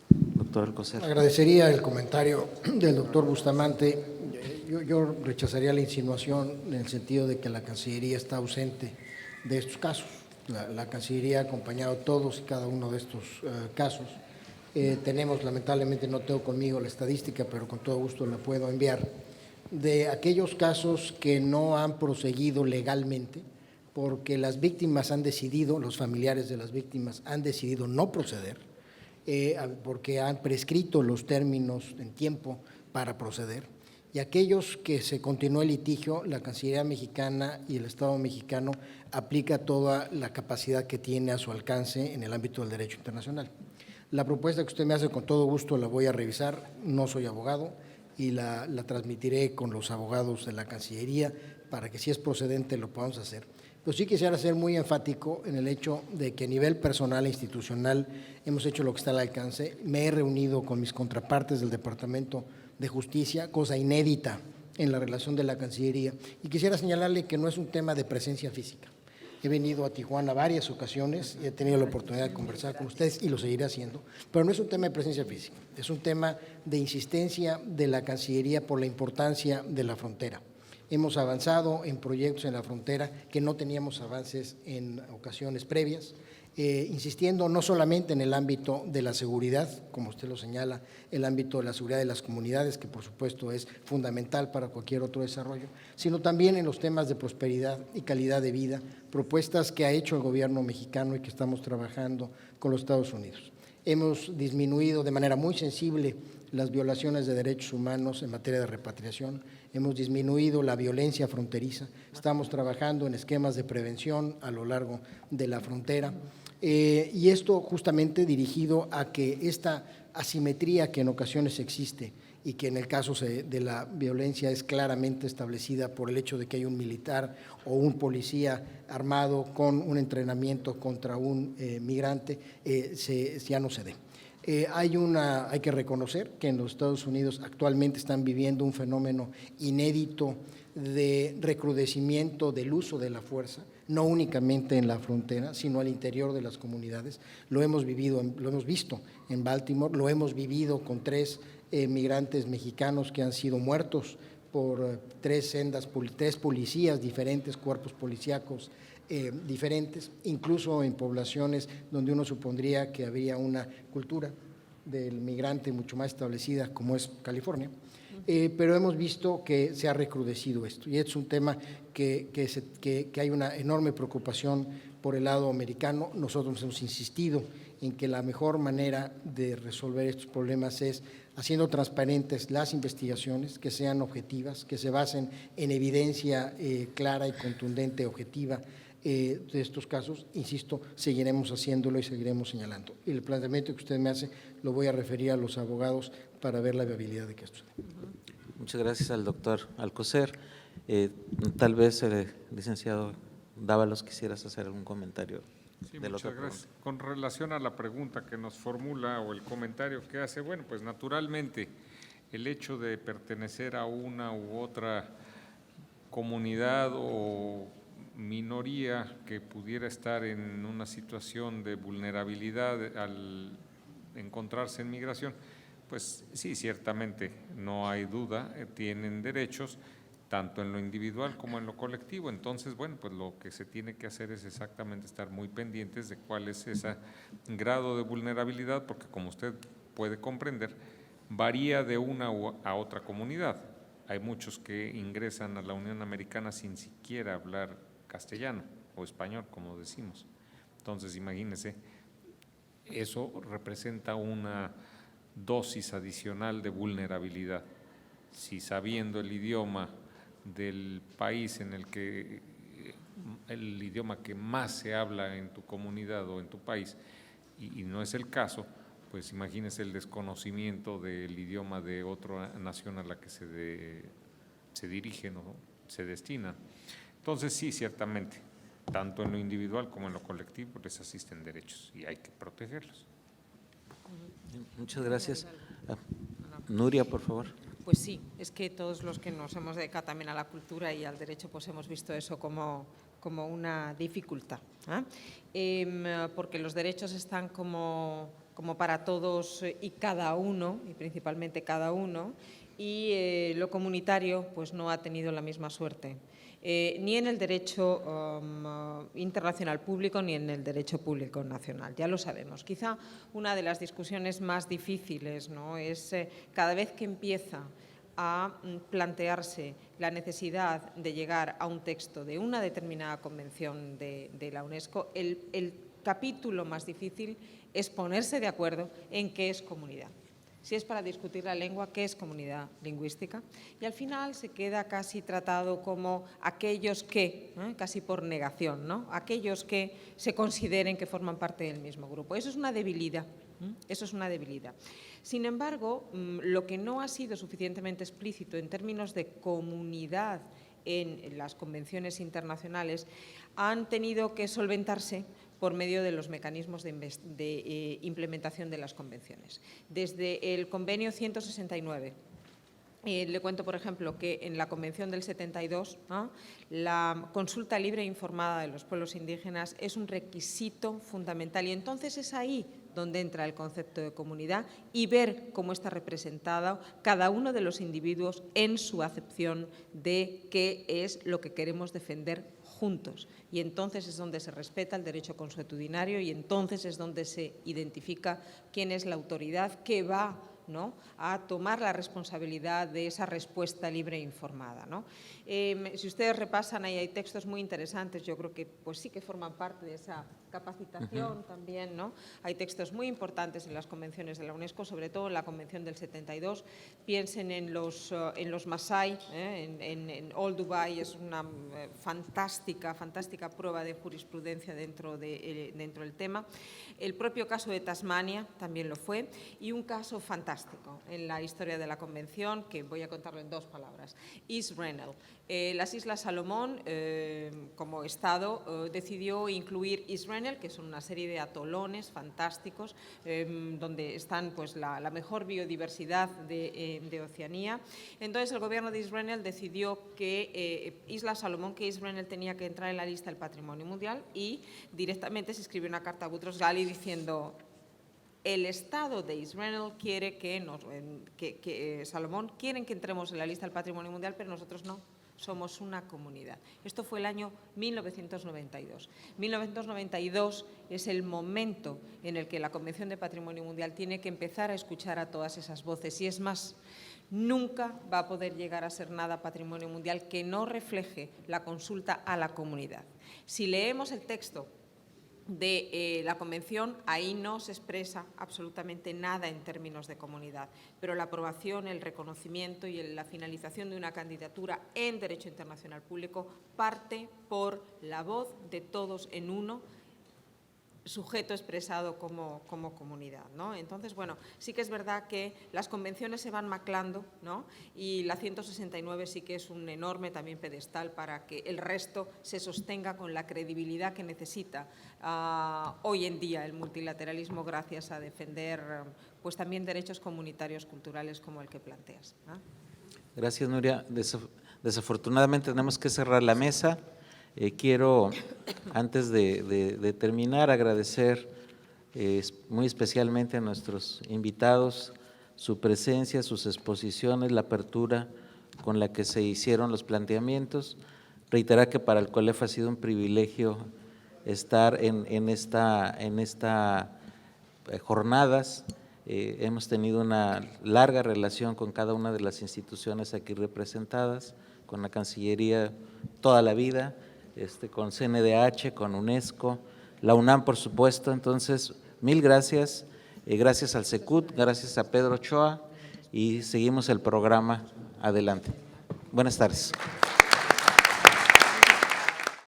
Doctor Alcocer. Agradecería el comentario del doctor Bustamante. Yo rechazaría la insinuación en el sentido de que la Cancillería está ausente de estos casos. La Cancillería ha acompañado todos y cada uno de estos casos. Tenemos, lamentablemente no tengo conmigo la estadística, pero con todo gusto la puedo enviar, de aquellos casos que no han proseguido legalmente porque las víctimas han decidido, los familiares de las víctimas han decidido no proceder, porque han prescrito los términos en tiempo para proceder. Y aquellos que se continuó el litigio, la Cancillería mexicana y el Estado mexicano aplica toda la capacidad que tiene a su alcance en el ámbito del derecho internacional. La propuesta que usted me hace, con todo gusto la voy a revisar, no soy abogado, y la transmitiré con los abogados de la Cancillería para que, si es procedente, lo podamos hacer. Pero sí quisiera ser muy enfático en el hecho de que a nivel personal e institucional hemos hecho lo que está al alcance. Me he reunido con mis contrapartes del Departamento de Justicia, cosa inédita en la relación de la Cancillería, y quisiera señalarle que no es un tema de presencia física. He venido a Tijuana varias ocasiones y he tenido la oportunidad de conversar con ustedes y lo seguiré haciendo, pero no es un tema de presencia física, es un tema de insistencia de la Cancillería por la importancia de la frontera. Hemos avanzado en proyectos en la frontera que no teníamos avances en ocasiones previas, insistiendo no solamente en el ámbito de la seguridad, como usted lo señala, el ámbito de la seguridad de las comunidades, que por supuesto es fundamental para cualquier otro desarrollo, sino también en los temas de prosperidad y calidad de vida, propuestas que ha hecho el gobierno mexicano y que estamos trabajando con los Estados Unidos. Hemos disminuido de manera muy sensible las violaciones de derechos humanos en materia de repatriación, hemos disminuido la violencia fronteriza, estamos trabajando en esquemas de prevención a lo largo de la frontera, y esto justamente dirigido a que esta asimetría que en ocasiones existe y que en el caso de la violencia es claramente establecida por el hecho de que hay un militar o un policía armado con un entrenamiento contra un migrante, ya no se dé. Hay que reconocer que en los Estados Unidos actualmente están viviendo un fenómeno inédito de recrudecimiento del uso de la fuerza, no únicamente en la frontera, sino al interior de las comunidades. Lo hemos visto en Baltimore, lo hemos vivido con 3 migrantes mexicanos que han sido muertos por 3 policías diferentes, cuerpos policíacos diferentes, incluso en poblaciones donde uno supondría que había una cultura del migrante mucho más establecida como es California, pero hemos visto que se ha recrudecido esto y es un tema que hay una enorme preocupación por el lado americano. Nosotros hemos insistido en que la mejor manera de resolver estos problemas es haciendo transparentes las investigaciones, que sean objetivas, que se basen en evidencia clara y contundente, objetiva de estos casos. Insisto, seguiremos haciéndolo y seguiremos señalando. Y el planteamiento que usted me hace lo voy a referir a los abogados para ver la viabilidad de que esto suceda. Muchas gracias al doctor Alcocer. Tal vez, licenciado Dávalos, quisieras hacer algún comentario. Sí, muchas gracias. Con relación a la pregunta que nos formula o el comentario que hace, bueno, pues naturalmente el hecho de pertenecer a una u otra comunidad o minoría que pudiera estar en una situación de vulnerabilidad al encontrarse en migración, pues sí, ciertamente, no hay duda, tienen derechos, tanto en lo individual como en lo colectivo. Entonces, bueno, pues lo que se tiene que hacer es exactamente estar muy pendientes de cuál es ese grado de vulnerabilidad, porque como usted puede comprender, varía de una a otra comunidad. Hay muchos que ingresan a la Unión Americana sin siquiera hablar castellano o español, como decimos. Entonces, imagínese, eso representa una dosis adicional de vulnerabilidad. Si sabiendo el idioma del país en el que, el idioma que más se habla en tu comunidad o en tu país, y no es el caso, pues imagínese el desconocimiento del idioma de otra nación a la que se dirigen o se destinan. Entonces sí, ciertamente, tanto en lo individual como en lo colectivo les asisten derechos y hay que protegerlos. Muchas gracias. Nuria, por favor. Pues sí, es que todos los que nos hemos dedicado también a la cultura y al derecho, pues hemos visto eso como una dificultad, porque los derechos están como para todos y cada uno, y principalmente cada uno, y lo comunitario pues no ha tenido la misma suerte. Ni en el derecho internacional público ni en el derecho público nacional, ya lo sabemos. Quizá una de las discusiones más difíciles, ¿no?, es cada vez que empieza a plantearse la necesidad de llegar a un texto de una determinada convención de la UNESCO, el capítulo más difícil es ponerse de acuerdo en qué es comunidad. Si es para discutir la lengua, ¿qué es comunidad lingüística? Y al final se queda casi tratado como aquellos que, casi por negación, ¿no?, aquellos que se consideren que forman parte del mismo grupo. Eso es una debilidad. Eso es una debilidad. Sin embargo, lo que no ha sido suficientemente explícito en términos de comunidad en las convenciones internacionales han tenido que solventarse por medio de los mecanismos de implementación de las convenciones. Desde el convenio 169, le cuento, por ejemplo, que en la Convención del 72, la consulta libre e informada de los pueblos indígenas es un requisito fundamental y entonces es ahí donde entra el concepto de comunidad y ver cómo está representado cada uno de los individuos en su acepción de qué es lo que queremos defender juntos. Y entonces es donde se respeta el derecho consuetudinario y entonces es donde se identifica quién es la autoridad que va, ¿no?, a tomar la responsabilidad de esa respuesta libre e informada, ¿no? Si ustedes repasan, ahí hay textos muy interesantes, yo creo que pues sí que forman parte de esa capacitación también, ¿no? Hay textos muy importantes en las convenciones de la UNESCO, sobre todo en la Convención del 72. Piensen en los Masái, en Old Dubai, es una fantástica prueba de jurisprudencia dentro del tema. El propio caso de Tasmania también lo fue y un caso fantástico en la historia de la Convención, que voy a contarlo en 2 palabras. East Rennell. Las Islas Salomón, como Estado, decidió incluir East Rennell, que son una serie de atolones fantásticos, donde están pues, la mejor biodiversidad de Oceanía. Entonces, el gobierno de East Rennell decidió que Islas Salomón, que East Rennell tenía que entrar en la lista del Patrimonio Mundial y directamente se escribió una carta a Boutros Ghali diciendo: el Estado de Israel quiere Salomón, quieren que entremos en la lista del Patrimonio Mundial, pero nosotros no. Somos una comunidad. Esto fue el año 1992. 1992 es el momento en el que la Convención de Patrimonio Mundial tiene que empezar a escuchar a todas esas voces. Y es más, nunca va a poder llegar a ser nada patrimonio mundial que no refleje la consulta a la comunidad. Si leemos el texto de la Convención, ahí no se expresa absolutamente nada en términos de comunidad, pero la aprobación, el reconocimiento y la finalización de una candidatura en Derecho Internacional Público parte por la voz de todos en uno, sujeto expresado como comunidad, ¿no? Entonces, bueno, sí que es verdad que las convenciones se van maclando, ¿no? Y la 169 sí que es un enorme también pedestal para que el resto se sostenga con la credibilidad que necesita hoy en día el multilateralismo, gracias a defender pues también derechos comunitarios culturales como el que planteas, ¿no? Gracias, Nuria. Desafortunadamente tenemos que cerrar la mesa. Quiero, antes de terminar, agradecer muy especialmente a nuestros invitados su presencia, sus exposiciones, la apertura con la que se hicieron los planteamientos. Reiterar que para el COLEF ha sido un privilegio estar en esta jornadas. Hemos tenido una larga relación con cada una de las instituciones aquí representadas, con la Cancillería toda la vida, con CNDH, con UNESCO, la UNAM, por supuesto. Entonces, mil gracias, gracias al Secut, gracias a Pedro Ochoa, y seguimos el programa adelante. Buenas tardes.